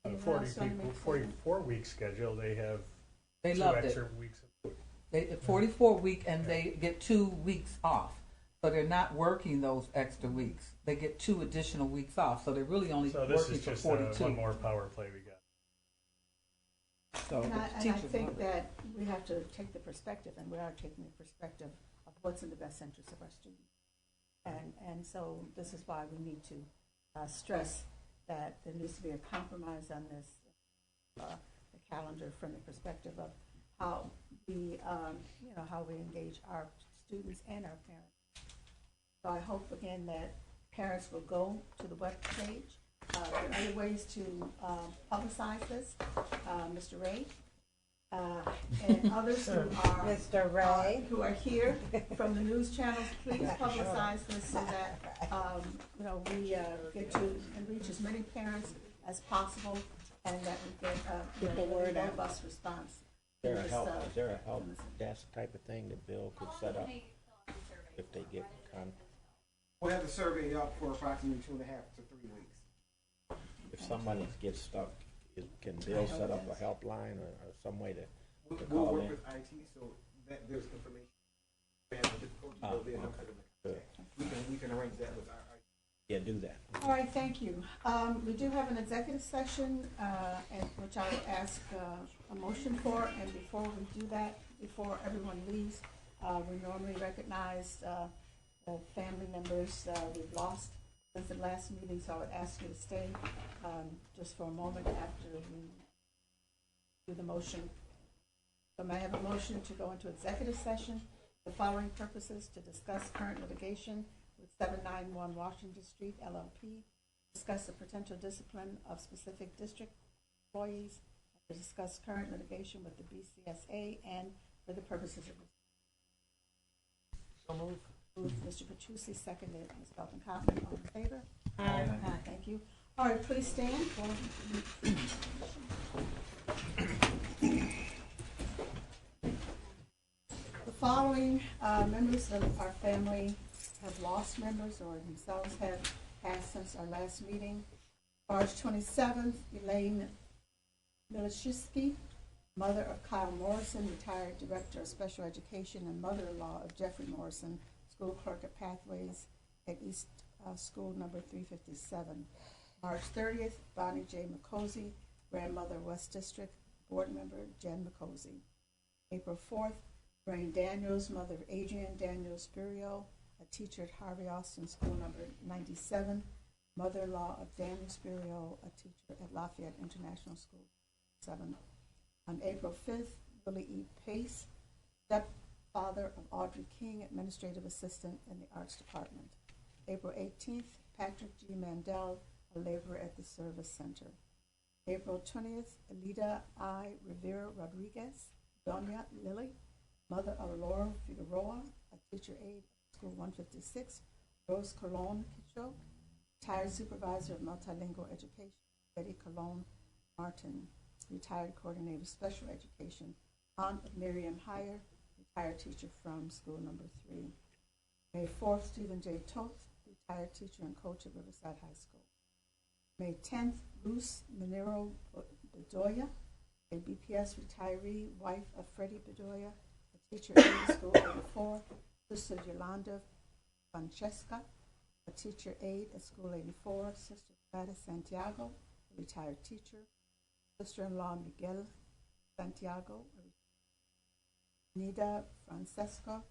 On a 44-week schedule, they have They 2 loved extra it. weeks of food. They 44 week, and they get 2 weeks off, so they're not working those extra weeks. They get 2 additional weeks off, so they're really only So this working is for just 42. one more power play we got. So And the I teachers think love it. that we have to take the perspective, and we are taking the perspective of what's in the best interest of our students. And so this is why we need to stress that there needs to be a compromise on this. the calendar from the perspective of how we, how we engage our students and our parents. So I hope again that parents will go to the webpage. There are other ways to publicize this. Mr. Ray and others who are Mr. Ray. Who are here from the news channels, please publicize this so that we get to and reach as many parents as possible, and that we get a robust response. Is there a help desk type of thing that Bill could set up if they get We'll have the survey up for approximately 2.5 to 3 weeks. if somebody gets stuck, can Bill set up a helpline or some way to We'll call work in? with IT so that there's information. We have the difficulty, there'll be a help for them. Good. We can arrange that with our IT. Yeah, do that. All right, thank you. We do have an executive session, which I will ask a motion for, and before we do that, before everyone leaves, we normally recognize the family members we've lost since the last meeting, so I would ask you to stay just for a moment after we do the motion. So may I have a motion to go into executive session for the following purposes: to discuss current litigation with 791 Washington Street LLP, discuss the potential discipline of specific district employees, to discuss current litigation with the BCSA, and for the purposes of this. So move. Moved, Mr. Petrucci, seconded, Ms. Belton Cotton, all in favor? Aye. Thank you. All right, please stand for. The following members of our family have lost members or themselves have passed since our last meeting. March 27th, Elaine Milishewski, mother of Kyle Morrison, retired director of special education and mother-in-law of Jeffrey Morrison, school clerk at Pathways at East School number 357. March 30th, Bonnie J. McCosey, grandmother, West District, board member Jen McCosey. April 4th, Rain Daniels, mother of Adrian Daniels Spirio, a teacher at Harvey Austin School number 97, mother-in-law of Daniel Spirio, a teacher at Lafayette International School 7. On April 5th, Willie E. Pace, stepfather of Audrey King, administrative assistant in the arts department. April 18th, Patrick G. Mandel, a laborer at the service center. April 20th, Alida I. Rivera Rodriguez, Doña Lily, mother of Laura Figueroa, a teacher aide at School 156, Rose Colon Kicho, retired supervisor of multilingual education, Betty Colon Martin, retired coordinator of special education, aunt of Miriam Heyer, retired teacher from School number 3. May 4th, Stephen J. Toth, retired teacher and coach at Riverside High School. May 10th, Luz Minero Bedoya, a BPS retiree, wife of Freddie Bedoya, a teacher at School 84. Sister Yolanda Francesca, a teacher aide at School 84. Sister Gladys Santiago, a retired teacher. Sister-in-law Miguel Santiago, Nida Francesco,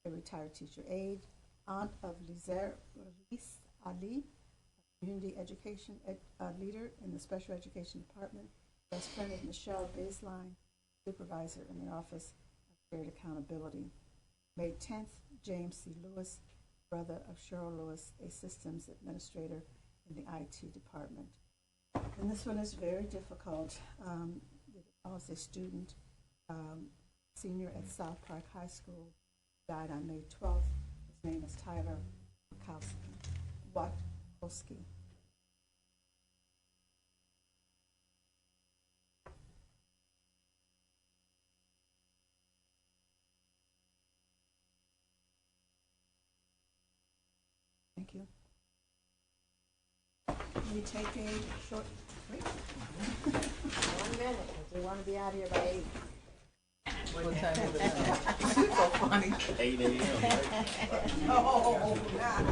a retired teacher aide. Aunt of Liz Ali, community education leader in the special education department. Best friend of Michelle Baseline, supervisor in the Office of Shared Accountability. May 10th, James C. Lewis, brother of Cheryl Lewis, a systems administrator in the IT department. And this one is very difficult. I was a student, senior at South Park High School, died on May 12th. His name is Tyler Watkowski. Thank you. We take a short break. 1 minute, because we want to be out here by 8. What time is it now? You're so funny. 8 a.m. Oh, God.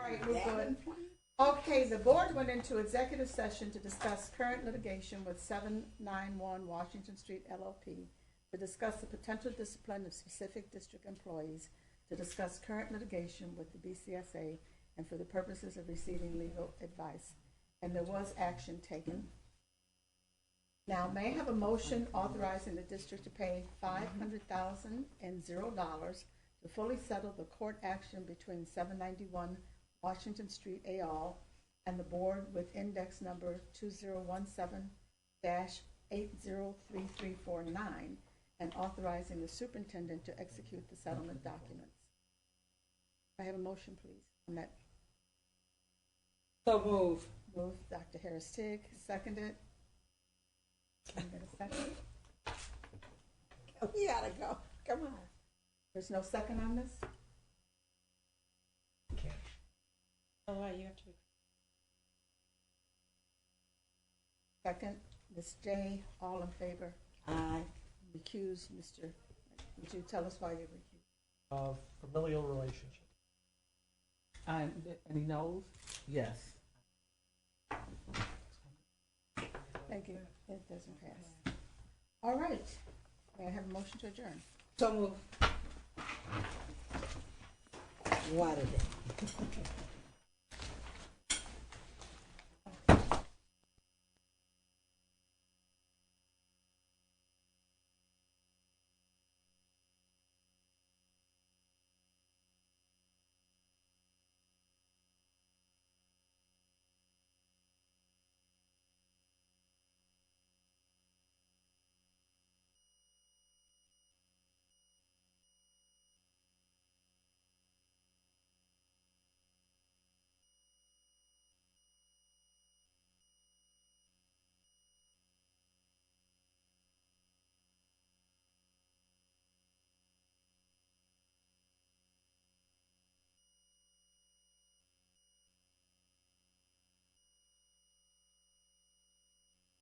right, we're good. Okay, the board went into executive session to discuss current litigation with 791 Washington Street LLP, to discuss the potential discipline of specific district employees, to discuss current litigation with the BCSA, and for the purposes of receiving legal advice. And there was action taken. Now, may I have a motion authorizing the district to pay $500,000 to fully settle the court action between 791 Washington Street et al. And the board with index number 2017-803349, and authorizing the superintendent to execute the settlement documents. I have a motion, please, on that. So move. Move, Dr. Harris-Tig, seconded. Can I get a second? We gotta go, come on. There's no second on this? Oh, wow, you have to. Second, Ms. J, all in favor? Aye. Recuse, Mr., would you tell us why you recuse? Familial relationship. And he knows? Yes. Thank you, it doesn't pass. All right, may I have a motion to adjourn? So move. What a day.